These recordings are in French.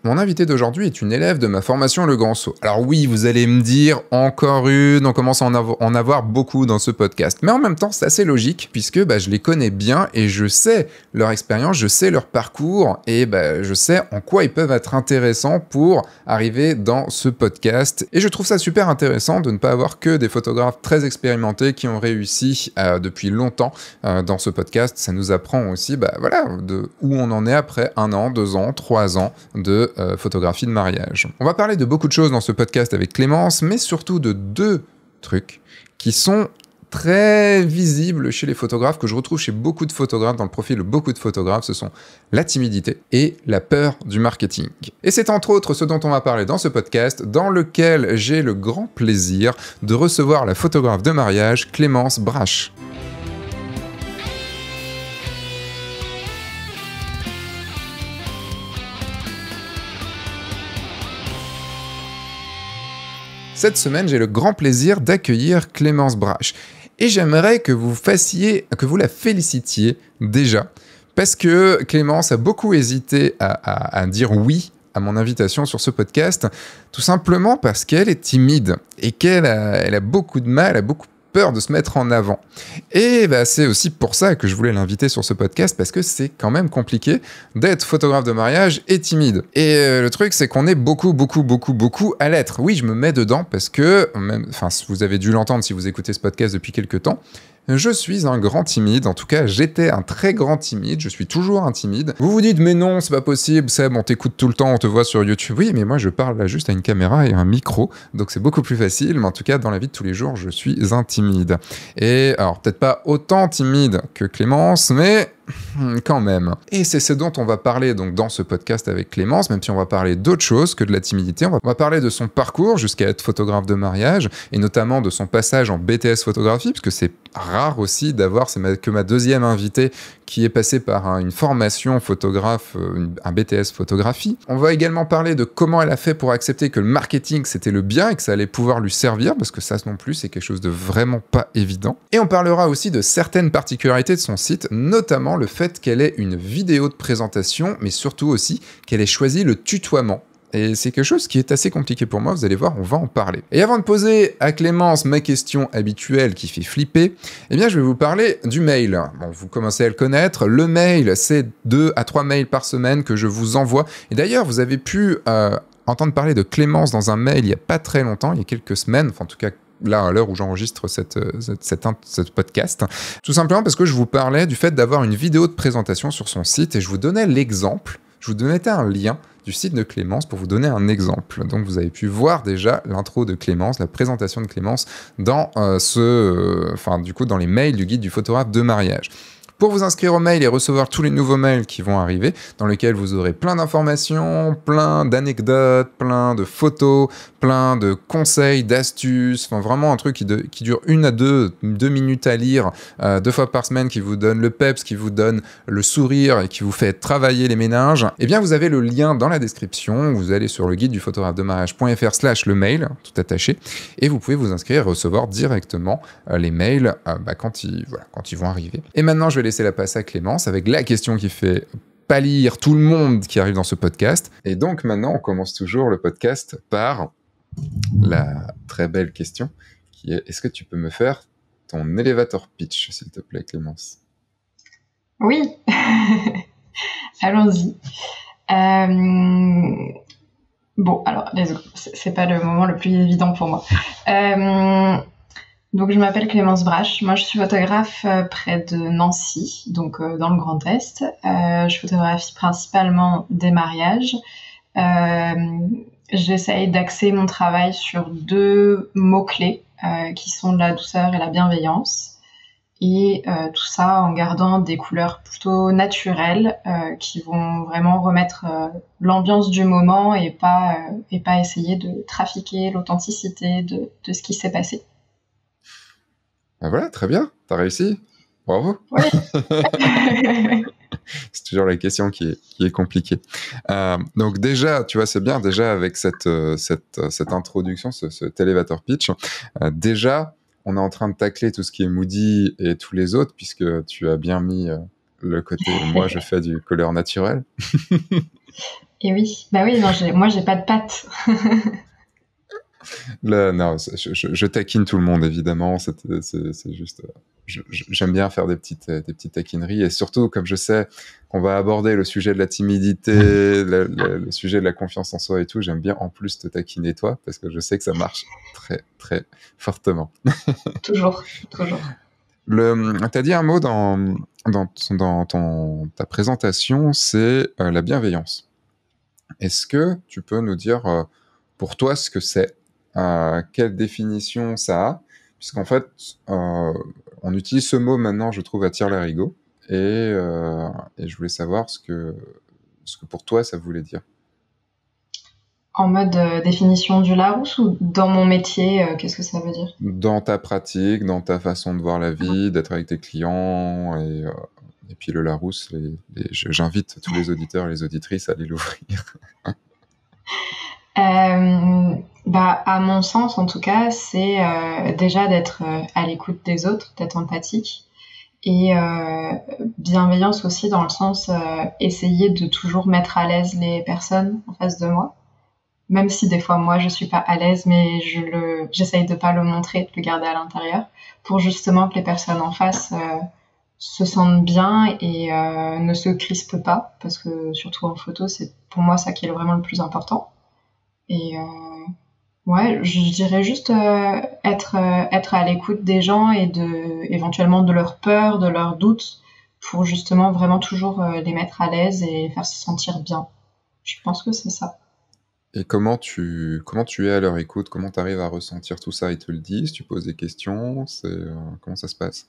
Mon invité d'aujourd'hui est une élève de ma formation Le Grand Saut. Alors oui, vous allez me dire, encore une, on commence à en avoir beaucoup dans ce podcast. Mais en même temps, c'est assez logique, puisque je les connais bien et je sais leur expérience, je sais leur parcours et je sais en quoi ils peuvent être intéressants pour arriver dans ce podcast. Et je trouve ça super intéressant de ne pas avoir que des photographes très expérimentés qui ont réussi depuis longtemps dans ce podcast. Ça nous apprend aussi de où on en est après 1 an, 2 ans, 3 ans de photographie de mariage. On va parler de beaucoup de choses dans ce podcast avec Clémence, mais surtout de 2 trucs qui sont très visibles chez les photographes, que je retrouve chez beaucoup de photographes, dans le profil de beaucoup de photographes, ce sont la timidité et la peur du marketing. Et c'est entre autres ce dont on va parler dans ce podcast, dans lequel j'ai le grand plaisir de recevoir la photographe de mariage Clémence Brache. Cette semaine, j'ai le grand plaisir d'accueillir Clémence Brache. Et j'aimerais que vous la félicitiez déjà, parce que Clémence a beaucoup hésité à dire oui à mon invitation sur ce podcast, tout simplement parce qu'elle est timide et qu'elle a beaucoup de mal, a beaucoup peur de se mettre en avant. Et c'est aussi pour ça que je voulais l'inviter sur ce podcast, parce que c'est quand même compliqué d'être photographe de mariage et timide. Et le truc, c'est qu'on est beaucoup à l'être. Oui, je me mets dedans parce que, vous avez dû l'entendre si vous écoutez ce podcast depuis quelques temps, je suis un grand timide, en tout cas j'étais un très grand timide, je suis toujours un timide. Vous vous dites mais non, c'est pas possible, Seb, on t'écoute tout le temps, on te voit sur YouTube. Oui, mais moi je parle là juste à une caméra et un micro, donc c'est beaucoup plus facile, mais en tout cas dans la vie de tous les jours, je suis un timide. Et alors peut-être pas autant timide que Clémence, mais quand même. Et c'est ce dont on va parler donc dans ce podcast avec Clémence, même si on va parler d'autre chose que de la timidité. On va parler de son parcours jusqu'à être photographe de mariage, et notamment de son passage en BTS photographie, parce que c'est rare aussi d'avoir, que ma deuxième invitée qui est passée par une formation photographe, un BTS photographie. On va également parler de comment elle a fait pour accepter que le marketing c'était le bien et que ça allait pouvoir lui servir, parce que ça non plus c'est quelque chose de vraiment pas évident. Et on parlera aussi de certaines particularités de son site, notamment le fait qu'elle ait une vidéo de présentation, mais surtout aussi qu'elle ait choisi le tutoiement. Et c'est quelque chose qui est assez compliqué pour moi, vous allez voir, on va en parler. Et avant de poser à Clémence ma question habituelle qui fait flipper, je vais vous parler du mail. Bon, vous commencez à le connaître, le mail, c'est 2 à 3 mails par semaine que je vous envoie. Et d'ailleurs, vous avez pu entendre parler de Clémence dans un mail il n'y a pas très longtemps, il y a quelques semaines, en tout cas là, à l'heure où j'enregistre cette podcast, tout simplement parce que je vous parlais du fait d'avoir une vidéo de présentation sur son site et je vous donnais l'exemple, je vous mettais un lien du site de Clémence pour vous donner un exemple. Donc vous avez pu voir déjà l'intro de Clémence, la présentation de Clémence dans dans les mails du guide du photographe de mariage. Pour vous inscrire au mail et recevoir tous les nouveaux mails qui vont arriver, dans lesquels vous aurez plein d'informations, plein d'anecdotes, plein de photos, plein de conseils, d'astuces, vraiment un truc qui dure 1 à 2 minutes à lire 2 fois par semaine, qui vous donne le peps, qui vous donne le sourire et qui vous fait travailler les méninges. Vous avez le lien dans la description, vous allez sur le guide du photographe de mariage.fr/le mail, tout attaché, et vous pouvez vous inscrire et recevoir directement les mails quand ils vont arriver. Et maintenant, je vais laisser la place à Clémence avec la question qui fait pâlir tout le monde qui arrive dans ce podcast. Et donc maintenant, on commence toujours le podcast par la très belle question qui est: est-ce que tu peux me faire ton elevator pitch, s'il te plaît, Clémence? Oui, allons-y. Bon, alors, c'est pas le moment le plus évident pour moi. Donc, je m'appelle Clémence Brache. Moi, je suis photographe près de Nancy, donc dans le Grand Est. Je photographie principalement des mariages. J'essaye d'axer mon travail sur 2 mots-clés qui sont la douceur et la bienveillance. Et tout ça en gardant des couleurs plutôt naturelles qui vont vraiment remettre l'ambiance du moment et pas essayer de trafiquer l'authenticité de ce qui s'est passé. Voilà, très bien, t'as réussi, bravo. Oui. C'est toujours la question qui est compliquée. Donc déjà, tu vois, c'est bien déjà avec cette introduction, cet elevator pitch. Déjà, on est en train de tacler tout ce qui est Moody et tous les autres, puisque tu as bien mis le côté « moi, je fais du couleur naturel ». Et oui, bah oui, non, moi j'ai pas de pattes. Là, non, je taquine tout le monde, évidemment. C'est juste. J'aime bien faire des petites taquineries. Et surtout, comme je sais qu'on va aborder le sujet de la timidité, le sujet de la confiance en soi et tout, j'aime bien en plus te taquiner toi, parce que je sais que ça marche très, très fortement. Toujours, toujours. T'as dit un mot ta présentation, c'est la bienveillance. Est-ce que tu peux nous dire pour toi ce que c'est, quelle définition ça a, puisqu'en fait on utilise ce mot maintenant, je trouve, à tire-larigot, et je voulais savoir ce que pour toi ça voulait dire. En mode définition du Larousse ou dans mon métier, qu'est-ce que ça veut dire? Dans ta pratique, dans ta façon de voir la vie, d'être avec tes clients, et puis le Larousse, j'invite tous les auditeurs et les auditrices à aller l'ouvrir. Bah, à mon sens, en tout cas, c'est déjà d'être à l'écoute des autres, d'être empathique. Et bienveillance aussi dans le sens essayer de toujours mettre à l'aise les personnes en face de moi. Même si des fois moi je suis pas à l'aise, mais j'essaye de pas le montrer, de le garder à l'intérieur, pour justement que les personnes en face se sentent bien et ne se crispent pas, parce que surtout en photo, c'est pour moi ça qui est vraiment le plus important. Et ouais, je dirais juste être à l'écoute des gens et éventuellement de leurs peurs, de leurs doutes, pour justement vraiment toujours les mettre à l'aise et les faire se sentir bien. Je pense que c'est ça. Et comment tu es à leur écoute? Comment tu arrives à ressentir tout ça? Ils te le disent? Tu poses des questions? Comment ça se passe?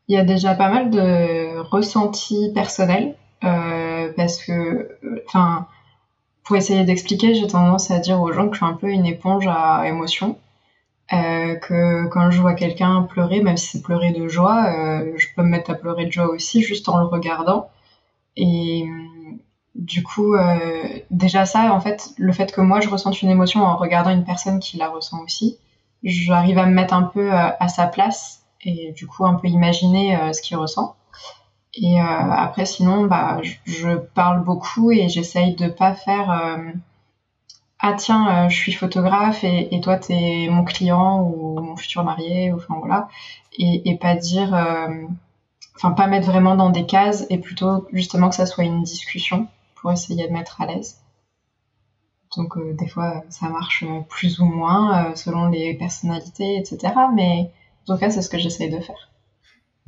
Il y a déjà pas mal de ressentis personnels parce que, enfin, pour essayer d'expliquer, j'ai tendance à dire aux gens que je suis un peu une éponge à émotions. Que quand je vois quelqu'un pleurer, même si c'est pleurer de joie, je peux me mettre à pleurer de joie aussi juste en le regardant. Et du coup, déjà ça, en fait, le fait que moi je ressente une émotion en regardant une personne qui la ressent aussi, j'arrive à me mettre un peu à sa place et du coup un peu imaginer ce qu'il ressent. Et après, sinon, bah, je parle beaucoup et j'essaye de pas faire ah tiens, je suis photographe et toi t'es mon client ou mon futur marié, ou enfin voilà, et pas dire, enfin pas mettre vraiment dans des cases et plutôt justement que ça soit une discussion pour essayer de mettre à l'aise. Donc des fois ça marche plus ou moins selon les personnalités, etc. Mais en tout cas c'est ce que j'essaye de faire.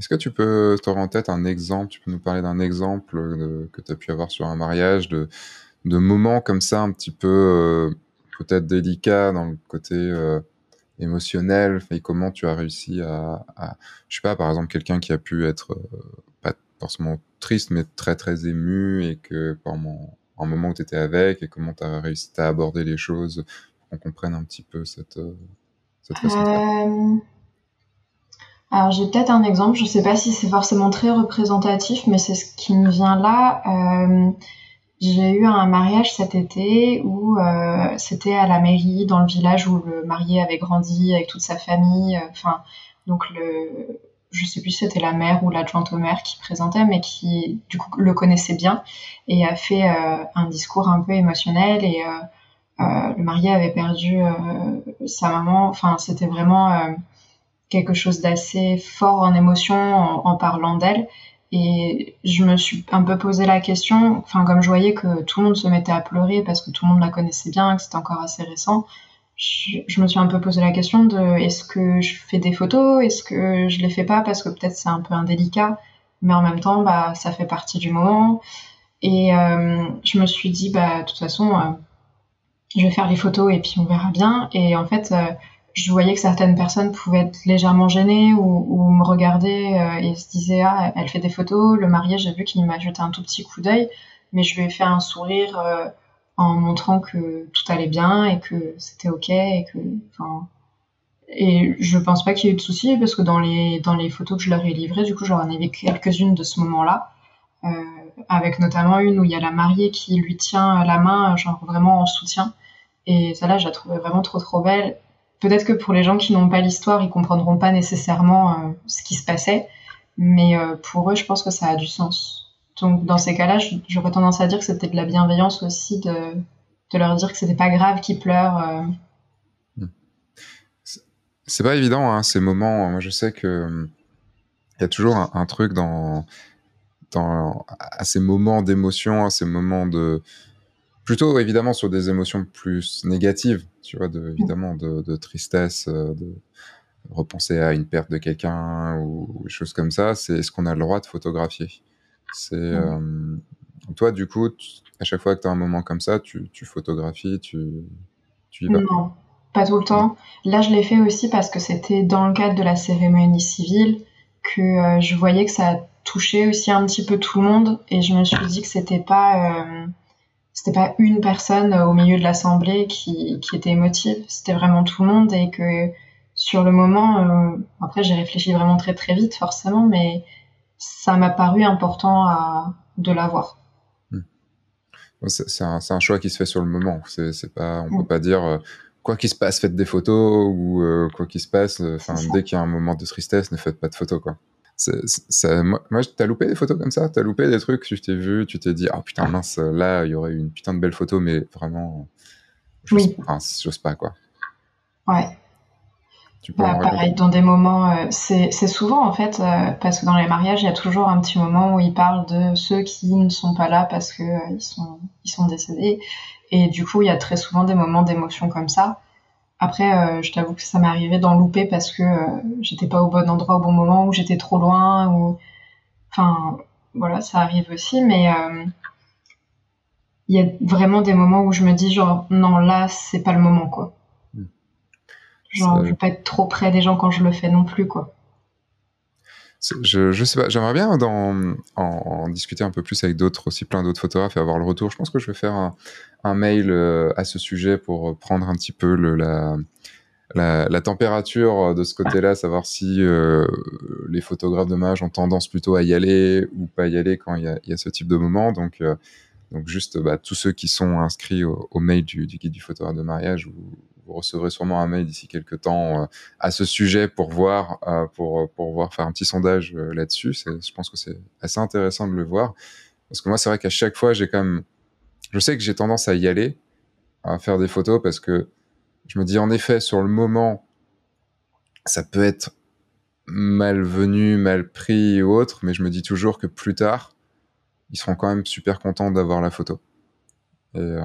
Est-ce que tu peux t'avoir en tête un exemple? Tu peux nous parler d'un exemple que tu as pu avoir sur un mariage, de moments comme ça, un petit peu peut-être délicats dans le côté émotionnel, et comment tu as réussi je sais pas, par exemple, quelqu'un qui a pu être pas forcément triste, mais très très ému, et que pendant un moment où tu étais avec, et comment tu as réussi à aborder les choses pour qu'on comprenne un petit peu cette façon de faire. Alors j'ai peut-être un exemple, je sais pas si c'est forcément très représentatif, mais c'est ce qui me vient là. J'ai eu un mariage cet été où c'était à la mairie, dans le village où le marié avait grandi avec toute sa famille. Enfin, donc je sais plus si c'était la mère ou l'adjointe au maire qui présentait, mais qui du coup le connaissait bien et a fait un discours un peu émotionnel. Et le marié avait perdu sa maman. Enfin, c'était vraiment quelque chose d'assez fort en émotion en parlant d'elle. Et je me suis un peu posé la question, enfin comme je voyais que tout le monde se mettait à pleurer parce que tout le monde la connaissait bien, que c'était encore assez récent, je me suis un peu posé la question de est-ce que je fais des photos, est-ce que je les fais pas parce que peut-être c'est un peu indélicat, mais en même temps bah ça fait partie du moment. Et je me suis dit bah de toute façon je vais faire les photos et puis on verra bien. Et en fait je voyais que certaines personnes pouvaient être légèrement gênées ou me regarder et se disaient ah elle fait des photos, le marié j'ai vu qu'il m'a jeté un tout petit coup d'œil, mais je lui ai fait un sourire en montrant que tout allait bien et que c'était ok et que enfin et je pense pas qu'il y ait eu de soucis parce que dans les photos que je leur ai livrées, du coup j'en ai vu quelques-unes de ce moment-là, euh, avec notamment une où il y a la mariée qui lui tient la main genre vraiment en soutien, et celle-là je la trouvais vraiment trop trop belle. Peut-être que pour les gens qui n'ont pas l'histoire, ils comprendront pas nécessairement ce qui se passait, mais pour eux, je pense que ça a du sens. Donc dans ces cas-là, j'aurais tendance à dire que c'était de la bienveillance aussi de leur dire que c'était pas grave qu'ils pleurent. C'est pas évident, hein, ces moments. Moi, je sais que il y a toujours un truc à ces moments d'émotion, à ces moments de, plutôt évidemment sur des émotions plus négatives, tu vois, évidemment de tristesse, de repenser à une perte de quelqu'un ou des choses comme ça. C'est ce qu'on a le droit de photographier. C'est toi, du coup, à chaque fois que tu as un moment comme ça, tu photographies, tu y vas. Non, pas tout le temps. Là, je l'ai fait aussi parce que c'était dans le cadre de la cérémonie civile que je voyais que ça touchait aussi un petit peu tout le monde et je me suis dit que c'était pas une personne au milieu de l'assemblée qui était émotive, c'était vraiment tout le monde et que sur le moment, après j'ai réfléchi vraiment très très vite forcément, mais ça m'a paru important de l'avoir. C'est un choix qui se fait sur le moment. C'est pas, on peut pas dire quoi qu'il se passe, faites des photos ou quoi qu'il se passe. Dès qu'il y a un moment de tristesse, ne faites pas de photos, quoi. Moi, t'as loupé des photos comme ça? T'as loupé des trucs? Tu t'es vu, tu t'es dit, ah putain, mince, là, il y aurait eu une putain de belle photo, mais vraiment, Oui, j'ose pas, quoi. ouais. Tu peux Bah, en raconter? pareil, dans des moments, c'est souvent en fait, parce que dans les mariages, il y a toujours un petit moment où ils parlent de ceux qui ne sont pas là parce que ils sont décédés. Et du coup, il y a très souvent des moments d'émotion comme ça. Après, je t'avoue que ça m'est arrivé d'en louper parce que j'étais pas au bon endroit au bon moment, ou j'étais trop loin, ou enfin voilà, ça arrive aussi. Mais il y a vraiment des moments où je me dis genre non, là, c'est pas le moment quoi. Genre, je veux pas être trop près des gens quand je le fais non plus quoi. Je sais pas, j'aimerais bien en discuter un peu plus avec d'autres, aussi plein d'autres photographes et avoir le retour. Je pense que je vais faire un mail à ce sujet pour prendre un petit peu la température de ce côté-là, savoir si les photographes de mariage ont tendance plutôt à y aller ou pas y aller quand il y a ce type de moment. Donc juste tous ceux qui sont inscrits au mail du guide du photographe de mariage, vous recevrez sûrement un mail d'ici quelques temps à ce sujet pour voir, pour voir faire un petit sondage là-dessus. Je pense que c'est assez intéressant de le voir. Parce que moi, c'est vrai qu'à chaque fois, je sais que j'ai tendance à y aller, à faire des photos parce que je me dis en effet, sur le moment, ça peut être malvenu, mal pris ou autre, mais je me dis toujours que plus tard, ils seront quand même super contents d'avoir la photo. Et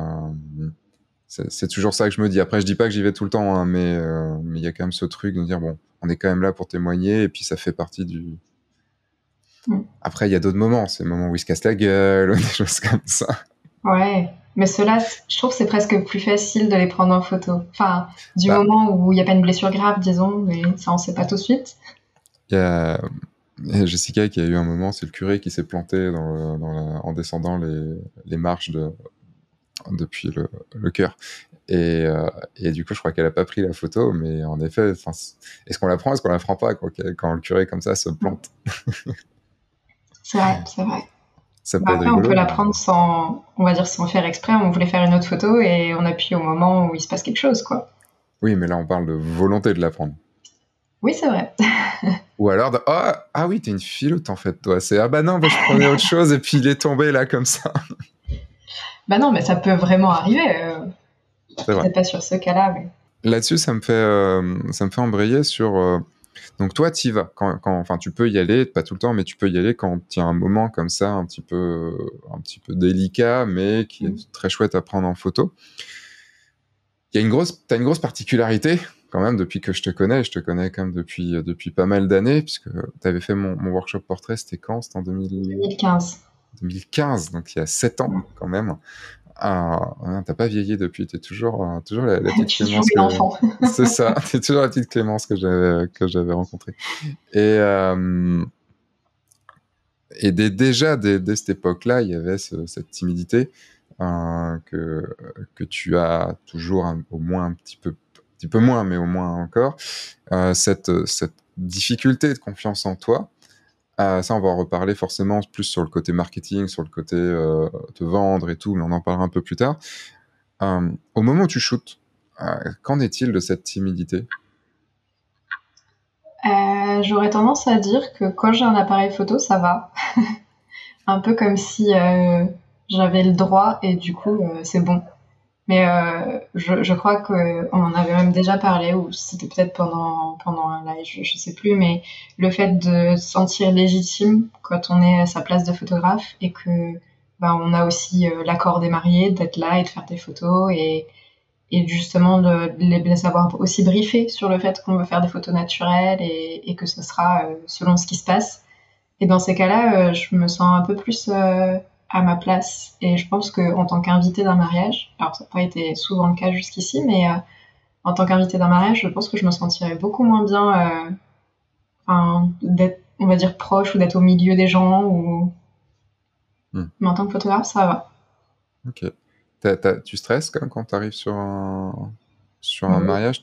c'est toujours ça que je me dis. Après, je dis pas que j'y vais tout le temps, hein, mais il y a quand même ce truc de dire, bon, on est quand même là pour témoigner, et puis ça fait partie du... Après, il y a d'autres moments, c'est le moment où ils se cassent la gueule, des choses comme ça. Ouais, mais ceux-là, je trouve que c'est presque plus facile de les prendre en photo. Enfin, du moment où il n'y a pas une blessure grave, disons, mais ça on sait pas tout de suite. Il y a Jessica qui a eu un moment, c'est le curé qui s'est planté en descendant les marches depuis le chœur. Et du coup, je crois qu'elle a pas pris la photo, mais en effet, est-ce qu'on la prend, est-ce qu'on la prend pas quand le curé comme ça se plante? C'est vrai, c'est vrai. Ça Bah peut être après, on peut rigolo. la prendre sans, on va dire sans faire exprès. On voulait faire une autre photo et on appuie au moment où il se passe quelque chose, quoi. Oui, mais là, on parle de volonté de la prendre. Oui, c'est vrai. Ou alors, ah oui, t'es une filoute en fait, toi. Ah bah non, je prenais autre chose et puis il est tombé là comme ça. Bah non, mais ça peut vraiment arriver. C'est vrai. Peut-être pas sur ce cas-là, mais. Là-dessus, ça me fait embrayer sur. Donc toi, t'y vas enfin, tu peux y aller, pas tout le temps, mais tu peux y aller quand il y a un moment comme ça, un petit peu délicat, mais qui est très chouette à prendre en photo. T'as une grosse particularité quand même depuis que je te connais quand même depuis pas mal d'années, puisque t'avais fait mon workshop portrait, c'était quand? C'était en 2015. 2015, donc il y a 7 ans quand même. T'as pas vieilli depuis, t'es toujours la petite Je suis toujours Clémence une enfant. c'est ça, t'es toujours la petite Clémence que j'avais rencontrée. Et dès cette époque-là, il y avait cette timidité que tu as toujours au moins un petit peu moins, mais au moins encore, cette difficulté de confiance en toi. Ça, on va en reparler forcément plus sur le côté marketing, sur le côté te vendre et tout, mais on en parlera un peu plus tard. Au moment où tu shootes, qu'en est-il de cette timidité? J'aurais tendance à dire que quand j'ai un appareil photo, ça va. un peu comme si j'avais le droit et du coup c'est bon. Mais je crois qu'on en avait même déjà parlé, ou c'était peut-être pendant un live, je sais plus, mais le fait de se sentir légitime quand on est à sa place de photographe et que bah, on a aussi l'accord des mariés d'être là et de faire des photos et justement de les avoir aussi briefés sur le fait qu'on veut faire des photos naturelles et que ce sera selon ce qui se passe. Et dans ces cas-là, je me sens un peu plus à ma place. Et je pense qu'en tant qu'invitée d'un mariage, alors ça n'a pas été souvent le cas jusqu'ici, mais en tant qu'invitée d'un mariage, je pense que je me sentirais beaucoup moins bien d'être, on va dire, proche ou d'être au milieu des gens. Mais en tant que photographe, ça va. Ok. Tu stresses quand même quand tu arrives sur un Oui, mariage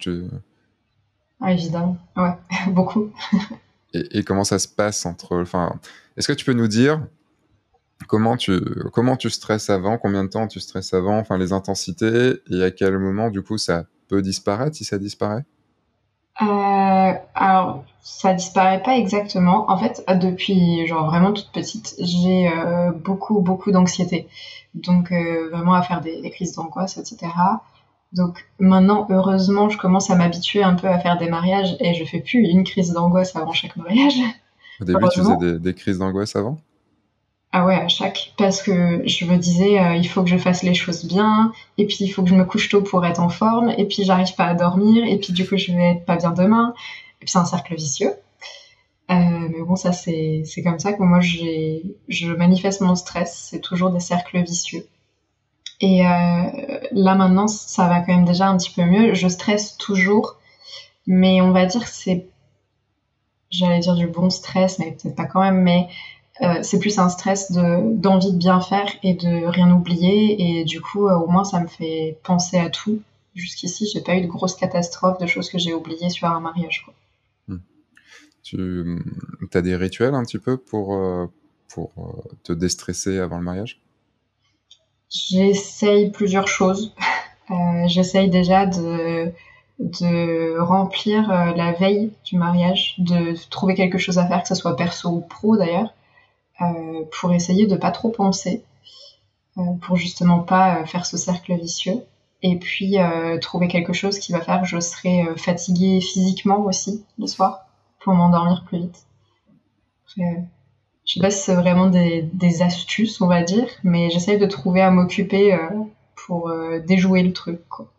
évidemment. Ouais, beaucoup. et comment ça se passe enfin, est-ce que tu peux nous dire comment tu stresses avant, combien de temps tu stresses avant, enfin les intensités, et à quel moment du coup ça peut disparaître si ça disparaît? Alors, ça disparaît pas exactement. En fait, depuis genre vraiment toute petite, j'ai beaucoup d'anxiété. Donc vraiment à faire des crises d'angoisse, etc. Donc maintenant, heureusement, je commence à m'habituer un peu à faire des mariages et je fais plus une crise d'angoisse avant chaque mariage. Au début, tu faisais Heureusement. des crises d'angoisse avant? Ah ouais, à chaque. Parce que je me disais, il faut que je fasse les choses bien, et puis il faut que je me couche tôt pour être en forme, et puis j'arrive pas à dormir, et puis du coup je vais être pas bien demain. Et puis c'est un cercle vicieux. Mais bon, ça c'est comme ça que moi je manifeste mon stress. C'est toujours des cercles vicieux. Et là maintenant, ça va quand même déjà un petit peu mieux. Je stresse toujours, mais on va dire que c'est, j'allais dire du bon stress, mais peut-être pas quand même. Mais c'est plus un stress d'envie de bien faire et de rien oublier. Et du coup, au moins, ça me fait penser à tout. Jusqu'ici, j'ai pas eu de grosses catastrophes, de choses que j'ai oubliées sur un mariage, quoi. Hmm. Tu as des rituels un petit peu pour te déstresser avant le mariage? J'essaye plusieurs choses. J'essaye déjà de remplir la veille du mariage, de trouver quelque chose à faire, que ce soit perso ou pro d'ailleurs, pour essayer de pas trop penser, pour justement pas faire ce cercle vicieux. Et puis trouver quelque chose qui va faire que je serai fatiguée physiquement aussi le soir, pour m'endormir plus vite. Après, je sais pas si c'est vraiment des astuces, on va dire, mais j'essaye de trouver à m'occuper pour déjouer le truc, quoi.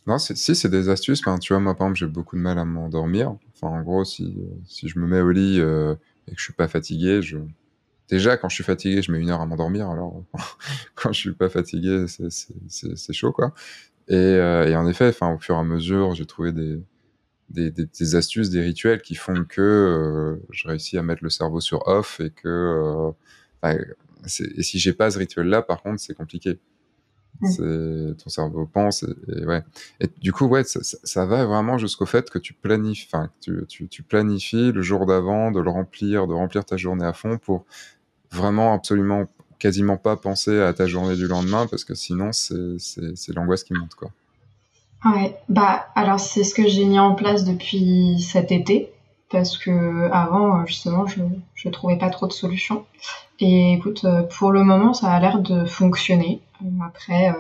Non, si, c'est des astuces. Enfin, tu vois, moi, par exemple, j'ai beaucoup de mal à m'endormir. Enfin, en gros, si je me mets au lit et que je suis pas fatigué, déjà, quand je suis fatigué, je mets 1 heure à m'endormir. Alors, quand je suis pas fatigué, c'est chaud, quoi. Et en effet, enfin, au fur et à mesure, j'ai trouvé des astuces, des rituels qui font que je réussis à mettre le cerveau sur off et que enfin, et si j'ai pas ce rituel-là, par contre, c'est compliqué. Mm. Ton cerveau pense et ouais. Et du coup, ouais, ça va vraiment jusqu'au fait que tu planifies, enfin, que tu planifies le jour d'avant de remplir ta journée à fond pour vraiment absolument quasiment pas penser à ta journée du lendemain parce que sinon c'est l'angoisse qui monte, quoi. Ouais, bah alors c'est ce que j'ai mis en place depuis cet été parce que avant justement je trouvais pas trop de solutions. Et écoute, pour le moment ça a l'air de fonctionner. Après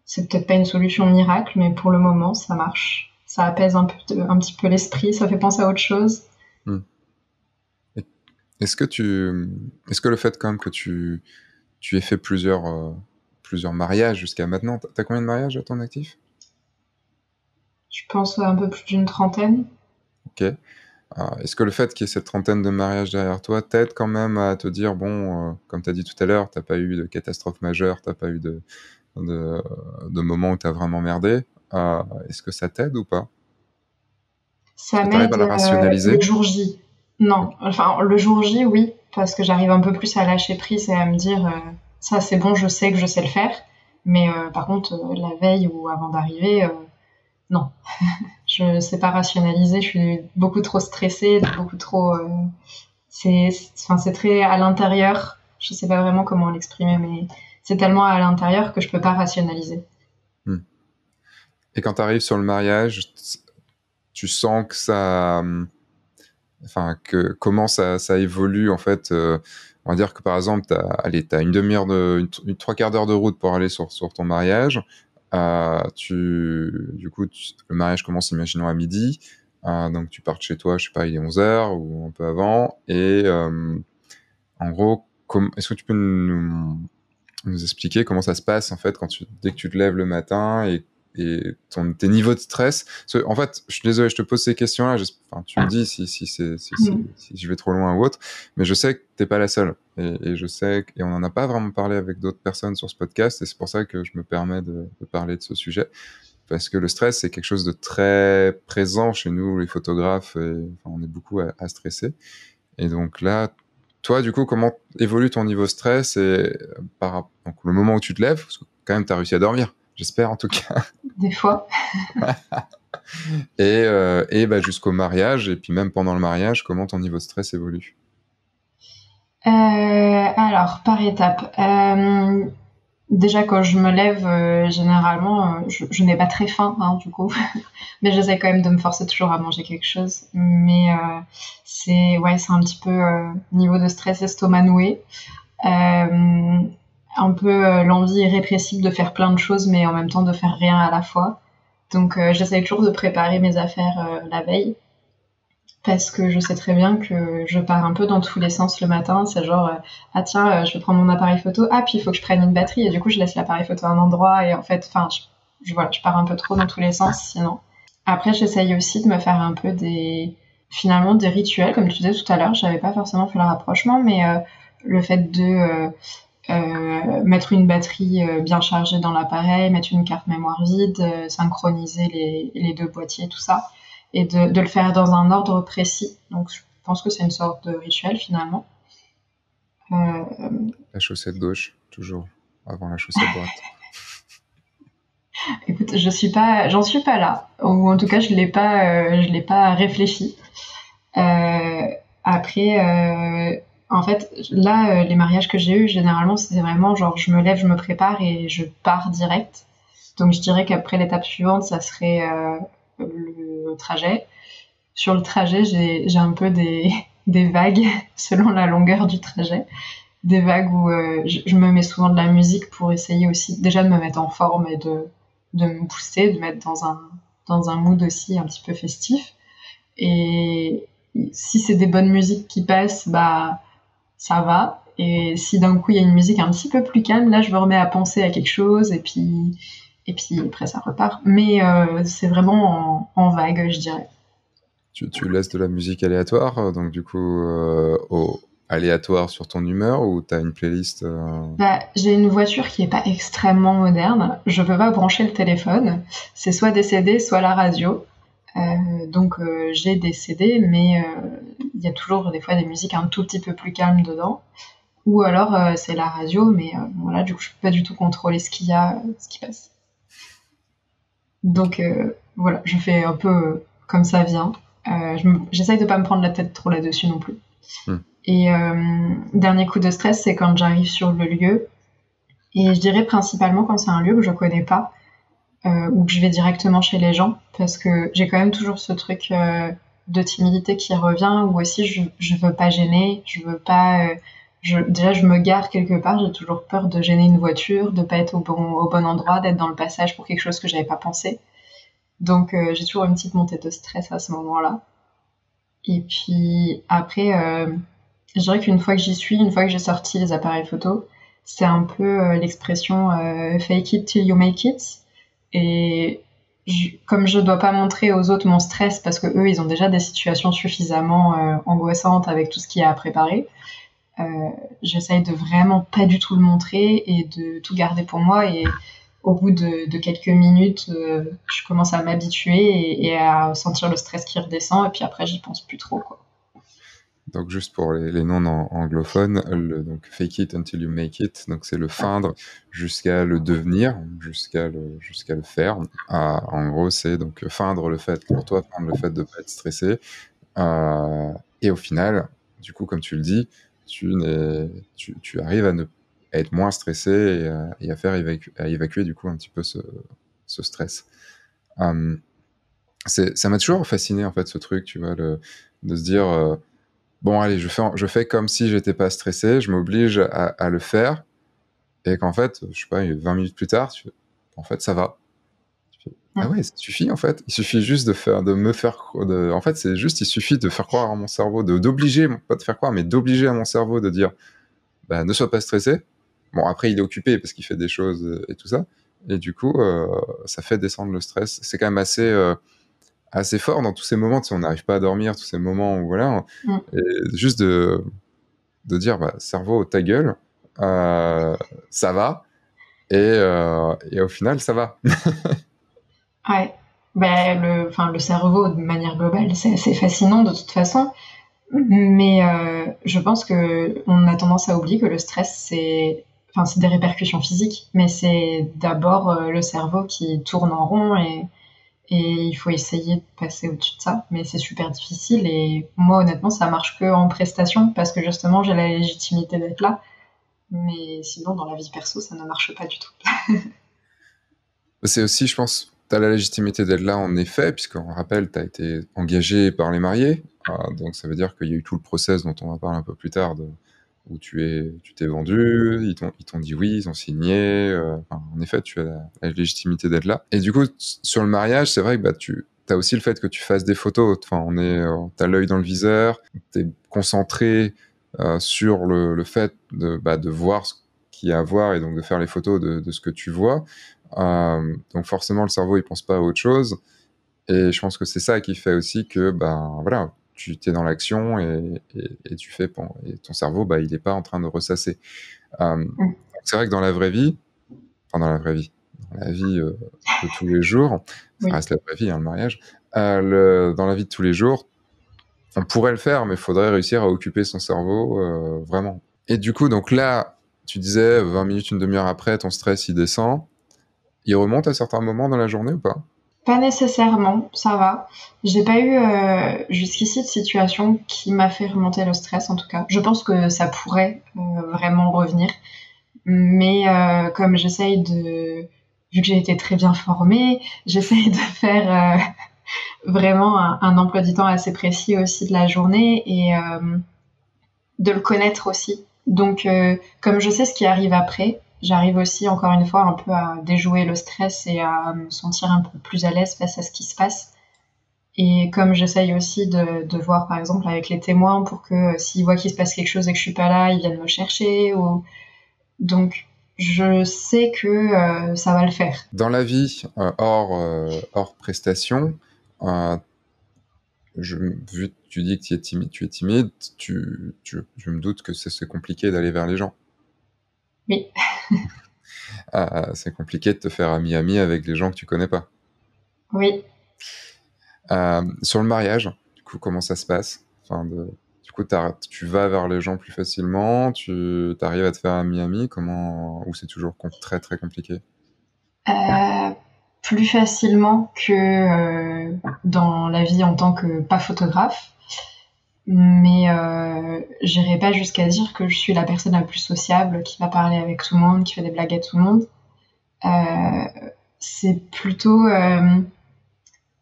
c'est peut-être pas une solution miracle, mais pour le moment ça marche. Ça apaise un petit peu l'esprit, ça fait penser à autre chose. Hmm. Et est-ce que le fait quand même que tu aies fait plusieurs mariages jusqu'à maintenant, t'as combien de mariages à ton actif? Je pense un peu plus d'une trentaine. Ok. Est-ce que le fait qu'il y ait cette trentaine de mariages derrière toi t'aide quand même à te dire, bon, comme tu as dit tout à l'heure, t'as pas eu de catastrophe majeure, t'as pas eu de, de moments où t'as vraiment merdé. Est-ce que ça t'aide ou pas? Est-ce Ça que tu arrives à m'aide le le rationaliser? jour J. Non, Ok. enfin le jour J, oui, parce que j'arrive un peu plus à lâcher prise et à me dire ça c'est bon, je sais que je sais le faire. Mais par contre, la veille ou avant d'arriver, non, je sais pas rationaliser. Je suis beaucoup trop stressée, beaucoup trop. Enfin, c'est très à l'intérieur. Je sais pas vraiment comment l'exprimer, mais c'est tellement à l'intérieur que je peux pas rationaliser. Hmm. Et quand tu arrives sur le mariage, tu sens que ça, enfin que comment ça évolue en fait On va dire que par exemple, t'as une demi-heure une trois quarts d'heure de route pour aller sur ton mariage. Le mariage commence, imaginons, à midi. Donc tu pars de chez toi, je sais pas, il est 11h ou un peu avant. Et en gros, est-ce que tu peux nous expliquer comment ça se passe en fait dès que tu te lèves le matin et tes niveaux de stress? En fait, je suis désolé, je te pose ces questions-là. Tu me dis si je vais trop loin ou autre, mais je sais que t'es pas la seule et je sais et on en a pas vraiment parlé avec d'autres personnes sur ce podcast et c'est pour ça que je me permets de parler de ce sujet parce que le stress c'est quelque chose de très présent chez nous les photographes on est beaucoup à stresser et donc là toi, du coup, comment évolue ton niveau stress donc le moment où tu te lèves, parce que quand même, tu as réussi à dormir, j'espère en tout cas. Des fois. et jusqu'au mariage, et puis même pendant le mariage, comment ton niveau de stress évolue? Alors, par étapes. Déjà, quand je me lève, généralement, je n'ai pas très faim, hein, du coup. Mais j'essaie quand même de me forcer toujours à manger quelque chose. Mais c'est un petit peu niveau de stress estomac noué. Un peu l'envie irrépressible de faire plein de choses, mais en même temps de faire rien à la fois. Donc j'essaie toujours de préparer mes affaires la veille. Parce que je sais très bien que je pars un peu dans tous les sens le matin. C'est genre, ah tiens, je vais prendre mon appareil photo. Ah, puis il faut que je prenne une batterie. Et du coup, je laisse l'appareil photo à un endroit. Et en fait, je pars un peu trop dans tous les sens sinon. Après, j'essaye aussi de me faire un peu finalement des rituels. Comme tu disais tout à l'heure, j'avais pas forcément fait le rapprochement, mais le fait de mettre une batterie bien chargée dans l'appareil, mettre une carte mémoire vide, synchroniser les deux boîtiers, tout ça, et de le faire dans un ordre précis. Donc je pense que c'est une sorte de rituel finalement. La chaussette gauche, toujours, avant la chaussette droite. Écoute, j'en suis pas là, ou en tout cas je l'ai pas réfléchi. Après, en fait, là, les mariages que j'ai eus, généralement, c'était vraiment genre je me lève, je me prépare et je pars direct. Donc je dirais qu'après l'étape suivante, ça serait le trajet. Sur le trajet, j'ai un peu des vagues selon la longueur du trajet. Des vagues où je me mets souvent de la musique pour essayer aussi déjà de me mettre en forme et de me booster, de mettre dans un mood aussi un petit peu festif. Et si c'est des bonnes musiques qui passent, bah ça va. Et si d'un coup il y a une musique un petit peu plus calme, là je me remets à penser à quelque chose et puis après ça repart. Mais c'est vraiment en vague, je dirais. Tu laisses de la musique aléatoire, donc du coup, aléatoire sur ton humeur ou tu as une playlist Bah, j'ai une voiture qui est pas extrêmement moderne. Je peux pas brancher le téléphone. C'est soit des CD, soit la radio. Donc j'ai des CD, mais il y a toujours des fois des musiques un tout petit peu plus calmes dedans. Ou alors c'est la radio, mais voilà, du coup je peux pas du tout contrôler ce qu'il y a, ce qui passe. Donc voilà, je fais un peu comme ça vient. J'essaye de pas me prendre la tête trop là-dessus non plus. Et dernier coup de stress, c'est quand j'arrive sur le lieu. Et je dirais principalement quand c'est un lieu que je connais pas ou que je vais directement chez les gens, parce que j'ai quand même toujours ce truc de timidité qui revient, ou aussi je veux pas gêner, je veux pas... déjà, je me gare quelque part, j'ai toujours peur de gêner une voiture, de pas être au bon endroit, d'être dans le passage pour quelque chose que j'avais pas pensé. Donc j'ai toujours une petite montée de stress à ce moment-là. Et puis après, je dirais qu'une fois que j'y suis, une fois que j'ai sorti les appareils photo, c'est un peu l'expression fake it till you make it. Et comme je dois pas montrer aux autres mon stress parce que eux ils ont déjà des situations suffisamment angoissantes avec tout ce qu'il y a à préparer, j'essaye de vraiment pas du tout le montrer et de tout garder pour moi. Et au bout de quelques minutes, je commence à m'habituer et à sentir le stress qui redescend, et puis après j'y pense plus trop, quoi. Donc juste pour les non-anglophones, donc fake it until you make it, donc c'est le feindre jusqu'à le devenir, jusqu'à le faire. En gros, c'est donc feindre le fait, pour toi, feindre le fait de pas être stressé. Et au final, du coup, comme tu le dis, tu arrives à être moins stressé et à faire évacuer du coup un petit peu ce stress. Ça m'a toujours fasciné en fait ce truc, tu vois, de se dire bon, allez, je fais comme si j'étais pas stressé, je m'oblige à le faire, et qu'en fait, je sais pas, 20 minutes plus tard, en fait, ça va. Ah ouais, ça suffit en fait. Il suffit juste en fait, il suffit de faire croire à mon cerveau, d'obliger, pas de faire croire, mais d'obliger à mon cerveau de dire, bah, ne sois pas stressé. Bon, après, il est occupé parce qu'il fait des choses et tout ça. Et du coup, ça fait descendre le stress. C'est quand même assez fort dans tous ces moments, tu sais, on n'arrive pas à dormir, tous ces moments où voilà, et juste de dire, bah, cerveau, ta gueule, ça va, et au final, ça va. Ouais. Ben, le cerveau, de manière globale, c'est assez fascinant de toute façon. Mais je pense que on a tendance à oublier que le stress, c'est des répercussions physiques, mais c'est d'abord le cerveau qui tourne en rond et il faut essayer de passer au-dessus de ça. Mais c'est super difficile et moi, honnêtement, ça marche que en prestation parce que justement, j'ai la légitimité d'être là. Mais sinon, dans la vie perso, ça ne marche pas du tout. C'est aussi, je pense, tu as la légitimité d'être là en effet, puisqu'on rappelle, tu as été engagé par les mariés, donc ça veut dire qu'il y a eu tout le process dont on va parler un peu plus tard, où tu t'es vendu, ils t'ont dit oui, ils ont signé, en effet, tu as la légitimité d'être là. Et du coup, sur le mariage, c'est vrai que bah, tu as aussi le fait que tu fasses des photos, enfin, t'as l'œil dans le viseur, tu es concentré sur le fait de voir ce qu'il y a à voir et donc de faire les photos de ce que tu vois. Donc forcément, le cerveau, il pense pas à autre chose. Et je pense que c'est ça qui fait aussi que, ben voilà, tu t'es dans l'action et tu fais, et ton cerveau, bah, il est pas en train de ressasser. C'est vrai que dans la vraie vie, dans la vie de tous les jours, ça reste la vraie vie, hein, le mariage, dans la vie de tous les jours, on pourrait le faire, mais il faudrait réussir à occuper son cerveau vraiment. Et du coup, donc là, tu disais 20 minutes, une demi-heure après, ton stress, il descend. Il remonte à certains moments dans la journée ou pas? Pas nécessairement, ça va. J'ai pas eu jusqu'ici de situation qui m'a fait remonter le stress en tout cas. Je pense que ça pourrait vraiment revenir, mais comme vu que j'ai été très bien formée, j'essaye de faire vraiment un emploi du temps assez précis aussi de la journée et de le connaître aussi. Donc comme je sais ce qui arrive après, j'arrive aussi, encore une fois, un peu à déjouer le stress et à me sentir un peu plus à l'aise face à ce qui se passe. Et comme j'essaye aussi de voir, par exemple, avec les témoins, pour que s'ils voient qu'il se passe quelque chose et que je suis pas là, ils viennent me chercher. Donc, je sais que ça va le faire. Dans la vie, hors prestation, vu que tu dis que tu es timide, je me doute que c'est compliqué d'aller vers les gens. Oui. C'est compliqué de te faire ami avec les gens que tu connais pas. Oui. Sur le mariage, du coup, comment ça se passe? Du coup, tu vas vers les gens plus facilement, tu arrives à te faire ami, ou c'est toujours très très compliqué? Plus facilement que dans la vie en tant que pas photographe. Mais j'irai pas jusqu'à dire que je suis la personne la plus sociable qui va parler avec tout le monde, qui fait des blagues à tout le monde. C'est plutôt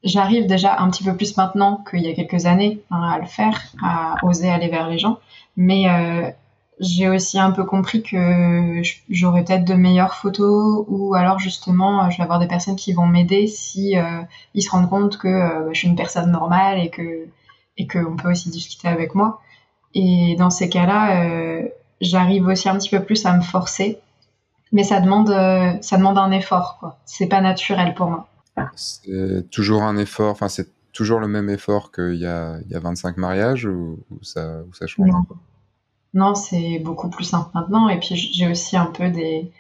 j'arrive déjà un petit peu plus maintenant qu'il y a quelques années à le faire, à oser aller vers les gens, mais j'ai aussi un peu compris que j'aurais peut-être de meilleures photos, ou alors justement je vais avoir des personnes qui vont m'aider si ils se rendent compte que je suis une personne normale et qu'on peut aussi discuter avec moi. Et dans ces cas-là, j'arrive aussi un petit peu plus à me forcer, mais ça demande un effort, quoi. C'est pas naturel pour moi. C'est toujours un effort, enfin c'est toujours le même effort qu'il y a 25 mariages, ou ça change un peu? Non, c'est beaucoup plus simple maintenant. Et puis j'ai aussi un peu des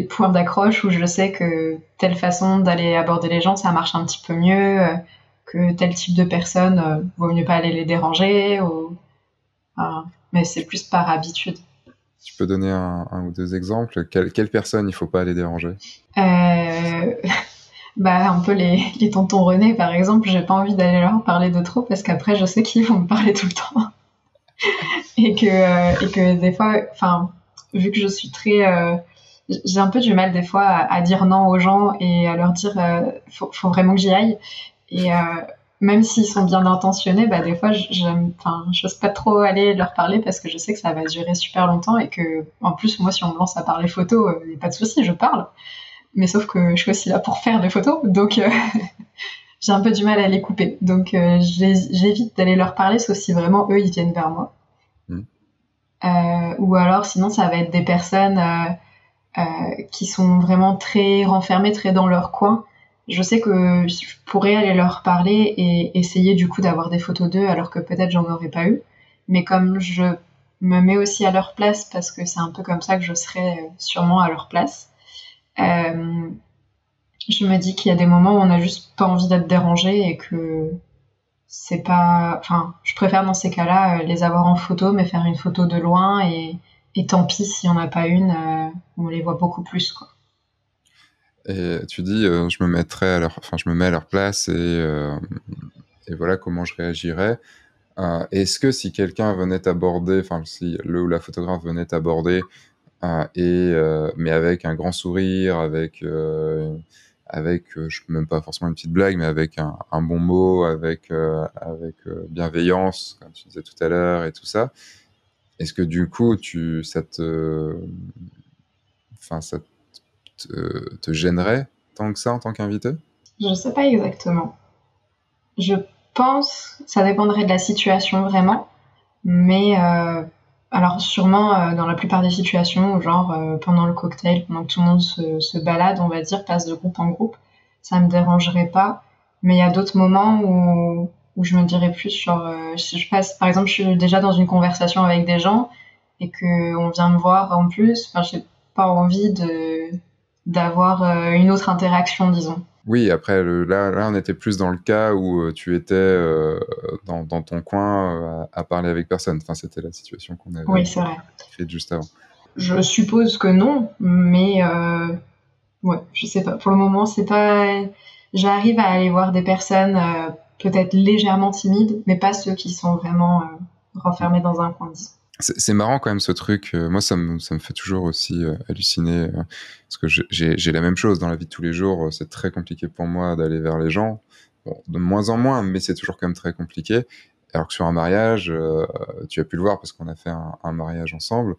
points d'accroche où je sais que telle façon d'aller aborder les gens, ça marche un petit peu mieux, que tel type de personne, vaut mieux pas aller les déranger. Mais c'est plus par habitude. Tu peux donner un ou deux exemples? Quelle personne il faut pas aller déranger? Un peu les tontons René, par exemple. J'ai pas envie d'aller leur parler de trop parce qu'après je sais qu'ils vont me parler tout le temps. et que des fois, vu que je suis très j'ai un peu du mal des fois à dire non aux gens et à leur dire faut vraiment que j'y aille, même s'ils sont bien intentionnés, bah, des fois, j'ose pas trop aller leur parler parce que je sais que ça va durer super longtemps et que, en plus, moi, si on me lance à parler photo, y a pas de souci, je parle. Mais sauf que je suis aussi là pour faire des photos, donc j'ai un peu du mal à les couper. Donc j'évite d'aller leur parler, sauf si vraiment eux, ils viennent vers moi. Ou alors, sinon, ça va être des personnes qui sont vraiment très renfermées, très dans leur coin. Je sais que je pourrais aller leur parler et essayer du coup d'avoir des photos d'eux alors que peut-être j'en aurais pas eu. Mais comme je me mets aussi à leur place parce que c'est un peu comme ça que je serais sûrement à leur place, je me dis qu'il y a des moments où on a juste pas envie d'être dérangé et que c'est pas... Enfin, je préfère dans ces cas-là les avoir en photo, mais faire une photo de loin et tant pis s'il n'y en a pas une, on les voit beaucoup plus, quoi. Et tu dis, je me mets à leur place et voilà comment je réagirais. Est-ce que si quelqu'un venait t'aborder, enfin si le ou la photographe venait t'aborder, mais avec un grand sourire, avec même pas forcément une petite blague, mais avec un bon mot, avec bienveillance, comme tu disais tout à l'heure, et tout ça, est-ce que du coup ça te gênerait tant que ça en tant qu'invité? Je sais pas exactement. Je pense, ça dépendrait de la situation vraiment, mais alors sûrement dans la plupart des situations, genre pendant le cocktail, pendant que tout le monde se balade, on va dire, passe de groupe en groupe, ça me dérangerait pas. Mais il y a d'autres moments où je me dirais plus, genre, si je passe, par exemple, je suis déjà dans une conversation avec des gens et que on vient me voir en plus, enfin, j'ai pas envie d'avoir une autre interaction, disons. Oui, après, là, on était plus dans le cas où tu étais dans ton coin à parler avec personne. Enfin, c'était la situation qu'on avait Oui, c'est vrai. décrite juste avant. Je suppose que non, mais ouais, je sais pas. Pour le moment, c'est pas. J'arrive à aller voir des personnes peut-être légèrement timides, mais pas ceux qui sont vraiment renfermés dans un coin. C'est marrant quand même ce truc. Moi, ça me fait toujours aussi halluciner parce que j'ai la même chose dans la vie de tous les jours. C'est très compliqué pour moi d'aller vers les gens. Bon, de moins en moins, mais c'est toujours quand même très compliqué. Alors que sur un mariage, tu as pu le voir parce qu'on a fait un mariage ensemble.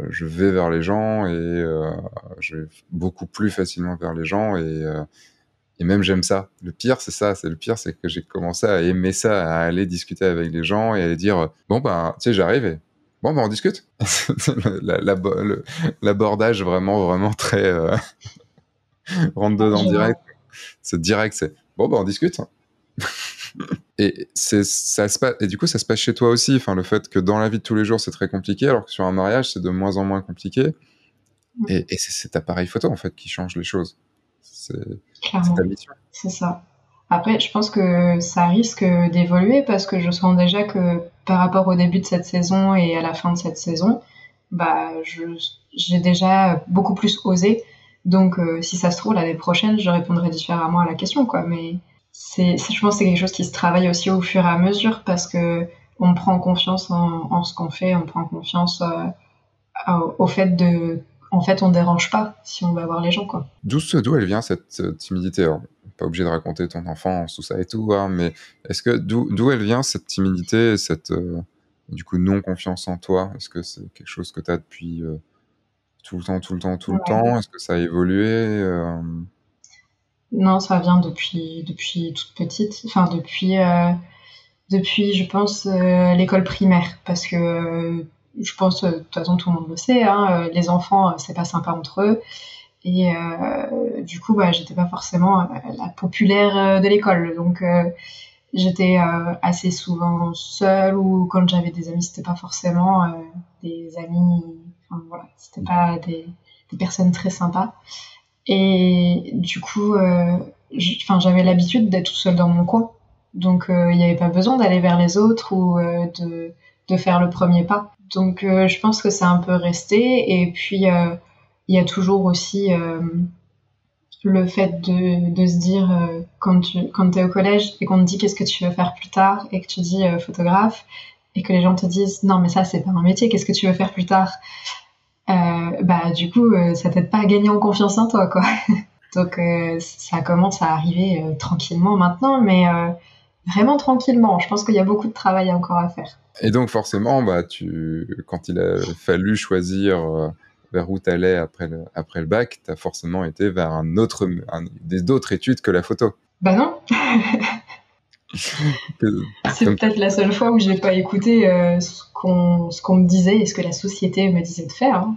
Je vais vers les gens et je vais beaucoup plus facilement vers les gens et même j'aime ça. Le pire, c'est ça. C'est que j'ai commencé à aimer ça, à aller discuter avec les gens et à dire bon ben, tu sais, j'arrive et bon ben on discute. L'abordage vraiment très rentre dedans direct. C'est direct, c'est bon ben on discute. Et et du coup ça se passe chez toi aussi. Enfin, le fait que dans la vie de tous les jours c'est très compliqué, alors que sur un mariage c'est de moins en moins compliqué. Et c'est cet appareil photo en fait qui change les choses. C'est ta mission. C'est ça. Après, je pense que ça risque d'évoluer parce que je sens déjà que par rapport au début de cette saison et à la fin de cette saison, bah, j'ai déjà beaucoup plus osé. Donc, si ça se trouve, l'année prochaine, je répondrai différemment à la question, quoi. Mais je pense que c'est quelque chose qui se travaille aussi au fur et à mesure parce que on prend confiance en ce qu'on fait, on prend confiance au fait en fait, on dérange pas si on va voir les gens, quoi. D'où elle vient cette timidité? Alors, pas obligé de raconter ton enfance, tout ça et tout, hein, mais est-ce que d'où elle vient cette timidité, cette du coup non confiance en toi? Est-ce que c'est quelque chose que tu as depuis tout le temps? Est-ce que ça a évolué? Non, ça vient depuis toute petite. Enfin, depuis, je pense, l'école primaire. Parce que je pense, de toute façon, tout le monde le sait, hein, les enfants, c'est pas sympa entre eux. Et du coup, bah, j'étais pas forcément la populaire de l'école. Donc, j'étais assez souvent seule ou quand j'avais des amis, c'était pas forcément des amis. Enfin, voilà, c'était pas des personnes très sympas. Et du coup, j'avais l'habitude d'être toute seule dans mon coin. Donc, il n'y avait pas besoin d'aller vers les autres ou de faire le premier pas. Donc, je pense que c'est un peu resté. Et puis, il y a toujours aussi le fait de se dire, quand tu es au collège et qu'on te dit qu'est-ce que tu veux faire plus tard et que tu dis photographe et que les gens te disent non, mais ça, c'est pas un métier, qu'est-ce que tu veux faire plus tard? Bah du coup ça t'aide pas à gagner en confiance en toi, quoi. Donc ça commence à arriver tranquillement maintenant, mais vraiment tranquillement. Je pense qu'il y a beaucoup de travail encore à faire. Et donc forcément, quand il a fallu choisir vers où tu allais après le bac, tu as forcément été vers d'autres études que la photo. Bah non. C'est peut-être la seule fois où j'ai pas écouté ce qu'on me disait et ce que la société me disait de faire. Hein.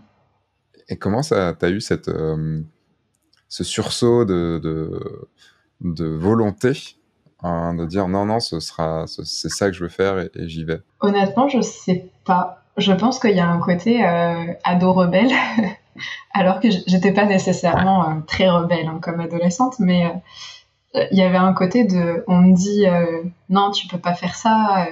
Et comment t'as eu ce sursaut de volonté de dire non, c'est ça que je veux faire et j'y vais? Honnêtement, je sais pas. Je pense qu'il y a un côté ado rebelle, alors que j'étais pas nécessairement très rebelle hein, comme adolescente, mais il y avait un côté on me dit non, tu peux pas faire ça.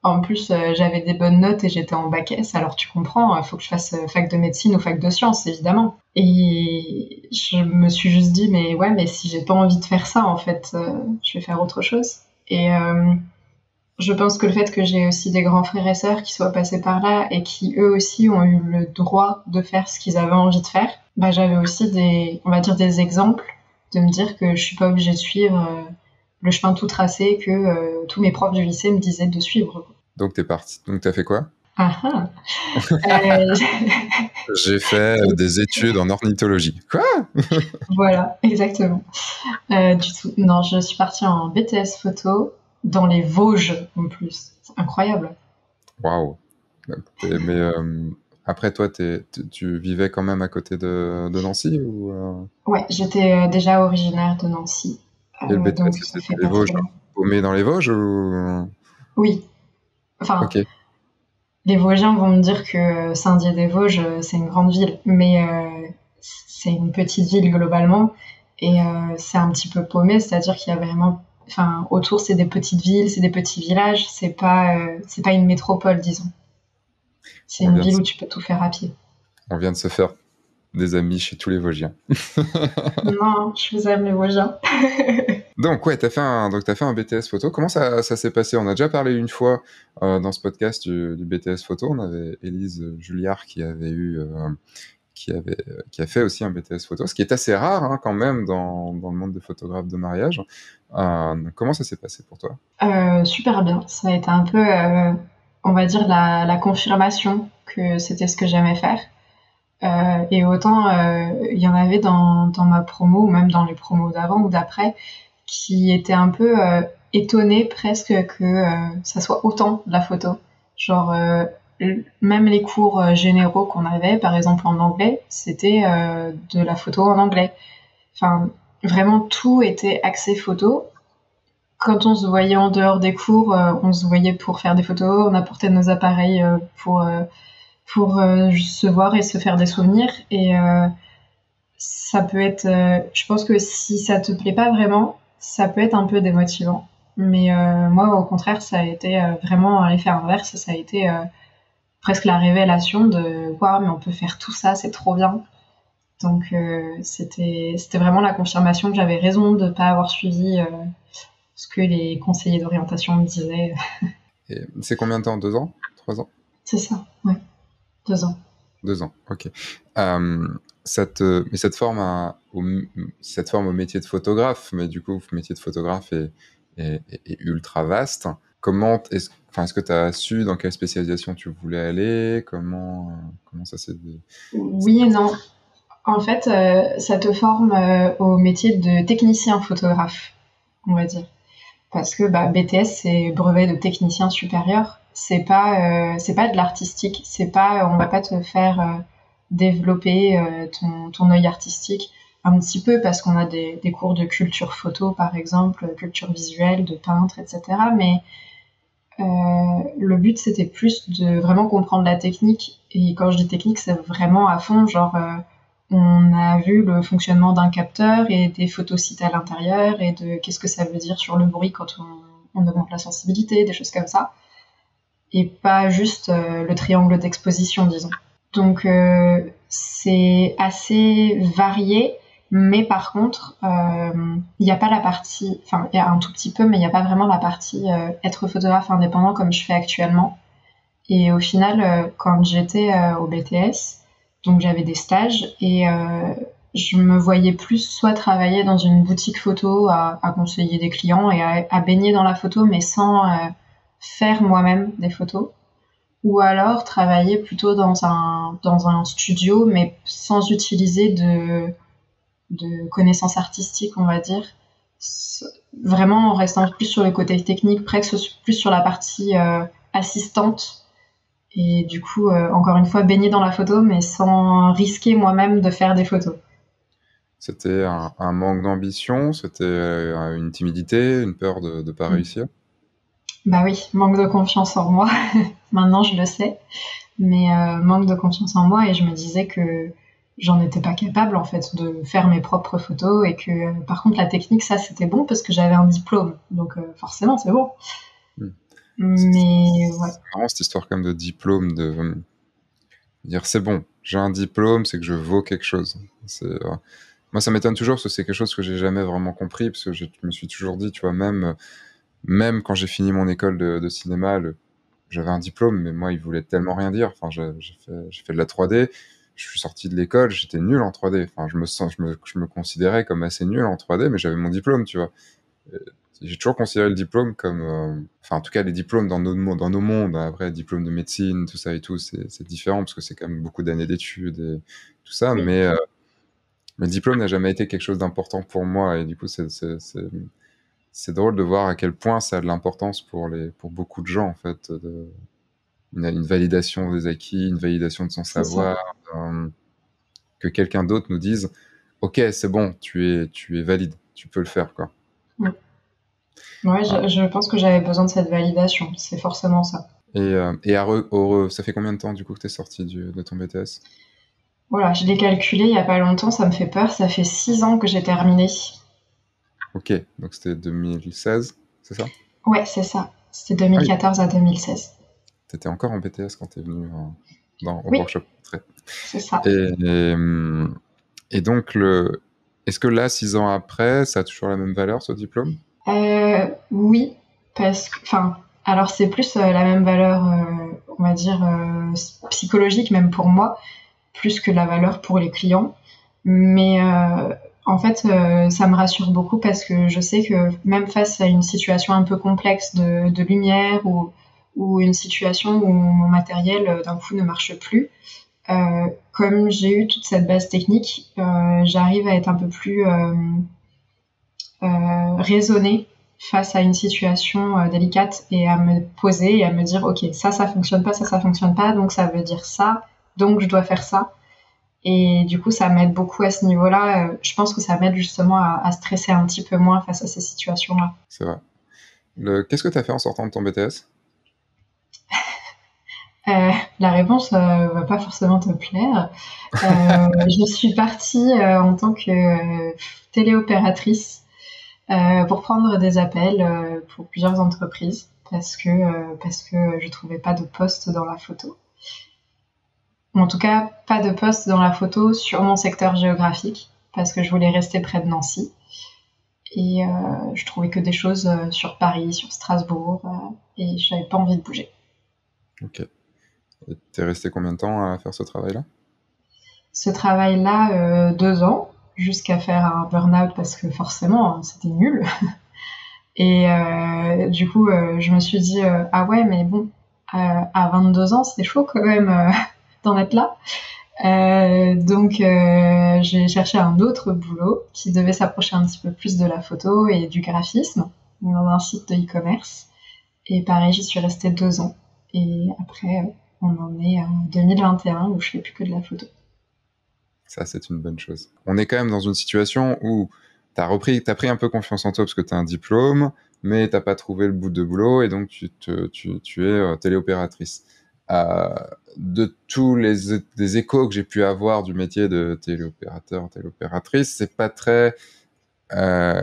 En plus, j'avais des bonnes notes et j'étais en bac S, alors tu comprends, il faut que je fasse fac de médecine ou fac de sciences, évidemment. Et je me suis juste dit, mais ouais, mais si j'ai pas envie de faire ça, en fait, je vais faire autre chose. Et je pense que le fait que j'ai aussi des grands frères et sœurs qui soient passés par là et qui eux aussi ont eu le droit de faire ce qu'ils avaient envie de faire, bah j'avais aussi on va dire des exemples de me dire que je suis pas obligée de suivre le chemin tout tracé que tous mes profs du lycée me disaient de suivre. Donc t'es partie. Donc t'as fait quoi? J'ai fait des études en ornithologie. Quoi? Voilà, exactement. Du tout. Non, je suis partie en BTS photo dans les Vosges en plus. C'est incroyable. Waouh. Mais après toi, tu vivais quand même à côté de Nancy ou Ouais, j'étais déjà originaire de Nancy. Et le BTS, donc ça c'était fait dans les pas très Vosges, loin. paumé dans les Vosges ou... Oui. Enfin, Ok. les Vosgiens vont me dire que Saint-Dié-des-Vosges, c'est une grande ville, mais c'est une petite ville globalement, et c'est un petit peu paumé, c'est-à-dire qu'il y a vraiment, enfin, autour c'est des petites villes, c'est des petits villages, c'est pas une métropole, disons. C'est une ville où tu peux tout faire à pied. On vient de se faire des amis chez tous les Vosgiens. Non, je vous aime les Vosgiens. Donc ouais, t'as fait un BTS photo. Comment ça s'est passé? On a déjà parlé une fois dans ce podcast du BTS photo. On avait Élise Julliard qui a fait aussi un BTS photo, ce qui est assez rare hein, quand même dans le monde des photographes de mariage. Comment ça s'est passé pour toi? Super bien. Ça a été un peu, on va dire, la confirmation que c'était ce que j'aimais faire. Et autant il y en avait dans ma promo ou même dans les promos d'avant ou d'après qui étaient un peu étonnés presque que ça soit autant de la photo. Genre même les cours généraux qu'on avait, par exemple en anglais, c'était de la photo en anglais. Enfin, vraiment tout était axé photo. Quand on se voyait en dehors des cours, on se voyait pour faire des photos, on apportait nos appareils pour se voir et se faire des souvenirs. Et ça peut être... je pense que si ça te plaît pas vraiment, ça peut être un peu démotivant. Mais moi, au contraire, ça a été vraiment l'effet inverse. Ça a été presque la révélation de « Waouh, mais on peut faire tout ça, c'est trop bien ». Donc c'était vraiment la confirmation que j'avais raison de ne pas avoir suivi ce que les conseillers d'orientation me disaient. Et c'est combien de temps? 2 ans? 3 ans? C'est ça, ouais. 2 ans. 2 ans, ok. Mais ça te forme au métier de photographe, mais du coup, le métier de photographe est ultra vaste. Est-ce que tu as su dans quelle spécialisation tu voulais aller? Comment ça s'est... Oui et non. En fait, ça te forme au métier de technicien photographe, on va dire. Parce que BTS, c'est brevet de technicien supérieur. C'est pas de l'artistique. C'est pas, on va pas te faire développer ton œil artistique. Un petit peu parce qu'on a des cours de culture photo, par exemple, culture visuelle, de peintre, etc. Mais le but, c'était plus de vraiment comprendre la technique. Et quand je dis technique, c'est vraiment à fond, genre... on a vu le fonctionnement d'un capteur et des photosites à l'intérieur et de qu'est-ce que ça veut dire sur le bruit quand on augmente la sensibilité, des choses comme ça. Et pas juste le triangle d'exposition, disons. Donc c'est assez varié, mais par contre, il n'y a pas la partie, enfin il y a un tout petit peu, mais il n'y a pas vraiment la partie être photographe indépendant comme je fais actuellement. Et au final, quand j'étais au BTS, donc j'avais des stages et je me voyais plus soit travailler dans une boutique photo à conseiller des clients et à baigner dans la photo, mais sans faire moi-même des photos. Ou alors travailler plutôt dans un studio, mais sans utiliser de connaissances artistiques, on va dire. Vraiment en restant plus sur le côté technique, presque plus sur la partie assistante. Et du coup, encore une fois, baigner dans la photo, mais sans risquer moi-même de faire des photos. C'était un manque d'ambition, c'était une timidité, une peur de ne pas Mm. réussir. Bah oui, manque de confiance en moi. Maintenant, je le sais. Mais manque de confiance en moi et je me disais que j'en étais pas capable en fait de faire mes propres photos et que par contre la technique ça c'était bon parce que j'avais un diplôme donc forcément c'est bon. Hmm. Mais ouais. C'est marrant cette histoire quand même de diplôme, de dire c'est bon, j'ai un diplôme, c'est que je vaux quelque chose. Moi ça m'étonne toujours parce que c'est quelque chose que j'ai jamais vraiment compris parce que je me suis toujours dit, tu vois, même quand j'ai fini mon école de cinéma, j'avais un diplôme, mais moi, il voulait tellement rien dire. Enfin, j'ai fait de la 3D. Je suis sorti de l'école, j'étais nul en 3D. Enfin, je me considérais comme assez nul en 3D, mais j'avais mon diplôme, tu vois. Et j'ai toujours considéré le diplôme comme, enfin, en tout cas, les diplômes dans nos mondes. Après, diplôme de médecine, tout ça et tout, c'est différent parce que c'est quand même beaucoup d'années d'études et tout ça. Oui, Mais le diplôme n'a jamais été quelque chose d'important pour moi. Et du coup, c'est drôle de voir à quel point ça a de l'importance pour beaucoup de gens, en fait, une validation des acquis, une validation de son c'est ça. savoir, que quelqu'un d'autre nous dise, OK, c'est bon, tu es valide, tu peux le faire, quoi. Mm. Ouais, Ah. je pense que j'avais besoin de cette validation, c'est forcément ça. Et ça fait combien de temps, du coup, que tu es sorti de ton BTS? Voilà, je l'ai calculé il y a pas longtemps, ça me fait peur, ça fait 6 ans que j'ai terminé. OK, donc c'était 2016, c'est ça? Ouais, c'est ça. C'était Ah oui, 2014 à 2016. tu étais encore en BTS quand tu es venu au Oui, workshop. c'est ça. Et, et, et donc, est-ce que là, 6 ans après, ça a toujours la même valeur, ce diplôme? Oui, parce que, enfin, alors c'est plus la même valeur, on va dire, psychologique même pour moi, plus que la valeur pour les clients. Mais en fait, ça me rassure beaucoup parce que je sais que même face à une situation un peu complexe de lumière ou une situation où mon matériel d'un coup ne marche plus, comme j'ai eu toute cette base technique, j'arrive à être un peu plus raisonner face à une situation délicate et à me poser et à me dire ok ça fonctionne pas, ça fonctionne pas, donc ça veut dire ça, donc je dois faire ça. Et du coup ça m'aide beaucoup à ce niveau-là. Je pense que ça m'aide justement à stresser un petit peu moins face à ces situations-là. C'est vrai. Qu'est-ce que tu as fait en sortant de ton BTS? La réponse va pas forcément te plaire. Je suis partie en tant que téléopératrice pour prendre des appels pour plusieurs entreprises parce que je trouvais pas de poste dans la photo. Ou en tout cas, pas de poste dans la photo sur mon secteur géographique parce que je voulais rester près de Nancy. Et je trouvais que des choses sur Paris, sur Strasbourg, et j'avais pas envie de bouger. Ok. Et t'es resté combien de temps à faire ce travail-là? Ce travail-là, 2 ans, jusqu'à faire un burn-out parce que forcément, c'était nul. Et du coup, je me suis dit, ah ouais, mais bon, à 22 ans, c'est chaud quand même d'en être là. Donc, j'ai cherché un autre boulot qui devait s'approcher un petit peu plus de la photo et du graphisme dans un site de e-commerce. Et pareil, j'y suis restée 2 ans. Et après, on en est en 2021 où je fais plus que de la photo. Ça, c'est une bonne chose. On est quand même dans une situation où t'as pris un peu confiance en toi parce que t'as un diplôme, mais t'as pas trouvé le bout de boulot et donc tu es téléopératrice. Euh, de tous des échos que j'ai pu avoir du métier de téléopérateur, téléopératrice, c'est pas très, euh,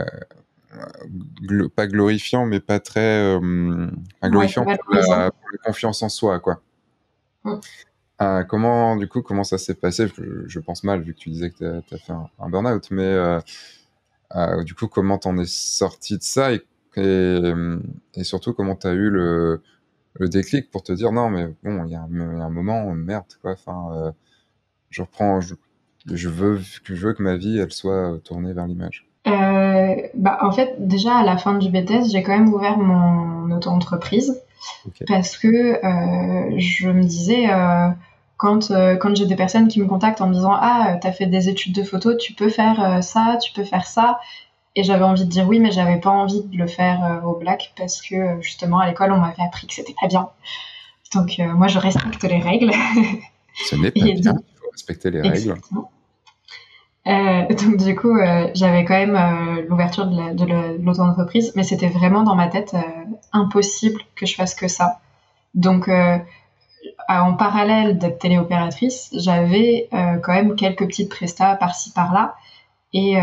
pas glorifiant, mais pas très, Ouais, c'est glorifiant valorisant. pour la confiance en soi, quoi. Mm. Du coup, comment ça s'est passé? Je pense mal, vu que tu disais que tu as fait un burn-out, mais du coup, comment t'en es sorti de ça et surtout, comment t'as eu le déclic pour te dire non, mais bon, il y a un moment, merde, quoi. Enfin, je reprends. Je veux que ma vie, elle soit tournée vers l'image. En fait, déjà à la fin du BTS, j'ai quand même ouvert mon auto-entreprise Ok. parce que je me disais, quand j'ai des personnes qui me contactent en me disant ah t'as fait des études de photo, tu peux faire ça, tu peux faire ça, et j'avais envie de dire oui, mais j'avais pas envie de le faire au black parce que justement à l'école on m'avait appris que c'était pas bien. Donc moi je respecte les règles. Ce n'est pas Et bien, donc, il faut respecter les règles. exactement. Donc du coup, j'avais quand même l'ouverture de l'auto-entreprise, mais c'était vraiment dans ma tête impossible que je fasse que ça. Donc en parallèle d'être téléopératrice, j'avais quand même quelques petites prestats par-ci par-là. Et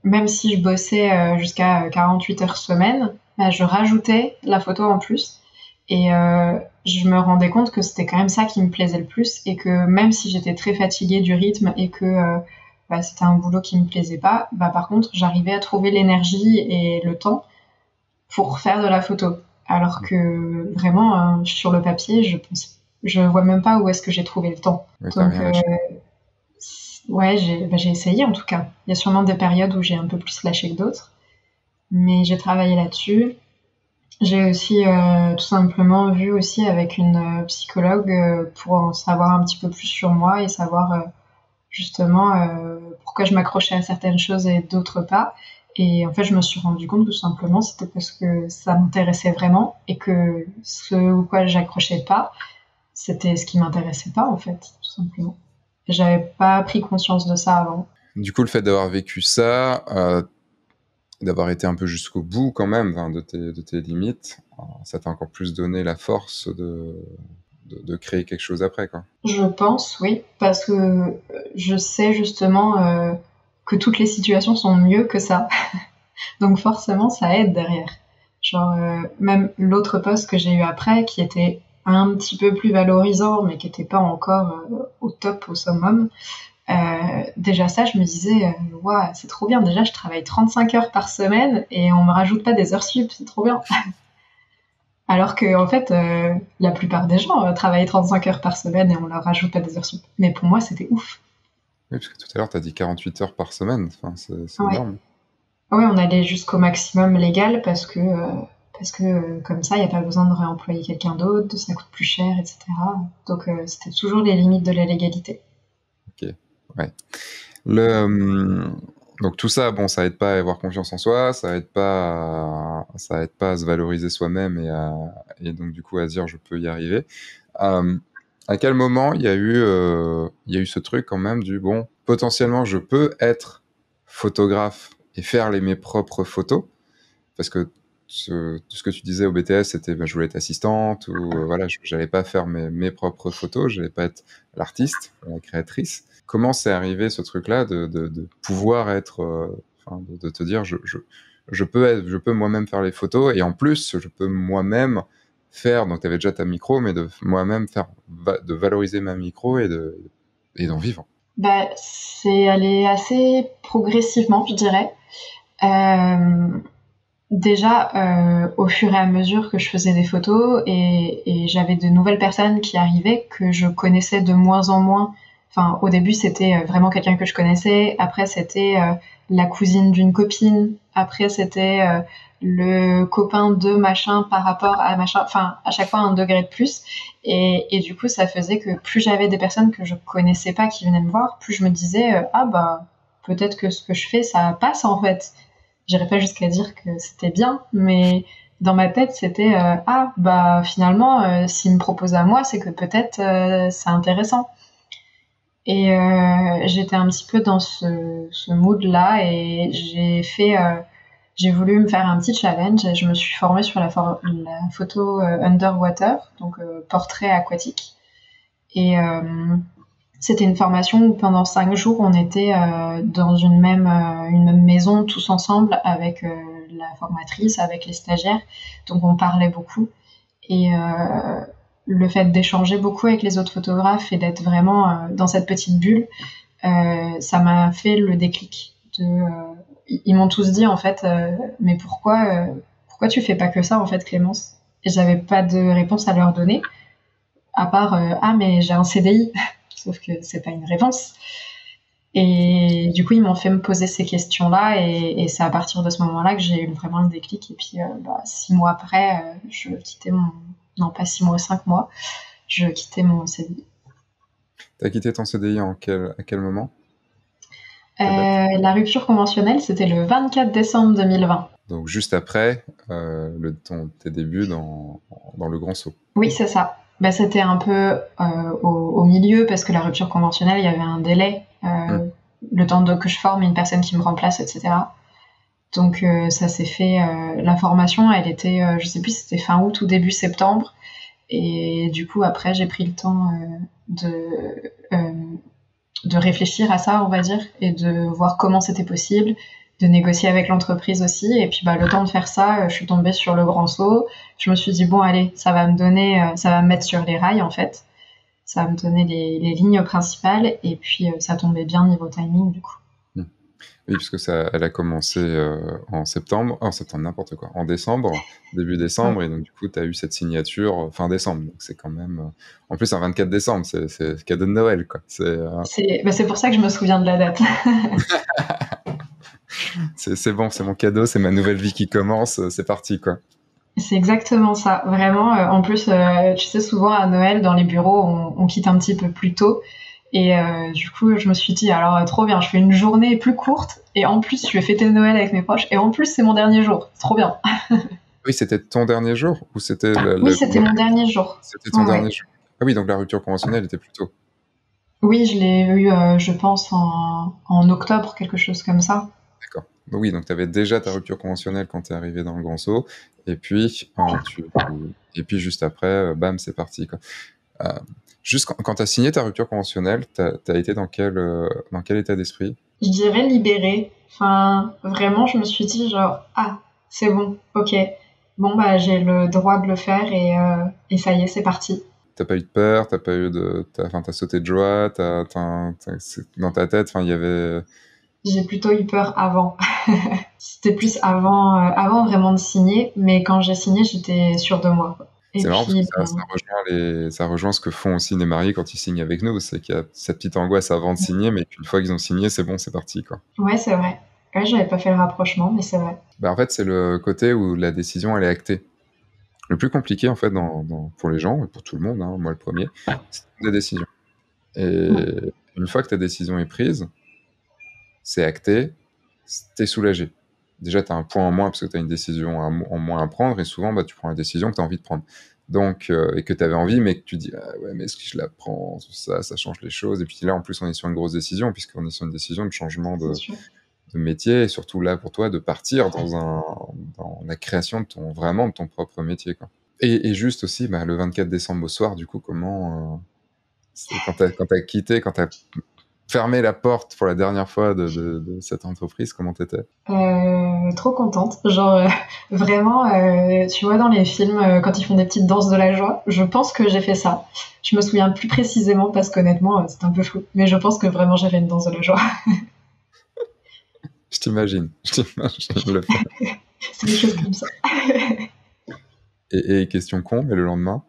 même si je bossais jusqu'à 48 heures semaine, bah, je rajoutais la photo en plus. Et je me rendais compte que c'était quand même ça qui me plaisait le plus, et que même si j'étais très fatiguée du rythme et que c'était un boulot qui me plaisait pas, bah, par contre j'arrivais à trouver l'énergie et le temps pour faire de la photo. Alors que vraiment sur le papier, je vois même pas où est-ce que j'ai trouvé le temps. Oui, t'as Donc rien lâché. ouais, j'ai essayé en tout cas. Il y a sûrement des périodes où j'ai un peu plus lâché que d'autres, mais j'ai travaillé là-dessus. J'ai aussi tout simplement vu aussi avec une psychologue pour en savoir un petit peu plus sur moi et savoir justement pourquoi je m'accrochais à certaines choses et d'autres pas. Et en fait, je me suis rendu compte tout simplement c'était parce que ça m'intéressait vraiment et que ce au quoi j'accrochais pas, c'était ce qui m'intéressait pas en fait, tout simplement. Et j'avais pas pris conscience de ça avant. Du coup, le fait d'avoir vécu ça, d'avoir été un peu jusqu'au bout quand même, hein, de tes limites, ça t'a encore plus donné la force de créer quelque chose après, quoi. Je pense, oui, parce que je sais justement que toutes les situations sont mieux que ça. Donc forcément, ça aide derrière. Genre, même l'autre poste que j'ai eu après, qui était un petit peu plus valorisant, mais qui n'était pas encore au top, au summum, déjà ça, je me disais, ouah, c'est trop bien. Déjà, je travaille 35 heures par semaine et on me rajoute pas des heures sup, c'est trop bien. Alors que, en fait, la plupart des gens travaillent 35 heures par semaine et on leur rajoute pas des heures sup. Mais pour moi, c'était ouf. Oui, parce que tout à l'heure, t'as dit 48 heures par semaine, enfin, c'est Ouais. énorme. Ouais, on allait jusqu'au maximum légal parce que comme ça, il n'y a pas besoin de réemployer quelqu'un d'autre, ça coûte plus cher, etc. Donc c'était toujours les limites de la légalité. Ok, ouais. Donc tout ça, bon, ça aide pas à avoir confiance en soi, ça aide pas à se valoriser soi-même et donc du coup à se dire je peux y arriver. Euh, à quel moment il y a eu ce truc quand même du bon, potentiellement je peux être photographe et faire mes propres photos, parce que ce que tu disais au BTS, c'était je voulais être assistante ou voilà, j'allais pas faire mes propres photos, j'allais pas être l'artiste, la créatrice. Comment c'est arrivé ce truc-là de pouvoir être, de te dire je peux moi-même faire les photos et en plus je peux moi-même faire, donc tu avais déjà ta micro, mais de moi-même faire, de valoriser ma micro et d'en vivre. Bah, c'est allé assez progressivement, je dirais. Euh, Déjà, au fur et à mesure que je faisais des photos et j'avais de nouvelles personnes qui arrivaient que je connaissais de moins en moins. Enfin, au début, c'était vraiment quelqu'un que je connaissais. Après, c'était la cousine d'une copine. Après, c'était le copain de machin par rapport à machin. Enfin, à chaque fois, un degré de plus. Et du coup, ça faisait que plus j'avais des personnes que je connaissais pas qui venaient me voir, plus je me disais, ah bah, peut-être que ce que je fais, ça passe en fait. J'irais pas jusqu'à dire que c'était bien, mais dans ma tête, c'était ah bah finalement, s'il me propose à moi, c'est que peut-être c'est intéressant. Et j'étais un petit peu dans ce mood-là et j'ai voulu me faire un petit challenge. Et je me suis formée sur la photo underwater, donc portrait aquatique. Et c'était une formation où pendant 5 jours, on était dans une même maison tous ensemble avec la formatrice, avec les stagiaires. Donc on parlait beaucoup. Et le fait d'échanger beaucoup avec les autres photographes et d'être vraiment dans cette petite bulle, ça m'a fait le déclic. Ils m'ont tous dit en fait, mais pourquoi tu fais pas que ça en fait, Clémence? Et j'avais pas de réponse à leur donner, à part ah mais j'ai un CDI. Sauf que c'est pas une réponse. Et du coup, ils m'ont fait me poser ces questions-là, et c'est à partir de ce moment-là que j'ai eu vraiment le déclic. Et puis, 6 mois après, je quittais mon... Non, pas 6 mois, 5 mois, je quittais mon CDI. T'as quitté ton CDI à quel moment? Quelle date? La rupture conventionnelle, c'était le 24 décembre 2020. Donc juste après tes débuts dans le grand saut. Oui, c'est ça. C'était un peu au milieu, parce que la rupture conventionnelle, il y avait un délai, Hmm. le temps que je forme une personne qui me remplace, etc. Donc ça s'est fait. La formation, elle était, je sais plus si c'était fin août ou début septembre. Et du coup, après, j'ai pris le temps euh, de réfléchir à ça, on va dire, et de voir comment c'était possible, de négocier avec l'entreprise aussi. Et puis, le temps de faire ça, je suis tombée sur le grand saut. Je me suis dit, bon, allez, ça va me donner, ça va me mettre sur les rails, en fait. Ça va me donner les lignes principales. Et puis, ça tombait bien niveau timing, du coup. Hmm. Oui, puisque elle a commencé en septembre, n'importe quoi, en décembre, début Ouais. décembre, et donc du coup, tu as eu cette signature fin décembre. Donc c'est quand même. En plus, un 24 décembre, c'est cadeau de Noël, quoi. C'est pour ça que je me souviens de la date. C'est bon, c'est mon cadeau, c'est ma nouvelle vie qui commence, c'est parti, quoi. C'est exactement ça, vraiment. En plus, tu sais, souvent à Noël, dans les bureaux, on quitte un petit peu plus tôt. Et du coup, je me suis dit, alors trop bien, je fais une journée plus courte, et en plus, je vais fêter Noël avec mes proches, et en plus, c'est mon dernier jour. Trop bien. Oui, c'était ton dernier jour ou c'était Oui, c'était mon dernier jour. c'était ton Ouais, dernier ouais. jour? Ah oui, donc la rupture conventionnelle était plus tôt. Oui, je l'ai eu, je pense, en octobre, quelque chose comme ça. D'accord. Donc oui, donc tu avais déjà ta rupture conventionnelle quand tu es arrivé dans le grand saut, et puis, et puis juste après, bam, c'est parti, quoi. Euh, Juste quand tu as signé ta rupture conventionnelle, tu as été dans quel état d'esprit? Je dirais libérée. Enfin, vraiment, je me suis dit, genre, ah, c'est bon, ok. Bon, j'ai le droit de le faire, et ça y est, c'est parti. T'as pas eu de peur, t'as pas eu enfin, t'as sauté de joie, dans ta tête, enfin, il y avait. J'ai plutôt eu peur avant. C'était plus avant vraiment de signer, mais quand j'ai signé, j'étais sûre de moi. Et C'est marrant parce que puis, ça rejoint ce que font aussi les mariés quand ils signent avec nous, c'est qu'il y a cette petite angoisse avant de signer, mais qu'une fois qu'ils ont signé, c'est bon, c'est parti, quoi. ouais, c'est vrai. Ouais, j'avais pas fait le rapprochement, mais c'est vrai. Bah, en fait, c'est le côté où la décision, elle est actée. Le plus compliqué, en fait, pour les gens, et pour tout le monde, hein, moi le premier, c'est de prendre des décisions. Mm. Et une fois que ta décision est prise, c'est acté, t'es soulagé. Déjà, tu as un point en moins parce que tu as une décision en moins à prendre, et souvent, tu prends la décision que tu as envie de prendre. Donc, et que tu avais envie, mais que tu dis, ah ouais, mais est-ce que je la prends? Ça change les choses. Et puis là, en plus, on est sur une grosse décision, puisqu'on est sur une décision de changement C'est sûr. de métier, et surtout là, pour toi, de partir dans la création vraiment de ton propre métier, quoi. Et juste aussi, le 24 décembre au soir, du coup, quand t'as quitté, quand t'as fermé la porte pour la dernière fois de cette entreprise, comment t'étais? Trop contente. Genre, vraiment, tu vois, dans les films, quand ils font des petites danses de la joie, je pense que j'ai fait ça. Je me souviens plus précisément parce qu'honnêtement, c'est un peu flou. Mais je pense que vraiment j'ai fait une danse de la joie. Je t'imagine le faire. C'est quelque chose comme ça. Et question con, mais le lendemain?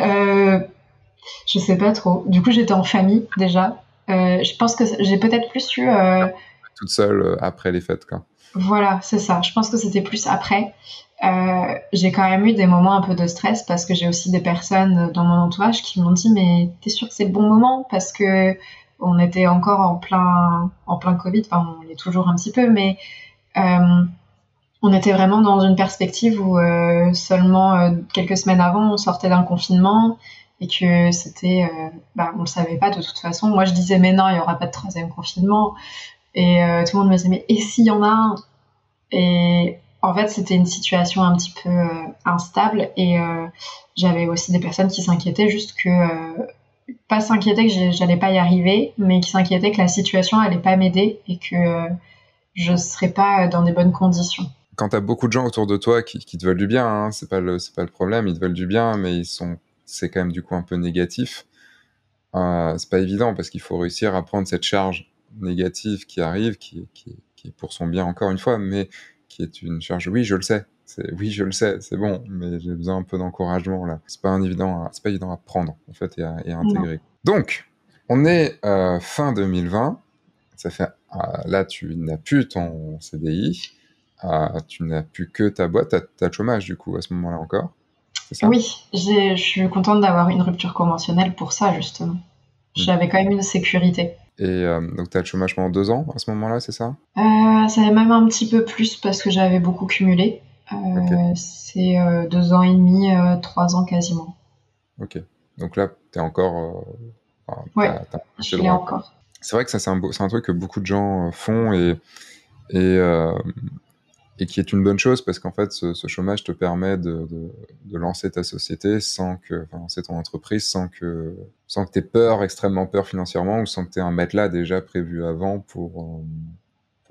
Euh, je sais pas trop. Du coup, j'étais en famille déjà. Je pense que j'ai peut-être plus eu. Toute seule après les fêtes, quoi. Voilà, c'est ça. Je pense que c'était plus après. J'ai quand même eu des moments un peu de stress, parce que j'ai aussi des personnes dans mon entourage qui m'ont dit, mais t'es sûr que c'est le bon moment, parce que on était encore en plein Covid. Enfin, on est toujours un petit peu, mais euh, on était vraiment dans une perspective où seulement quelques semaines avant, on sortait d'un confinement, et que c'était, on le savait pas de toute façon. Moi, je disais, mais non, il y aura pas de troisième confinement. Et tout le monde me disait, mais et s'il y en a un? Et en fait, c'était une situation un petit peu instable, et j'avais aussi des personnes qui s'inquiétaient, juste que pas s'inquiétaient que j'allais pas y arriver, mais qui s'inquiétaient que la situation allait pas m'aider, et que je serais pas dans des bonnes conditions. Quand t'as beaucoup de gens autour de toi qui te veulent du bien, hein, c'est pas le problème, ils te veulent du bien, mais c'est quand même du coup un peu négatif. C'est pas évident parce qu'il faut réussir à prendre cette charge négative qui arrive, qui est pour son bien encore une fois, mais qui est une charge. Oui, je le sais. Oui, je le sais. C'est bon, mais j'ai besoin un peu d'encouragement là. C'est pas évident à prendre en fait et à Non. intégrer. Donc, On est fin 2020. Ça fait, là, tu n'as plus ton CDI. Tu n'as plus que ta boîte. T'as le chômage, du coup, à ce moment-là encore. C'est ça? Oui, je suis contente d'avoir une rupture conventionnelle pour ça, justement. Mm. J'avais quand même une sécurité. Et donc, t'as le chômage pendant 2 ans à ce moment-là, c'est ça? Ça avait même un petit peu plus parce que j'avais beaucoup cumulé. Ok, C'est 2 ans et demi, 3 ans quasiment. ok. Donc là, t'es encore, enfin, Ouais, t'as tes je l'ai droits, quoi. encore. C'est vrai que ça, c'est un truc que beaucoup de gens font et, euh, et qui est une bonne chose parce qu'en fait, ce chômage te permet de lancer ta société enfin, lancer ton entreprise sans que t'aies peur, extrêmement peur financièrement ou sans que t'aies un matelas déjà prévu avant pour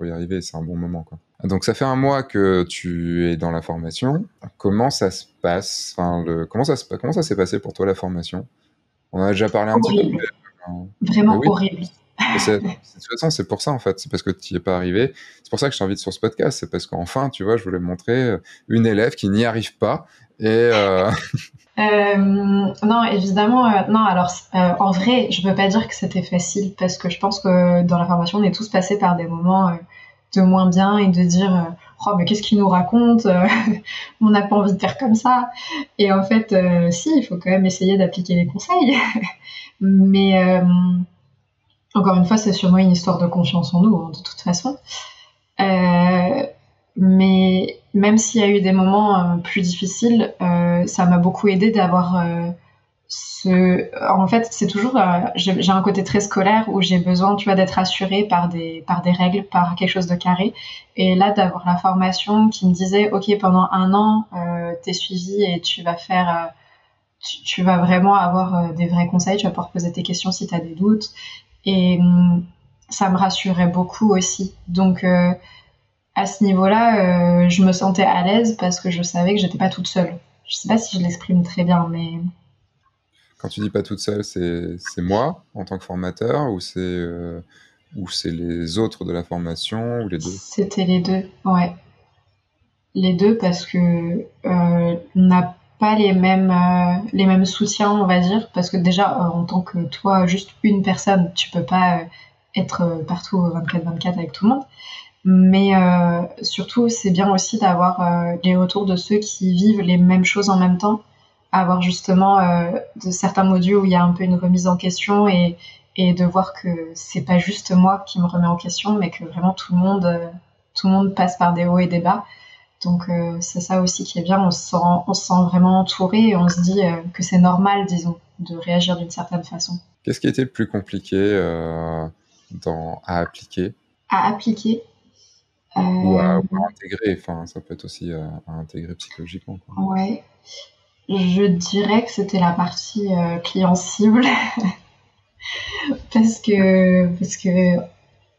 y arriver. C'est un bon moment, quoi. Donc, ça fait un mois que tu es dans la formation. Comment ça se passe? Enfin, comment ça s'est passé pour toi, la formation? On en a déjà parlé un petit peu, Horrible, mais vraiment oui. horrible. Et de toute façon, c'est pour ça, en fait. C'est parce que tu n'y es pas arrivé. C'est pour ça que je t'invite sur ce podcast. C'est parce qu'enfin, tu vois, je voulais montrer une élève qui n'y arrive pas. Et Non, évidemment, non. Alors, en vrai, je peux pas dire que c'était facile parce que je pense que dans la formation, on est tous passés par des moments de moins bien et de dire, oh, mais qu'est-ce qu'il nous raconte? On n'a pas envie de faire comme ça. Et en fait, si, il faut quand même essayer d'appliquer les conseils. Mais encore une fois, c'est sûrement une histoire de confiance en nous, hein, de toute façon. Euh, mais même s'il y a eu des moments plus difficiles, ça m'a beaucoup aidé d'avoir En fait, c'est toujours. J'ai un côté très scolaire où j'ai besoin, tu vois, d'être assurée par des règles, par quelque chose de carré. Et là, d'avoir la formation qui me disait, OK, pendant 1 an, t'es suivi et tu vas faire. Tu vas vraiment avoir des vrais conseils, tu vas pouvoir poser tes questions si t'as des doutes. Et ça me rassurait beaucoup aussi. Donc, à ce niveau-là, je me sentais à l'aise parce que je savais que j'étais pas toute seule. Je sais pas si je l'exprime très bien, mais quand tu dis pas toute seule, c'est moi en tant que formateur ou c'est les autres de la formation ou les deux? c'était les deux. Ouais, les deux parce que on n'a pas les mêmes soutiens, on va dire, parce que déjà en tant que toi, juste une personne, tu peux pas être partout 24/24 avec tout le monde. Mais surtout, c'est bien aussi d'avoir les retours de ceux qui vivent les mêmes choses en même temps, avoir justement de certains modules où il y a un peu une remise en question et de voir que c'est pas juste moi qui me remets en question, mais que vraiment tout le monde passe par des hauts et des bas. Donc c'est ça aussi qui est bien, on se sent vraiment entouré et on se dit que c'est normal, disons, de réagir d'une certaine façon. Qu'est-ce qui était le plus compliqué à appliquer À appliquer, ou euh, à intégrer? Enfin, ça peut être aussi à intégrer psychologiquement, quoi. ouais, je dirais que c'était la partie client cible parce que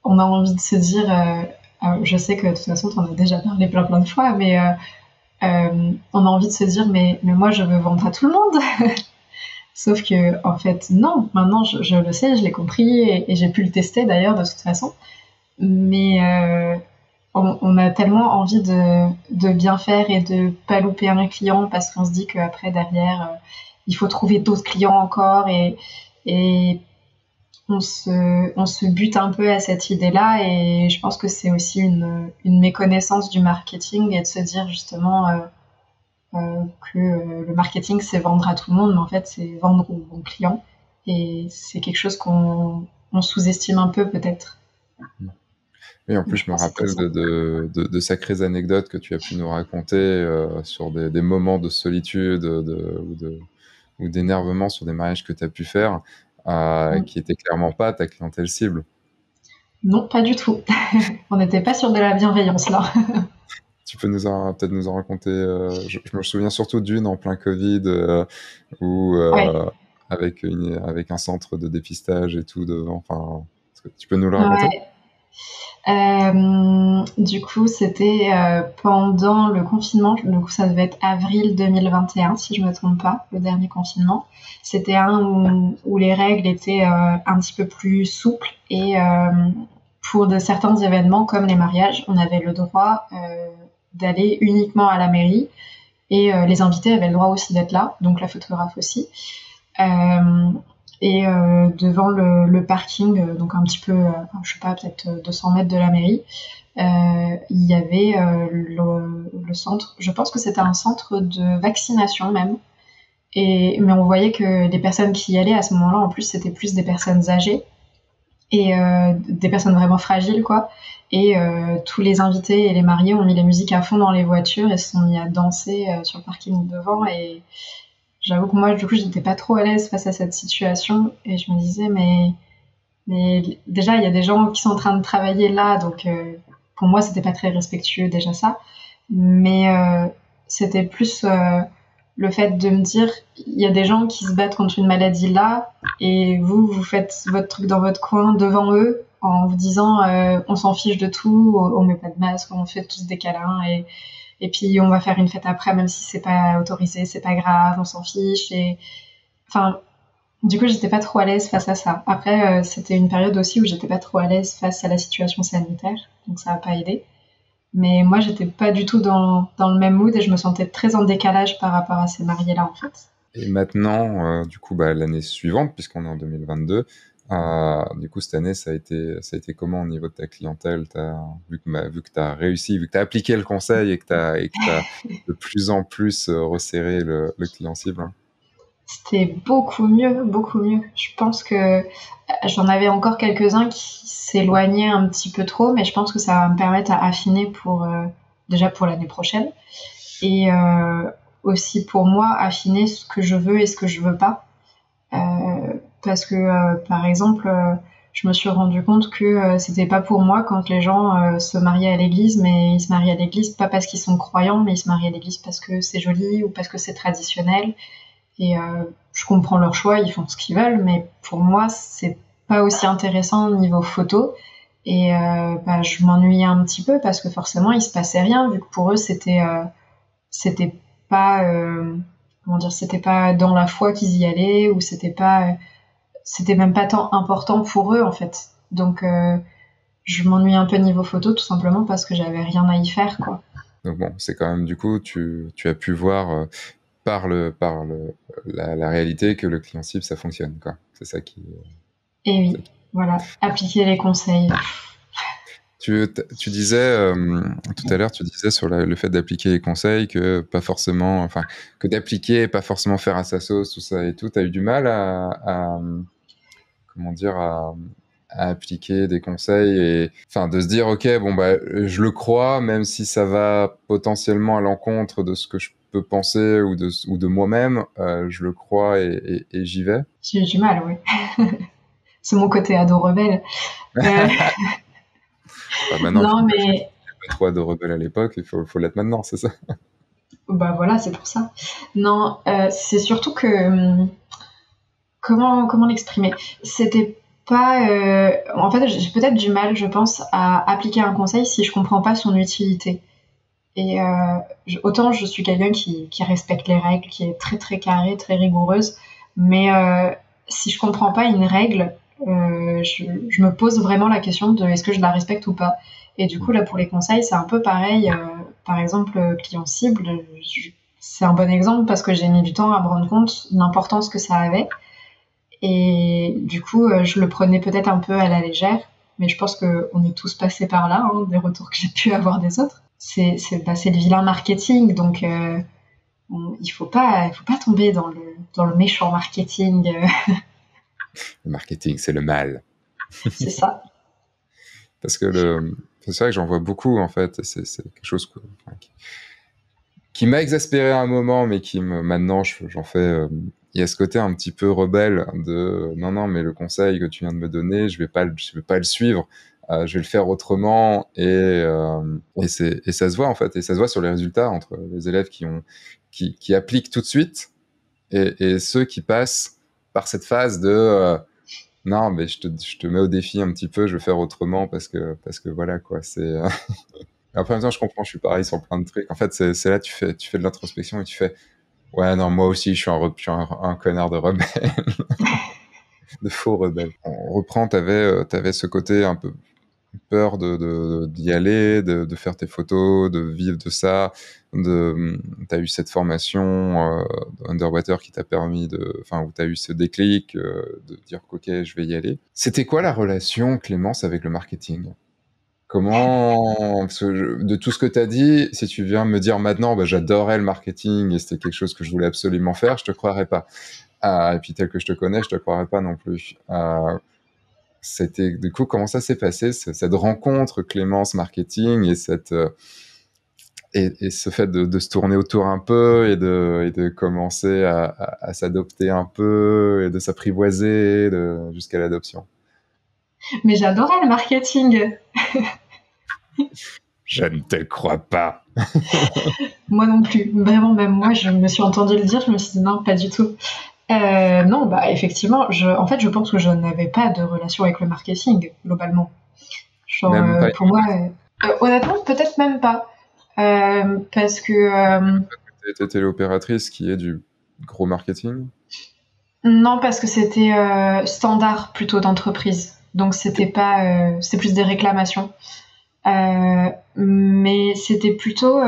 on a envie de se dire, je sais que de toute façon tu en as déjà parlé plein de fois, mais on a envie de se dire mais moi je veux vendre à tout le monde. Sauf que en fait non, maintenant je le sais, je l'ai compris et j'ai pu le tester d'ailleurs de toute façon. Mais on a tellement envie de bien faire et de pas louper un client parce qu'on se dit qu'après derrière il faut trouver d'autres clients encore et on se bute un peu à cette idée-là et je pense que c'est aussi une méconnaissance du marketing et de se dire justement que le marketing c'est vendre à tout le monde mais en fait c'est vendre aux bons clients et c'est quelque chose qu'on sous-estime un peu peut-être. Et en plus, Donc, je je me pense que c'était rappelle ça. de sacrées anecdotes que tu as pu nous raconter sur des moments de solitude ou d'énervement sur des mariages que tu as pu faire, Mm. qui étaient clairement pas ta clientèle cible. Non, pas du tout. On n'était pas sur de la bienveillance là. Tu peux peut-être nous en raconter. Je me souviens surtout d'une en plein Covid où Ouais. avec un centre de dépistage et tout devant. Enfin, est-ce que tu peux nous le raconter? Ouais. Du coup, c'était pendant le confinement. Du coup, ça devait être avril 2021, si je me trompe pas, le dernier confinement. C'était un où les règles étaient un petit peu plus souples et pour de certains événements comme les mariages, on avait le droit d'aller uniquement à la mairie et les invités avaient le droit aussi d'être là, donc la photographe aussi. Euh, Et devant le parking, donc un petit peu, je sais pas, peut-être 200 mètres de la mairie, il y avait le centre. Je pense que c'était un centre de vaccination même. Mais on voyait que les personnes qui y allaient à ce moment-là, en plus, c'était plus des personnes âgées et des personnes vraiment fragiles, quoi. Et tous les invités et les mariés ont mis la musique à fond dans les voitures et se sont mis à danser sur le parking devant. Et j'avoue que moi, du coup, j'étais pas trop à l'aise face à cette situation et je me disais, mais déjà, il y a des gens qui sont en train de travailler là, donc pour moi, c'était pas très respectueux déjà ça. Mais c'était plus le fait de me dire, il y a des gens qui se battent contre une maladie là, et vous faites votre truc dans votre coin devant eux, en vous disant, on s'en fiche de tout, on met pas de masque, on fait tous des câlins, et puis on va faire une fête après, même si c'est pas autorisé, c'est pas grave, on s'en fiche, et enfin, du coup, j'étais pas trop à l'aise face à ça. Après, c'était une période aussi où j'étais pas trop à l'aise face à la situation sanitaire, donc ça a pas aidé. Mais moi, j'étais pas du tout dans le même mood et je me sentais très en décalage par rapport à ces mariés-là, en fait. Et maintenant, du coup, l'année suivante, puisqu'on est en 2022, du coup, cette année, ça a été comment au niveau de ta clientèle? Vu que tu as réussi, vu que tu as appliqué le conseil et que tu as de plus en plus resserré le client cible, hein. C'était beaucoup mieux, beaucoup mieux. Je pense que j'en avais encore quelques-uns qui s'éloignaient un petit peu trop, mais je pense que ça va me permettre à affiner pour déjà pour l'année prochaine et aussi pour moi affiner ce que je veux et ce que je veux pas. Parce que par exemple, je me suis rendu compte que c'était pas pour moi quand les gens se mariaient à l'église, mais ils se marient à l'église pas parce qu'ils sont croyants, mais ils se marient à l'église parce que c'est joli ou parce que c'est traditionnel. Et je comprends leur choix, ils font ce qu'ils veulent, mais pour moi, c'est pas aussi intéressant au niveau photo. Et je m'ennuyais un petit peu parce que forcément, il se passait rien, vu que pour eux, c'était pas, comment dire, c'était pas dans la foi qu'ils y allaient, ou c'était même pas tant important pour eux, en fait. Donc, je m'ennuie un peu niveau photo, tout simplement parce que j'avais rien à y faire, quoi. Donc bon, c'est quand même, du coup, tu as pu voir la réalité que le client cible, ça fonctionne, quoi. C'est ça qui... Et c'est ça oui, qui- voilà, appliquer les conseils. Tu disais, tout à l'heure, tu disais sur le fait d'appliquer les conseils que pas forcément, enfin, que d'appliquer et pas forcément faire à sa sauce, tout ça et tout. T'as eu du mal comment dire, à appliquer des conseils et, enfin, de se dire, ok, bon, je le crois, même si ça va potentiellement à l'encontre de ce que je peux penser ou de moi-même, je le crois et j'y vais. J'ai eu du mal, oui. C'est mon côté ado rebelle. Euh, Maintenant, non, mais pas trop de rebelle à l'époque, il faut l'être maintenant, c'est ça. bah voilà, c'est pour ça. Non, c'est surtout que comment l'exprimer? C'était pas. En fait, j'ai peut-être du mal, je pense, à appliquer un conseil si je comprends pas son utilité. Et autant je suis quelqu'un qui respecte les règles, qui est très très carrée, très rigoureuse, mais si je comprends pas une règle, je me pose vraiment la question de est-ce que je la respecte ou pas. Et du coup là pour les conseils c'est un peu pareil. Par exemple client cible, c'est un bon exemple parce que j'ai mis du temps à me rendre compte de l'importance que ça avait. Et du coup je le prenais peut-être un peu à la légère, mais je pense qu'on est tous passés par là, hein, des retours que j'ai pu avoir des autres. C'est le vilain marketing, donc il faut pas tomber dans le méchant marketing. Le marketing, c'est le mal. C'est ça. Parce que c'est vrai que j'en vois beaucoup, en fait. Et c'est quelque chose qui m'a exaspéré à un moment, mais maintenant, j'en fais. Il y a ce côté un petit peu rebelle de non, non, mais le conseil que tu viens de me donner, je vais pas le suivre. Je vais le faire autrement et ça se voit en fait, et ça se voit sur les résultats entre les élèves qui appliquent tout de suite et ceux qui passent par cette phase de non, mais je te mets au défi un petit peu, je vais faire autrement parce que voilà quoi, c'est après, en même temps, je comprends, je suis pareil sur plein de trucs. En fait, c'est là, tu fais de l'introspection et tu fais, ouais, non, moi aussi, je suis un connard de rebelle, de faux rebelle. On reprend, t'avais ce côté un peu peur d'y aller, de faire tes photos, de vivre de ça, t'as eu cette formation Underwater qui t'a permis enfin, où t'as eu ce déclic de dire ok, je vais y aller. C'était quoi la relation, Clémence, avec le marketing? Comment, parce que de tout ce que tu as dit, si tu viens me dire maintenant, bah, j'adorais le marketing et c'était quelque chose que je voulais absolument faire, je te croirais pas. Et puis tel que je te connais, je te croirais pas non plus. C'était du coup comment ça s'est passé cette rencontre Clémence marketing et et ce fait de se tourner autour un peu et de commencer à s'adopter un peu et de s'apprivoiser jusqu'à l'adoption. Mais j'adorais le marketing. Je ne te crois pas. Moi non plus. Vraiment, même moi, je me suis entendue le dire, je me suis dit non, pas du tout. Non, bah effectivement, en fait, je pense que je n'avais pas de relation avec le marketing, globalement. Genre, Même pas pour moi, honnêtement, peut-être même pas. Parce que... une téléopératrice qui est du gros marketing. Non, parce que c'était standard plutôt d'entreprise. Donc c'était pas... c'est plus des réclamations. Mais c'était plutôt...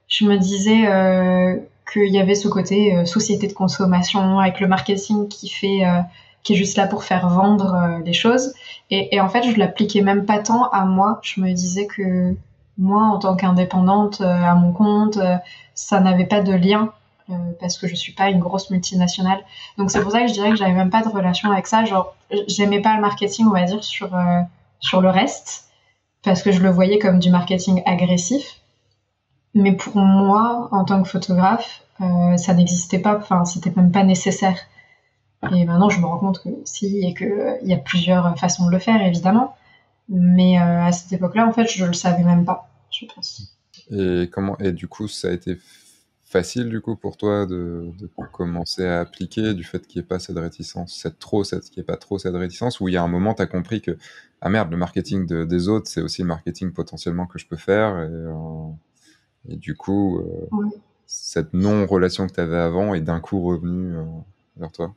je me disais qu'il y avait ce côté société de consommation avec le marketing qui est juste là pour faire vendre les choses. Et en fait, je l'appliquais même pas tant à moi. Je me disais que moi, en tant qu'indépendante à mon compte, ça n'avait pas de lien parce que je suis pas une grosse multinationale. Donc c'est pour ça que je dirais que j'avais même pas de relation avec ça. Genre, j'aimais pas le marketing, on va dire, sur le reste parce que je le voyais comme du marketing agressif. Mais pour moi, en tant que photographe, ça n'existait pas, enfin, c'était même pas nécessaire. Et maintenant, je me rends compte que si, et qu'il y a plusieurs façons de le faire, évidemment. Mais à cette époque-là, en fait, je le savais même pas, je pense. Et du coup, ça a été facile du coup pour toi de commencer à appliquer du fait qu'il n'y ait pas cette réticence, qu'il n'y ait pas trop cette réticence, où il y a un moment, tu as compris que, ah merde, le marketing des autres, c'est aussi le marketing potentiellement que je peux faire. Et du coup, Ouais. cette non-relation que tu avais avant est d'un coup revenue vers toi.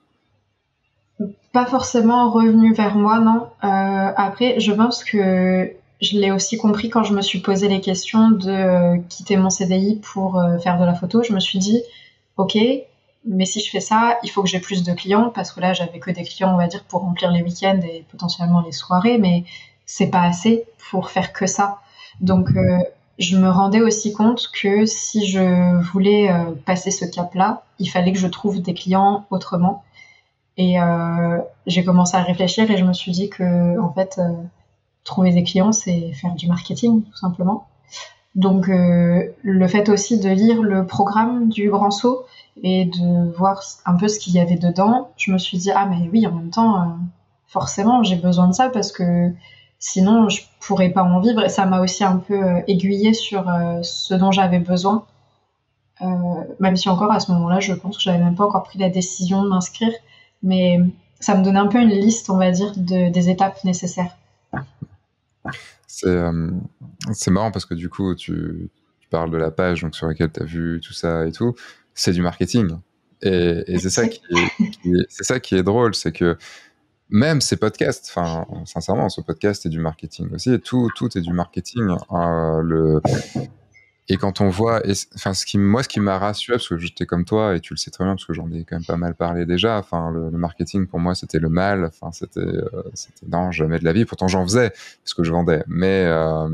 Pas forcément revenu vers moi, non. Après, je pense que je l'ai aussi compris quand je me suis posé les questions de quitter mon CDI pour faire de la photo. Je me suis dit, ok, mais si je fais ça, il faut que j'ai plus de clients parce que là, j'avais que des clients, on va dire, pour remplir les week-ends et potentiellement les soirées, mais c'est pas assez pour faire que ça. Donc, je me rendais aussi compte que si je voulais passer ce cap-là, il fallait que je trouve des clients autrement. Et j'ai commencé à réfléchir et je me suis dit que, en fait, trouver des clients, c'est faire du marketing, tout simplement. Donc, le fait aussi de lire le programme du Grand Saut et de voir un peu ce qu'il y avait dedans, je me suis dit, ah, mais oui, en même temps, forcément, j'ai besoin de ça parce que sinon, je pourrais pas en vivre. Et ça m'a aussi un peu aiguillée sur ce dont j'avais besoin. Même si encore à ce moment-là, je pense que j'avais même pas encore pris la décision de m'inscrire, mais ça me donnait un peu une liste, on va dire, des étapes nécessaires. C'est marrant parce que du coup, tu parles de la page donc, sur laquelle tu as vu tout ça et tout. C'est du marketing. Et c'est ça c'est ça qui est drôle, c'est que même ces podcasts, enfin, sincèrement, ce podcast est du marketing aussi. Et tout est du marketing. Et quand on voit, enfin, ce qui m'a rassuré, parce que j'étais comme toi, et tu le sais très bien, parce que j'en ai quand même pas mal parlé déjà. Enfin, le marketing pour moi, c'était le mal. Enfin, c'était non, jamais de la vie. Pourtant, j'en faisais parce que je vendais, mais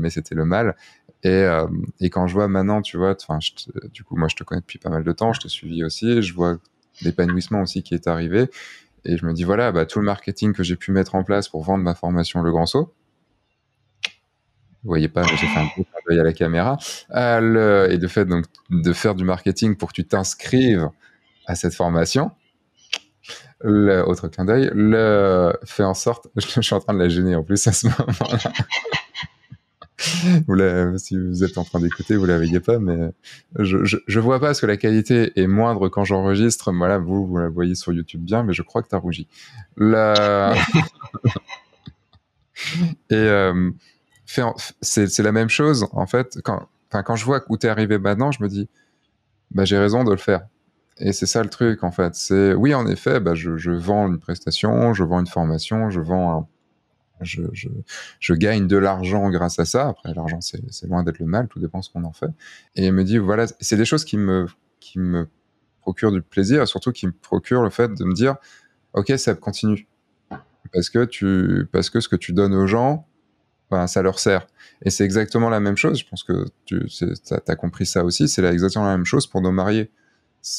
c'était le mal. Et quand je vois maintenant, tu vois, enfin, du coup, moi, je te connais depuis pas mal de temps, je t'ai suivi aussi, je vois l'épanouissement aussi qui est arrivé, et je me dis voilà, bah, tout le marketing que j'ai pu mettre en place pour vendre ma formation Le Grand Saut. Vous voyez pas, mais j'ai fait un gros clin d'œil à la caméra. Et de fait, donc, de faire du marketing pour que tu t'inscrives à cette formation. Autre clin d'œil, fait en sorte, je suis en train de la gêner en plus à ce moment-là. Si vous êtes en train d'écouter, vous la voyez pas, mais je vois pas parce que la qualité est moindre quand j'enregistre. Voilà, vous la voyez sur YouTube bien, mais je crois que t'as rougi. Et c'est la même chose en fait. Quand je vois où t'es arrivé maintenant, je me dis, bah j'ai raison de le faire. Et c'est ça le truc en fait. C'est oui, en effet, bah, je vends une prestation, je vends une formation, je vends je gagne de l'argent grâce à ça. Après, l'argent, c'est loin d'être le mal, tout dépend ce qu'on en fait. Et elle me dit, voilà, c'est des choses qui me procurent du plaisir, et surtout qui me procurent le fait de me dire, ok, ça continue. Parce que ce que tu donnes aux gens, ben, ça leur sert. Et c'est exactement la même chose, je pense que t'as compris ça aussi, c'est exactement la même chose pour nos mariés.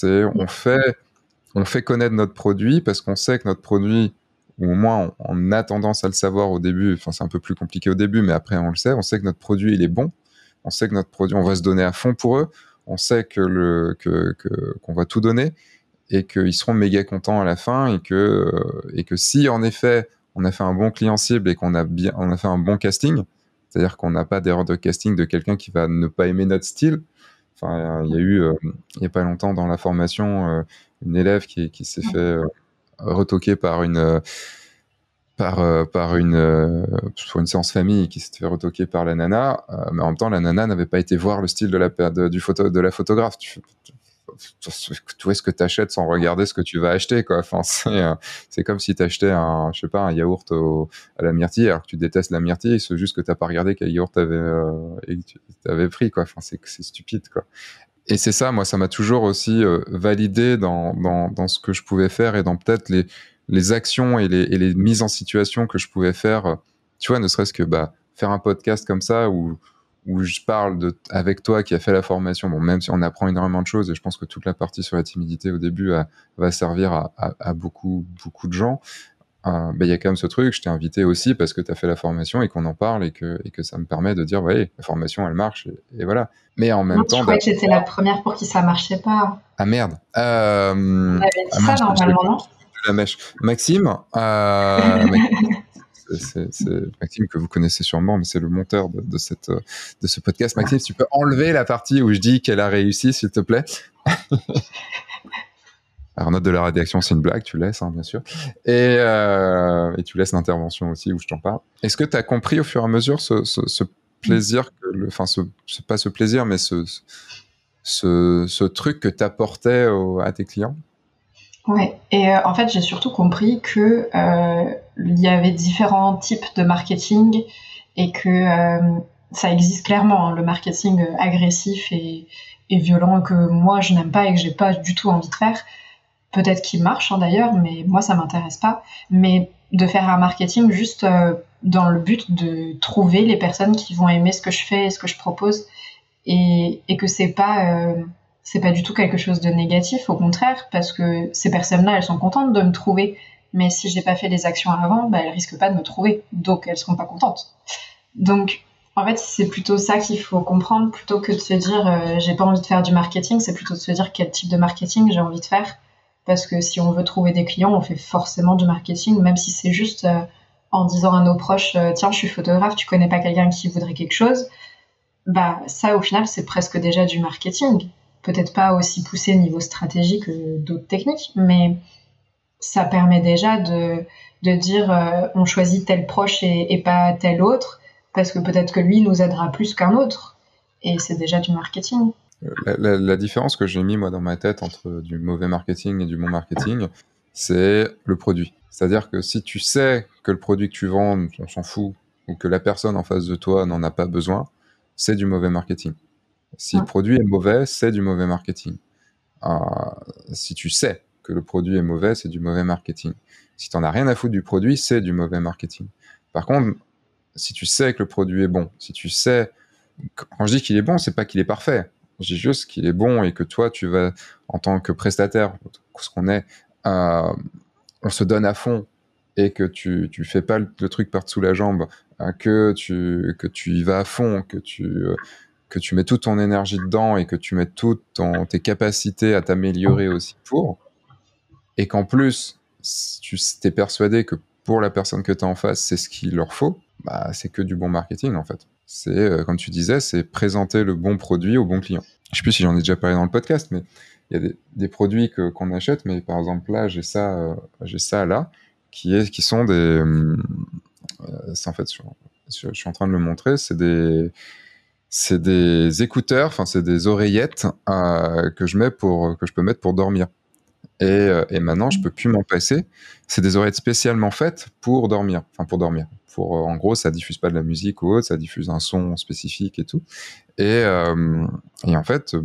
On fait connaître notre produit parce qu'on sait que notre produit, ou au moins on a tendance à le savoir au début, enfin c'est un peu plus compliqué au début, mais après on le sait, on sait que notre produit il est bon, on sait que notre produit, on va se donner à fond pour eux, on sait qu'on va tout donner, et qu'ils seront méga contents à la fin, et que si en effet on a fait un bon client cible et on a fait un bon casting, c'est-à-dire qu'on n'a pas d'erreur de casting de quelqu'un qui va ne pas aimer notre style. Enfin, il y a eu il y a pas longtemps dans la formation une élève qui s'est fait retoquer par une sur une séance famille, qui s'était fait retoquer par la nana, mais en même temps la nana n'avait pas été voir le style de la photographe. Tout est-ce que tu achètes sans regarder ce que tu vas acheter, quoi. Enfin, c'est comme si tu achetais un yaourt à la myrtille, alors que tu détestes la myrtille, c'est juste que tu n'as pas regardé quel yaourt t'avais pris, quoi. Enfin, c'est stupide, quoi. Et c'est ça, moi, ça m'a toujours aussi validé dans ce que je pouvais faire, et dans peut-être les actions et les mises en situation que je pouvais faire. Tu vois, ne serait-ce que faire un podcast comme ça où je parle avec toi qui a fait la formation. Bon, même si on apprend énormément de choses, et je pense que toute la partie sur la timidité au début va servir à beaucoup, beaucoup de gens. Il y a quand même ce truc, je t'ai invité aussi parce que tu as fait la formation et qu'on en parle, et que ça me permet de dire, ouais, la formation, elle marche, et voilà. Mais en même temps... Je croyais que j'étais la première pour qui ça marchait pas. Ah merde. On avait dit ça normalement, non ? La mèche. Maxime, c'est Maxime que vous connaissez sûrement, mais c'est le monteur de ce podcast. Maxime, si tu peux enlever la partie où je dis qu'elle a réussi, s'il te plaît. Alors, note de la rédaction, c'est une blague, tu laisses, hein, bien sûr. Et tu laisses l'intervention aussi où je t'en parle. Est-ce que tu as compris au fur et à mesure ce plaisir, pas ce plaisir, mais ce truc que tu apportais à tes clients ? Ouais, et en fait, j'ai surtout compris que il y avait différents types de marketing, et que ça existe clairement, hein, le marketing agressif et violent, que moi je n'aime pas et que j'ai pas du tout envie de faire. Peut-être qu'il marche, hein, d'ailleurs, mais moi ça m'intéresse pas. Mais de faire un marketing juste dans le but de trouver les personnes qui vont aimer ce que je fais et ce que je propose, et que c'est pas du tout quelque chose de négatif, au contraire, parce que ces personnes-là, elles sont contentes de me trouver, mais si j'ai pas fait les actions avant, elles risquent pas de me trouver, donc elles seront pas contentes. Donc, en fait, c'est plutôt ça qu'il faut comprendre, plutôt que de se dire j'ai pas envie de faire du marketing, c'est plutôt de se dire quel type de marketing j'ai envie de faire, parce que si on veut trouver des clients, on fait forcément du marketing, même si c'est juste en disant à nos proches tiens, je suis photographe, tu connais pas quelqu'un qui voudrait quelque chose, ça au final c'est presque déjà du marketing. Peut-être pas aussi poussé niveau stratégie que d'autres techniques, mais ça permet déjà de dire on choisit tel proche et pas tel autre, parce que peut-être que lui nous aidera plus qu'un autre, et c'est déjà du marketing. La différence que j'ai mis moi dans ma tête entre du mauvais marketing et du bon marketing, c'est le produit. C'est-à-dire que si tu sais que le produit que tu vends, on s'en fout, ou que la personne en face de toi n'en a pas besoin, c'est du mauvais marketing. Si le produit est mauvais, c'est du mauvais marketing. Si tu sais que le produit est mauvais, c'est du mauvais marketing. Si tu n'en as rien à foutre du produit, c'est du mauvais marketing. Par contre, si tu sais que le produit est bon, si tu sais... Quand je dis qu'il est bon, c'est pas qu'il est parfait. Je dis juste qu'il est bon, et que toi, tu vas, en tant que prestataire, ce qu'on est, on se donne à fond, et que tu fais pas le truc par-dessous la jambe, que tu y vas à fond, que tu mets toute ton énergie dedans, et que tu mets toutes tes capacités à t'améliorer aussi et qu'en plus, tu t'es persuadé que pour la personne que tu as en face, c'est ce qu'il leur faut, c'est que du bon marketing, en fait. C'est, comme tu disais, c'est présenter le bon produit au bon client. Je sais plus si j'en ai déjà parlé dans le podcast, mais il y a des produits qu'on achète, mais par exemple là, j'ai ça là, qui sont des... c'est en fait, je suis en train de le montrer, c'est des écouteurs, enfin c'est des oreillettes que je peux mettre pour dormir. Et maintenant, je peux plus m'en passer. C'est des oreillettes spécialement faites pour dormir. Enfin, pour dormir. En gros, ça diffuse pas de la musique ou autre, ça diffuse un son spécifique et tout. Et en fait,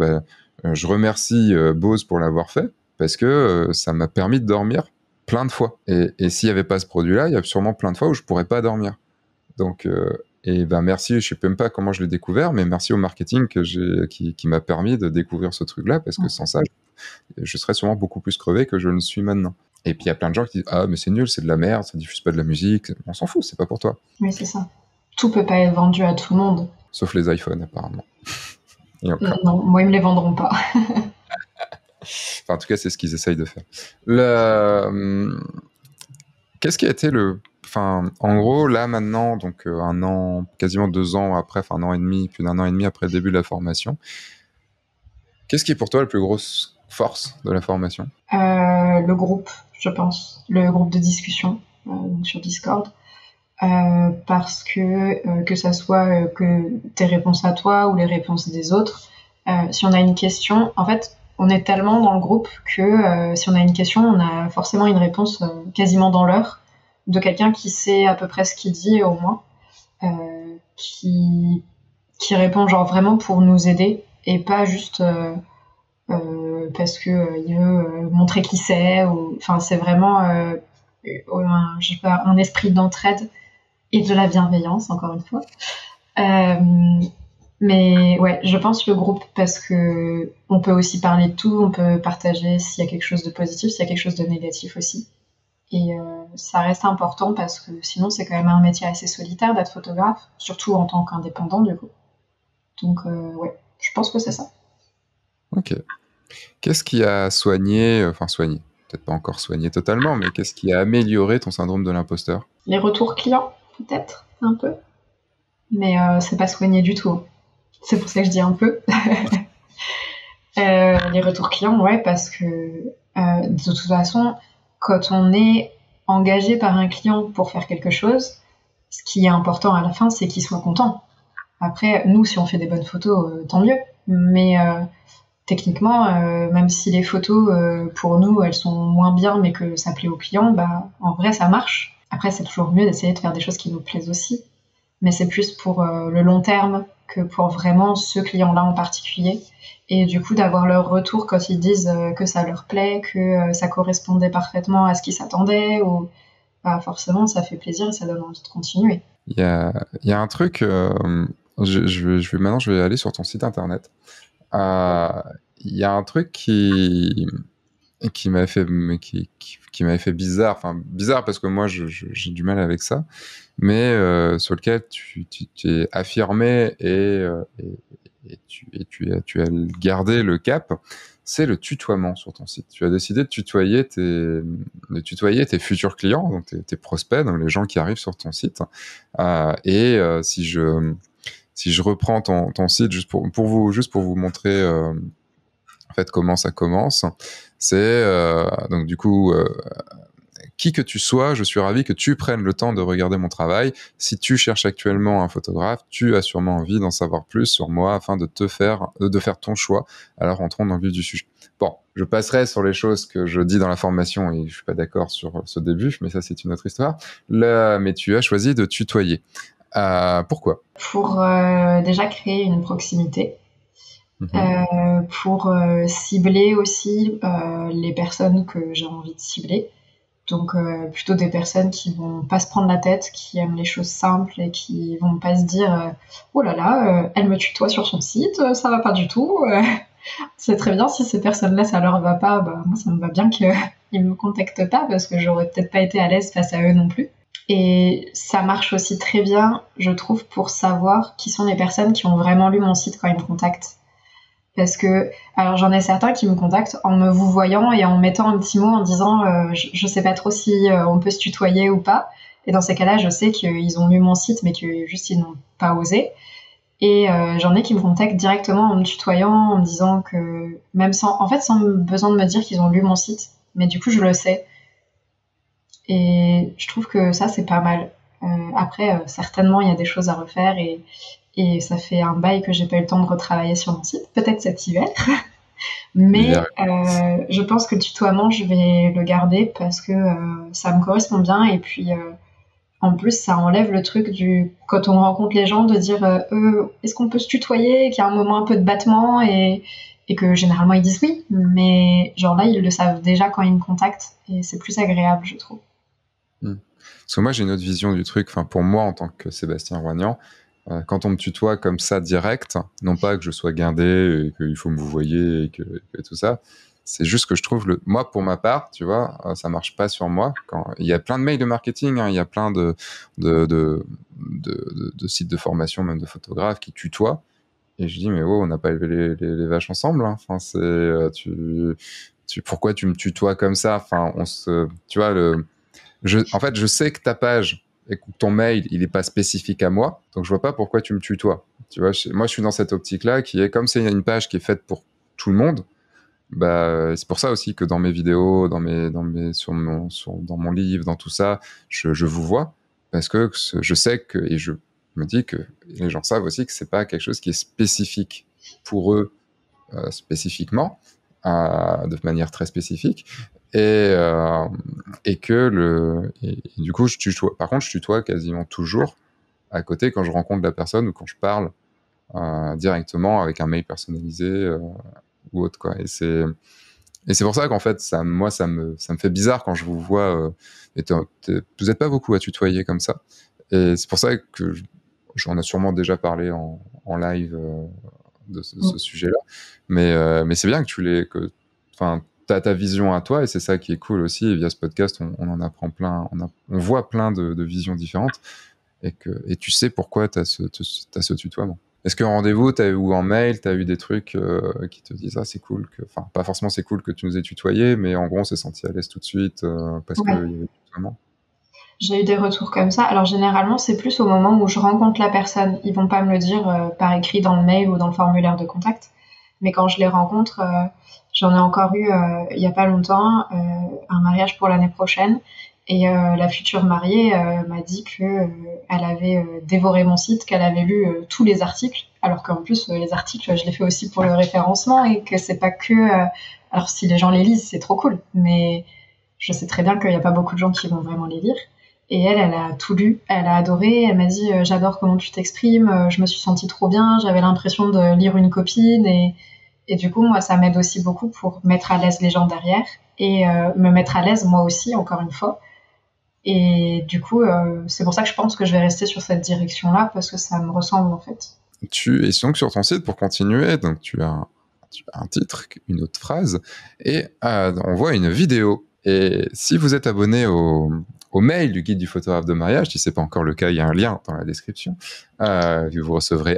je remercie Bose pour l'avoir fait, parce que ça m'a permis de dormir plein de fois. Et s'il n'y avait pas ce produit-là, il y a sûrement plein de fois où je pourrais pas dormir. Donc, merci, je sais même pas comment je l'ai découvert, mais merci au marketing qui m'a permis de découvrir ce truc-là, parce que sans ça, je serais sûrement beaucoup plus crevé que je ne suis maintenant. Et puis il y a plein de gens qui disent ah mais c'est nul, c'est de la merde, ça diffuse pas de la musique. On s'en fout, c'est pas pour toi. Oui, c'est ça. Tout peut pas être vendu à tout le monde. Sauf les iPhones apparemment. Non, moi ils me les vendront pas. Enfin, en tout cas, c'est ce qu'ils essayent de faire. Qu'est-ce qui a été en gros, là maintenant, donc un an, quasiment 2 ans après, enfin un an et demi, plus d'1 an et demi après le début de la formation, qu'est-ce qui est pour toi la plus grosse force de la formation ? Le groupe, je pense. Le groupe de discussion sur Discord. Parce que ça soit que tes réponses à toi ou les réponses des autres, si on a une question, en fait, on est tellement dans le groupe que si on a une question, on a forcément une réponse quasiment dans l'heure de quelqu'un qui sait à peu près ce qu'il dit au moins, qui répond genre vraiment pour nous aider et pas juste parce que il veut montrer qui c'est. Enfin, c'est vraiment un esprit d'entraide et de la bienveillance, encore une fois. Mais ouais, je pense le groupe, parce que on peut aussi parler de tout, on peut partager s'il y a quelque chose de positif, s'il y a quelque chose de négatif aussi. Et ça reste important, parce que sinon c'est quand même un métier assez solitaire d'être photographe, surtout en tant qu'indépendant du coup. Donc ouais, je pense que c'est ça. Ok. Qu'est-ce qui a soigné, peut-être pas encore soigné totalement, mais qu'est-ce qui a amélioré ton syndrome de l'imposteur ? Les retours clients, peut-être, un peu. Mais c'est pas soigné du tout. C'est pour ça que je dis un peu. Les retours clients, ouais, parce que de toute façon, quand on est engagé par un client pour faire quelque chose, ce qui est important à la fin, c'est qu'il soit content. Après, nous, si on fait des bonnes photos, tant mieux. Mais techniquement, même si les photos, pour nous, elles sont moins bien, mais que ça plaît au client, en vrai, ça marche. Après, c'est toujours mieux d'essayer de faire des choses qui nous plaisent aussi. Mais c'est plus pour le long terme que pour vraiment ce client-là en particulier. Et du coup, d'avoir leur retour quand ils disent que ça leur plaît, que ça correspondait parfaitement à ce qu'ils s'attendaient, ou forcément, ça fait plaisir et ça donne envie de continuer. Il y a un truc, maintenant je vais aller sur ton site internet. Il y a un truc qui m'avait fait bizarre, parce que moi j'ai du mal avec ça, mais sur lequel tu t'es affirmé et tu as gardé le cap, c'est le tutoiement sur ton site. Tu as décidé de tutoyer tes futurs clients, donc tes prospects, donc les gens qui arrivent sur ton site. Si je reprends ton site juste pour vous montrer en fait comment ça commence, c'est donc du coup qui que tu sois, je suis ravi que tu prennes le temps de regarder mon travail. Si tu cherches actuellement un photographe, tu as sûrement envie d'en savoir plus sur moi afin de faire ton choix. Alors rentrons dans le vif du sujet. Bon, je passerai sur les choses que je dis dans la formation et je suis pas d'accord sur ce début, mais ça c'est une autre histoire. Mais tu as choisi de tutoyer. Pourquoi ? Pour déjà créer une proximité. Pour cibler aussi les personnes que j'ai envie de cibler. Donc plutôt des personnes qui vont pas se prendre la tête, qui aiment les choses simples et qui vont pas se dire oh là là, elle me tutoie sur son site, ça va pas du tout. C'est très bien, si ces personnes-là ça leur va pas, moi ça me va bien qu'ils me contactent pas, parce que j'aurais peut-être pas été à l'aise face à eux non plus. Et ça marche aussi très bien, je trouve, pour savoir qui sont les personnes qui ont vraiment lu mon site quand ils me contactent. Parce que, alors j'en ai certains qui me contactent en me vous voyant et en mettant un petit mot en disant je sais pas trop si on peut se tutoyer ou pas. Et dans ces cas-là, je sais qu'ils ont lu mon site mais que juste ils n'ont pas osé. Et j'en ai qui me contactent directement en me tutoyant, en me disant que même sans besoin de me dire qu'ils ont lu mon site, mais du coup je le sais. Et je trouve que ça c'est pas mal. Après, certainement il y a des choses à refaire et ça fait un bail que j'ai pas eu le temps de retravailler sur mon site, peut-être cet hiver. Mais je pense que le tutoiement, je vais le garder parce que ça me correspond bien. Et puis, en plus, ça enlève le truc quand on rencontre les gens, de dire est-ce qu'on peut se tutoyer, qu'il y a un moment un peu de battement et que généralement ils disent oui. Mais genre là, ils le savent déjà quand ils me contactent et c'est plus agréable, je trouve. Parce que moi, j'ai une autre vision du truc. Enfin, pour moi, en tant que Sébastien Roignan, quand on me tutoie comme ça direct, non pas que je sois guindé et qu'il faut me vouvoyer et tout ça, c'est juste que je trouve moi, pour ma part, tu vois, ça marche pas sur moi. Il y a plein de mails de marketing, hein, il y a plein de sites de formation, même de photographes qui tutoient. Et je dis, mais oh, on n'a pas élevé les vaches ensemble. Hein. Enfin, pourquoi tu me tutoies comme ça? Enfin, tu vois, en fait, je sais que ta page et que ton mail, il n'est pas spécifique à moi, donc je vois pas pourquoi tu me tutoies. Tu vois, moi, je suis dans cette optique-là qui est, comme c'est une page qui est faite pour tout le monde, bah, c'est pour ça aussi que dans mes vidéos, dans mon livre, dans tout ça, je vous vois, parce que je sais que, et je me dis que les gens savent aussi que c'est pas quelque chose qui est spécifique pour eux, spécifiquement, de manière très spécifique, et du coup, par contre, je tutoie quasiment toujours à côté quand je rencontre la personne ou quand je parle directement avec un mail personnalisé ou autre, quoi. Et c'est pour ça qu'en fait, moi, ça me fait bizarre quand je vous vois. Vous n'êtes pas beaucoup à tutoyer comme ça. Et c'est pour ça que j'en ai sûrement déjà parlé en live de ce sujet-là. Mais c'est bien que tu as ta vision à toi, et c'est ça qui est cool aussi. Et via ce podcast, on en apprend plein. On voit plein de visions différentes. Et tu sais pourquoi tu as ce tutoiement. Est-ce qu'en rendez-vous, ou en mail, tu as eu des trucs qui te disent « Ah, c'est cool que... » Enfin, pas forcément c'est cool que tu nous aies tutoyé, mais en gros, on s'est senti à l'aise tout de suite parce qu'il y avait du tutoiement. J'ai eu des retours comme ça. Alors généralement, c'est plus au moment où je rencontre la personne. Ils vont pas me le dire par écrit dans le mail ou dans le formulaire de contact. Mais quand je les rencontre, j'en ai encore eu il y a pas longtemps un mariage pour l'année prochaine. Et la future mariée m'a dit que elle avait dévoré mon site, qu'elle avait lu tous les articles, alors qu'en plus les articles je les fais aussi pour le référencement et que c'est pas que. Alors si les gens les lisent, c'est trop cool, mais je sais très bien qu'il n'y a pas beaucoup de gens qui vont vraiment les lire. Et elle a tout lu, elle a adoré, elle m'a dit j'adore comment tu t'exprimes, je me suis sentie trop bien, j'avais l'impression de lire une copine et du coup moi ça m'aide aussi beaucoup pour mettre à l'aise les gens derrière et me mettre à l'aise moi aussi encore une fois. Et du coup, c'est pour ça que je pense que je vais rester sur cette direction-là, parce que ça me ressemble en fait. Et donc sur ton site, pour continuer, donc tu as un titre, une autre phrase, et on voit une vidéo. Et si vous êtes abonné au mail du guide du photographe de mariage, si ce n'est pas encore le cas, il y a un lien dans la description. Vous recevrez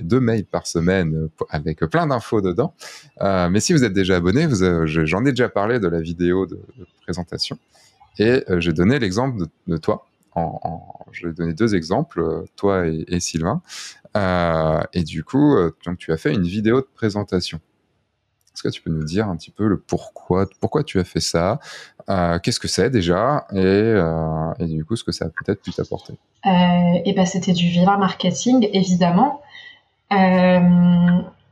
deux mails par semaine avec plein d'infos dedans. Mais si vous êtes déjà abonné, j'en ai déjà parlé de la vidéo de présentation. Et j'ai donné l'exemple de toi. J'ai donné deux exemples, toi et Sylvain. Et du coup, donc tu as fait une vidéo de présentation. Est-ce que tu peux nous dire un petit peu le pourquoi tu as fait ça, qu'est-ce que c'est déjà, et du coup, ce que ça a peut-être pu t'apporter? Et ben, c'était du vilain marketing, évidemment.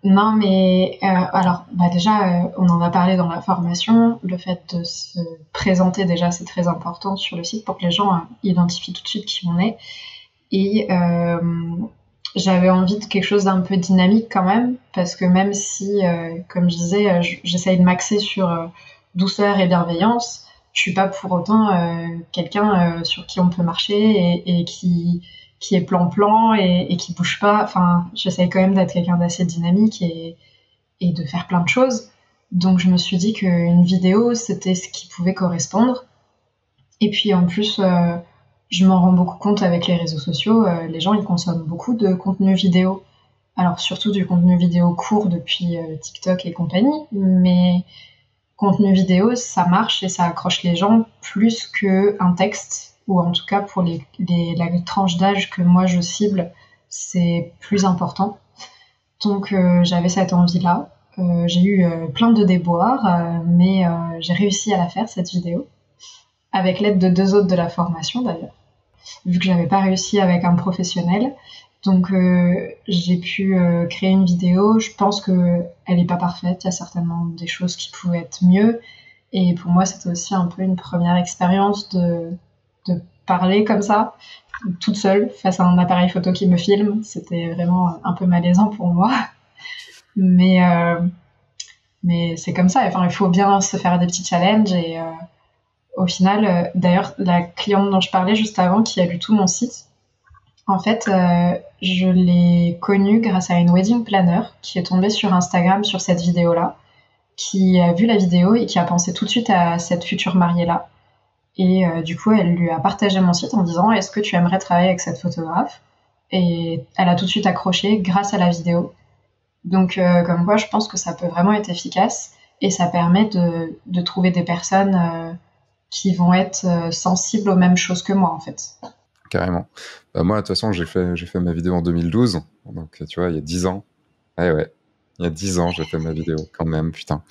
Non, mais alors, bah déjà, on en a parlé dans la formation. Le fait de se présenter, déjà, c'est très important sur le site pour que les gens identifient tout de suite qui on est. Et j'avais envie de quelque chose d'un peu dynamique quand même, parce que même si, comme je disais, j'essaye de m'axer sur douceur et bienveillance, je suis pas pour autant quelqu'un sur qui on peut marcher et qui est plan-plan et qui bouge pas. Enfin, j'essaye quand même d'être quelqu'un d'assez dynamique et de faire plein de choses. Donc je me suis dit qu'une vidéo, c'était ce qui pouvait correspondre. Et puis en plus, je m'en rends beaucoup compte avec les réseaux sociaux. Les gens, ils consomment beaucoup de contenu vidéo. Alors surtout du contenu vidéo court depuis TikTok et compagnie. Mais contenu vidéo, ça marche et ça accroche les gens plus qu'un texte. Ou en tout cas pour la tranche d'âge que moi je cible, c'est plus important. Donc j'avais cette envie-là. J'ai eu plein de déboires, mais j'ai réussi à la faire, cette vidéo, avec l'aide de 2 autres de la formation d'ailleurs, vu que j'avais pas réussi avec un professionnel. Donc j'ai pu créer une vidéo. Je pense que elle est pas parfaite. Il y a certainement des choses qui pouvaient être mieux. Et pour moi, c'était aussi un peu une première expérience de parler comme ça, toute seule, face à un appareil photo qui me filme. C'était vraiment un peu malaisant pour moi. Mais, euh, mais c'est comme ça. Enfin, il faut bien se faire des petits challenges. Et au final, d'ailleurs, la cliente dont je parlais juste avant, qui a lu tout mon site, en fait, je l'ai connue grâce à une wedding planner qui est tombée sur Instagram sur cette vidéo-là, qui a vu la vidéo et qui a pensé tout de suite à cette future mariée-là. Et du coup, elle lui a partagé mon site en disant est-ce que tu aimerais travailler avec cette photographe? Et elle a tout de suite accroché grâce à la vidéo. Donc, comme quoi, je pense que ça peut vraiment être efficace et ça permet de trouver des personnes qui vont être sensibles aux mêmes choses que moi, en fait. Carrément. Moi, de toute façon, j'ai fait ma vidéo en 2012, donc tu vois, il y a 10 ans. Ouais. Il y a 10 ans, j'ai fait ma vidéo, quand même, putain.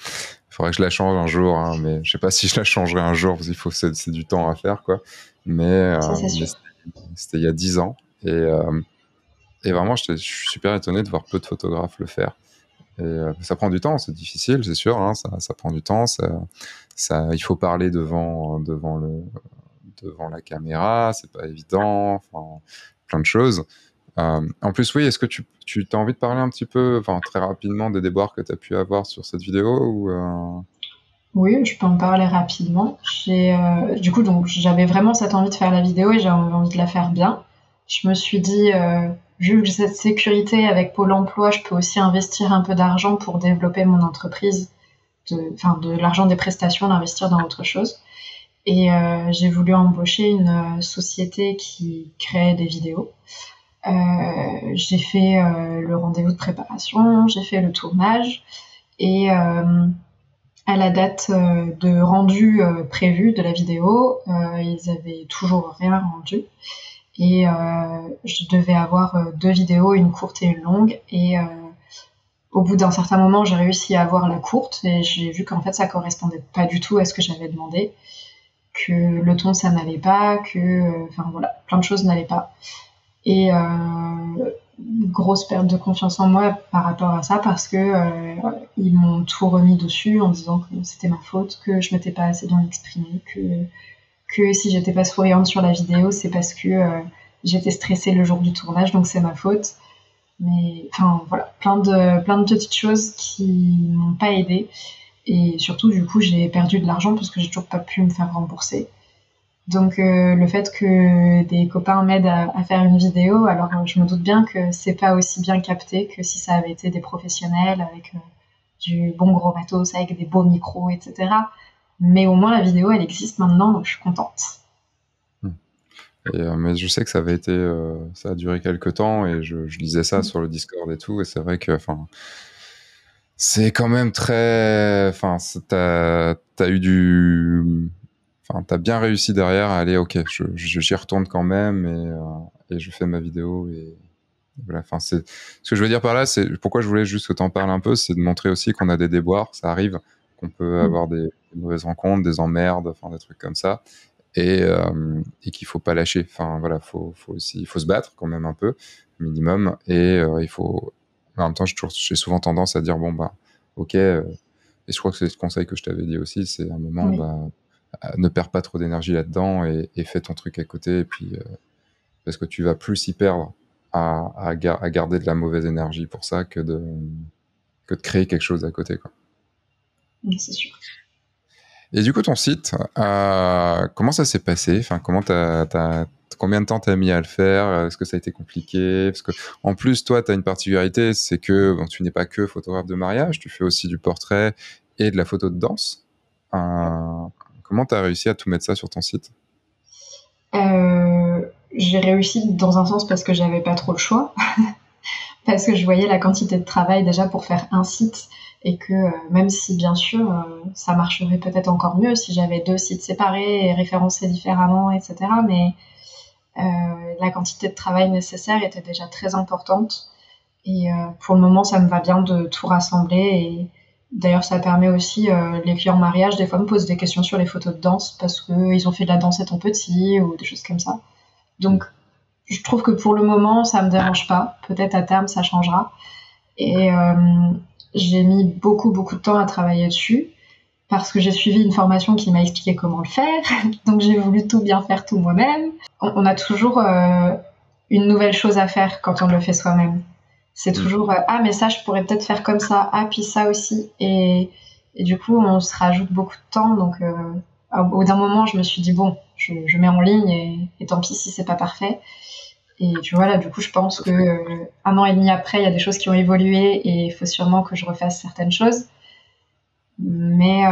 Il faudrait que je la change un jour, hein, mais je sais pas si je la changerai un jour, parce qu'il faut, c'est du temps à faire, quoi. Ça, c'est Mais sûr. c'était il y a 10 ans. Et vraiment, je suis super étonné de voir peu de photographes le faire. Et ça prend du temps, c'est difficile, c'est sûr, hein, ça prend du temps. Il faut parler devant la caméra, c'est pas évident, enfin, plein de choses. En plus, oui, est-ce que tu as envie de parler un petit peu, enfin, très rapidement des déboires que tu as pu avoir sur cette vidéo ou Oui, je peux en parler rapidement. Du coup, donc, j'avais vraiment cette envie de faire la vidéo et j'avais envie de la faire bien. Je me suis dit, vu que j'ai cette sécurité avec Pôle emploi, je peux aussi investir un peu d'argent pour développer mon entreprise, de l'argent des prestations, l'investir dans autre chose. Et j'ai voulu embaucher une société qui crée des vidéos. J'ai fait le rendez-vous de préparation, j'ai fait le tournage et à la date de rendu prévu de la vidéo, ils avaient toujours rien rendu. Et je devais avoir 2 vidéos, une courte et une longue. Et au bout d'un certain moment, j'ai réussi à avoir la courte et j'ai vu qu'en fait, ça correspondait pas du tout à ce que j'avais demandé, que le ton, ça n'allait pas, enfin voilà, plein de choses n'allaient pas. Et grosse perte de confiance en moi par rapport à ça parce que ils m'ont tout remis dessus en disant que c'était ma faute, que je m'étais pas assez bien exprimée, que si j'étais pas souriante sur la vidéo, c'est parce que j'étais stressée le jour du tournage, donc c'est ma faute. Mais enfin voilà, plein de petites choses qui m'ont pas aidée. Et surtout, du coup, j'ai perdu de l'argent parce que j'ai toujours pas pu me faire rembourser. Donc le fait que des copains m'aident à faire une vidéo, alors je me doute bien que c'est pas aussi bien capté que si ça avait été des professionnels avec du bon gros matos, avec des beaux micros, etc. Mais au moins la vidéo elle existe maintenant, donc je suis contente. mais je sais que ça avait été, ça a duré quelques temps et je lisais ça sur le Discord et tout, et c'est vrai que, enfin, c'est quand même très, enfin, t'as eu enfin, t'as bien réussi derrière à aller, ok, j'y retourne quand même et je fais ma vidéo et voilà. Enfin, ce que je veux dire par là, c'est pourquoi je voulais juste que t'en parles un peu, c'est de montrer aussi qu'on a des déboires, ça arrive, qu'on peut avoir des mauvaises rencontres, des emmerdes, enfin des trucs comme ça, et qu'il faut pas lâcher. Enfin voilà, il faut se battre quand même un peu, minimum, et il faut. En même temps, j'ai souvent tendance à dire bon bah ok, et je crois que c'est le conseil que je t'avais dit aussi, c'est un moment Oui. bah ne perds pas trop d'énergie là-dedans et fais ton truc à côté, et puis parce que tu vas plus y perdre à garder de la mauvaise énergie pour ça que de créer quelque chose à côté, quoi. Oui, c'est sûr. Et du coup, ton site, comment ça s'est passé? Enfin, combien de temps t'as mis à le faire? Est-ce que ça a été compliqué? Parce que, en plus, toi, t'as une particularité, c'est que bon, tu n'es pas que photographe de mariage, tu fais aussi du portrait et de la photo de danse. Comment t'as réussi à tout mettre ça sur ton site? J'ai réussi dans un sens parce que j'avais pas trop le choix, parce que je voyais la quantité de travail déjà pour faire un site et que même si bien sûr ça marcherait peut-être encore mieux si j'avais 2 sites séparés et référencés différemment, etc. Mais la quantité de travail nécessaire était déjà très importante et pour le moment ça me va bien de tout rassembler et d'ailleurs ça permet aussi les clients mariage des fois me posent des questions sur les photos de danse parce que ils ont fait de la danse étant petits ou des choses comme ça. Donc je trouve que pour le moment, ça me dérange pas. Peut-être à terme, ça changera. Et j'ai mis beaucoup, beaucoup de temps à travailler dessus parce que j'ai suivi une formation qui m'a expliqué comment le faire. Donc j'ai voulu tout bien faire tout moi-même. On a toujours une nouvelle chose à faire quand on le fait soi-même. C'est toujours ah mais ça je pourrais peut-être faire comme ça, ah puis ça aussi et du coup on se rajoute beaucoup de temps donc au bout d'un moment je me suis dit bon je mets en ligne et tant pis si c'est pas parfait et tu vois là du coup je pense que 1 an et demi après il y a des choses qui ont évolué et il faut sûrement que je refasse certaines choses mais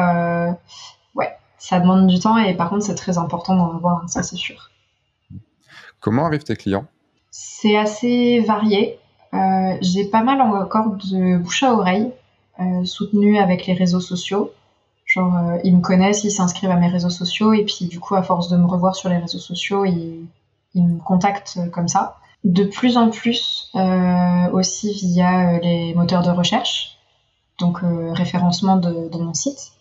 ouais ça demande du temps et par contre c'est très important d'en avoir ça c'est sûr. Comment arrivent tes clients? C'est assez varié. J'ai pas mal encore de bouche à oreille, soutenu avec les réseaux sociaux. Genre, ils me connaissent, ils s'inscrivent à mes réseaux sociaux, et puis du coup, à force de me revoir sur les réseaux sociaux, ils me contactent comme ça. De plus en plus, aussi via les moteurs de recherche, donc référencement de mon site.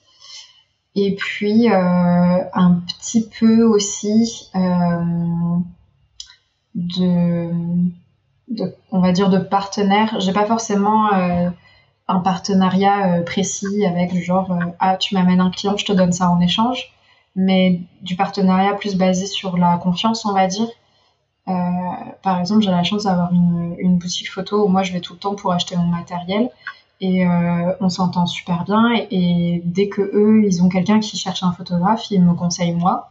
Et puis, un petit peu aussi de on va dire de partenaires. J'ai pas forcément un partenariat précis avec genre ah tu m'amènes un client, je te donne ça en échange, mais du partenariat plus basé sur la confiance, on va dire. Euh, Par exemple, j'ai la chance d'avoir une boutique photo où moi je vais tout le temps pour acheter mon matériel et on s'entend super bien et dès que eux ils ont quelqu'un qui cherche un photographe, ils me conseillent moi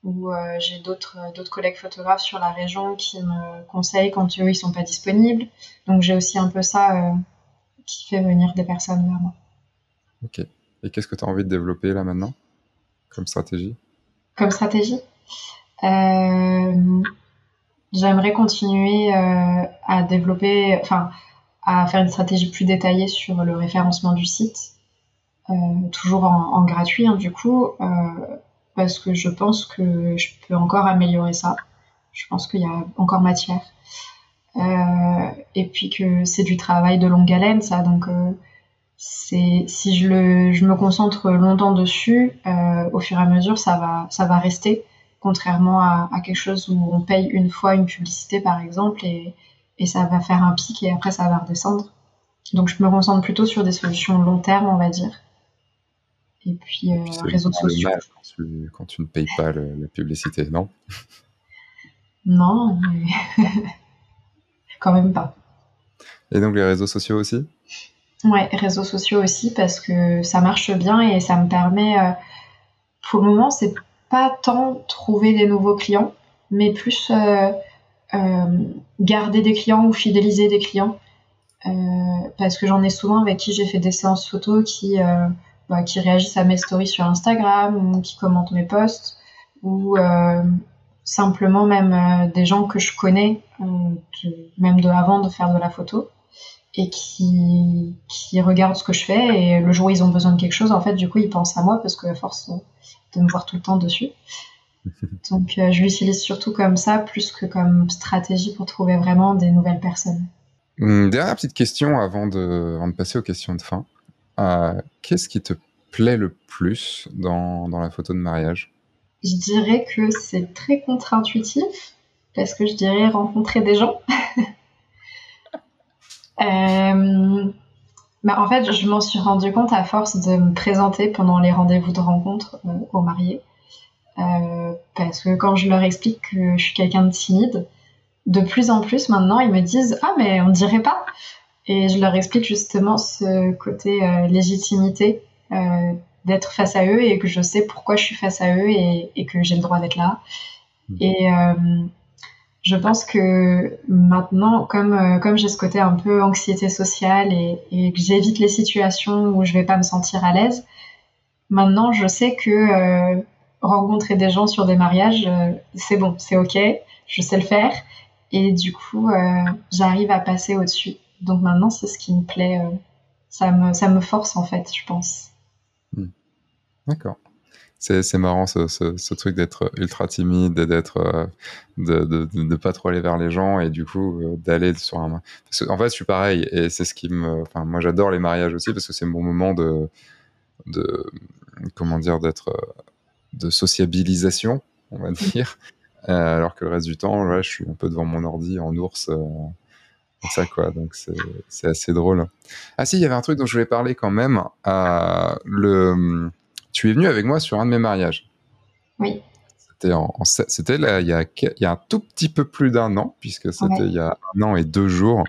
ou j'ai d'autres collègues photographes sur la région qui me conseillent quand eux ils sont pas disponibles. Donc j'ai aussi un peu ça qui fait venir des personnes vers moi. Ok. Et qu'est-ce que tu as envie de développer là maintenant comme stratégie? Comme stratégie, euh, j'aimerais continuer à développer, enfin à faire une stratégie plus détaillée sur le référencement du site, toujours en gratuit hein, du coup, parce que je pense que je peux encore améliorer ça. Je pense qu'il y a encore matière. Et puis que c'est du travail de longue haleine, ça. Donc, si je me concentre longtemps dessus, au fur et à mesure, ça va rester. Contrairement à quelque chose où on paye une fois une publicité, par exemple, et ça va faire un pic et après ça va redescendre. Donc, je me concentre plutôt sur des solutions long terme, on va dire. Et puis, Et puis c'est réseaux le sociaux. mal quand tu ne payes pas la publicité, non? Non, mais quand même pas. Et donc les réseaux sociaux aussi? Ouais, réseaux sociaux aussi parce que ça marche bien et ça me permet. Pour le moment, c'est pas tant trouver des nouveaux clients, mais plus garder des clients ou fidéliser des clients. Parce que j'en ai souvent avec qui j'ai fait des séances photos qui réagissent à mes stories sur Instagram ou qui commentent mes posts ou simplement même des gens que je connais, même de avant de faire de la photo et qui regardent ce que je fais et le jour où ils ont besoin de quelque chose, en fait, du coup, ils pensent à moi parce que à force de me voir tout le temps dessus. Donc, je l'utilise surtout comme ça, plus que comme stratégie pour trouver vraiment des nouvelles personnes. Dernière petite question avant de passer aux questions de fin. Qu'est-ce qui te plaît le plus dans la photo de mariage? Je dirais que c'est très contre-intuitif parce que je dirais rencontrer des gens. Bah, en fait, je m'en suis rendu compte à force de me présenter pendant les rendez-vous de rencontre aux mariés. Parce que quand je leur explique que je suis quelqu'un de timide, de plus en plus maintenant, ils me disent «Ah, mais on dirait pas!» Et je leur explique justement ce côté légitimité d'être face à eux et que je sais pourquoi je suis face à eux et que j'ai le droit d'être là. Et je pense que maintenant, comme j'ai ce côté un peu anxiété sociale et que j'évite les situations où je vais pas me sentir à l'aise, maintenant je sais que rencontrer des gens sur des mariages, c'est bon, c'est ok, je sais le faire. Et du coup, j'arrive à passer au-dessus. Donc maintenant, c'est ce qui me plaît. Ça me force en fait, je pense. D'accord. C'est marrant ce truc d'être ultra timide et de pas trop aller vers les gens et du coup d'aller sur un. Parce que, en fait, je suis pareil et c'est ce qui me. Enfin, moi, j'adore les mariages aussi parce que c'est mon moment de comment dire de sociabilisation, on va dire. alors que le reste du temps, ouais, je suis un peu devant mon ordi en ours, pour ça, quoi. Donc, c'est assez drôle. Ah si, il y avait un truc dont je voulais parler quand même. Tu es venu avec moi sur un de mes mariages. Oui. C'était là, il y a un tout petit peu plus d'un an, puisque c'était il y a 1 an et 2 jours,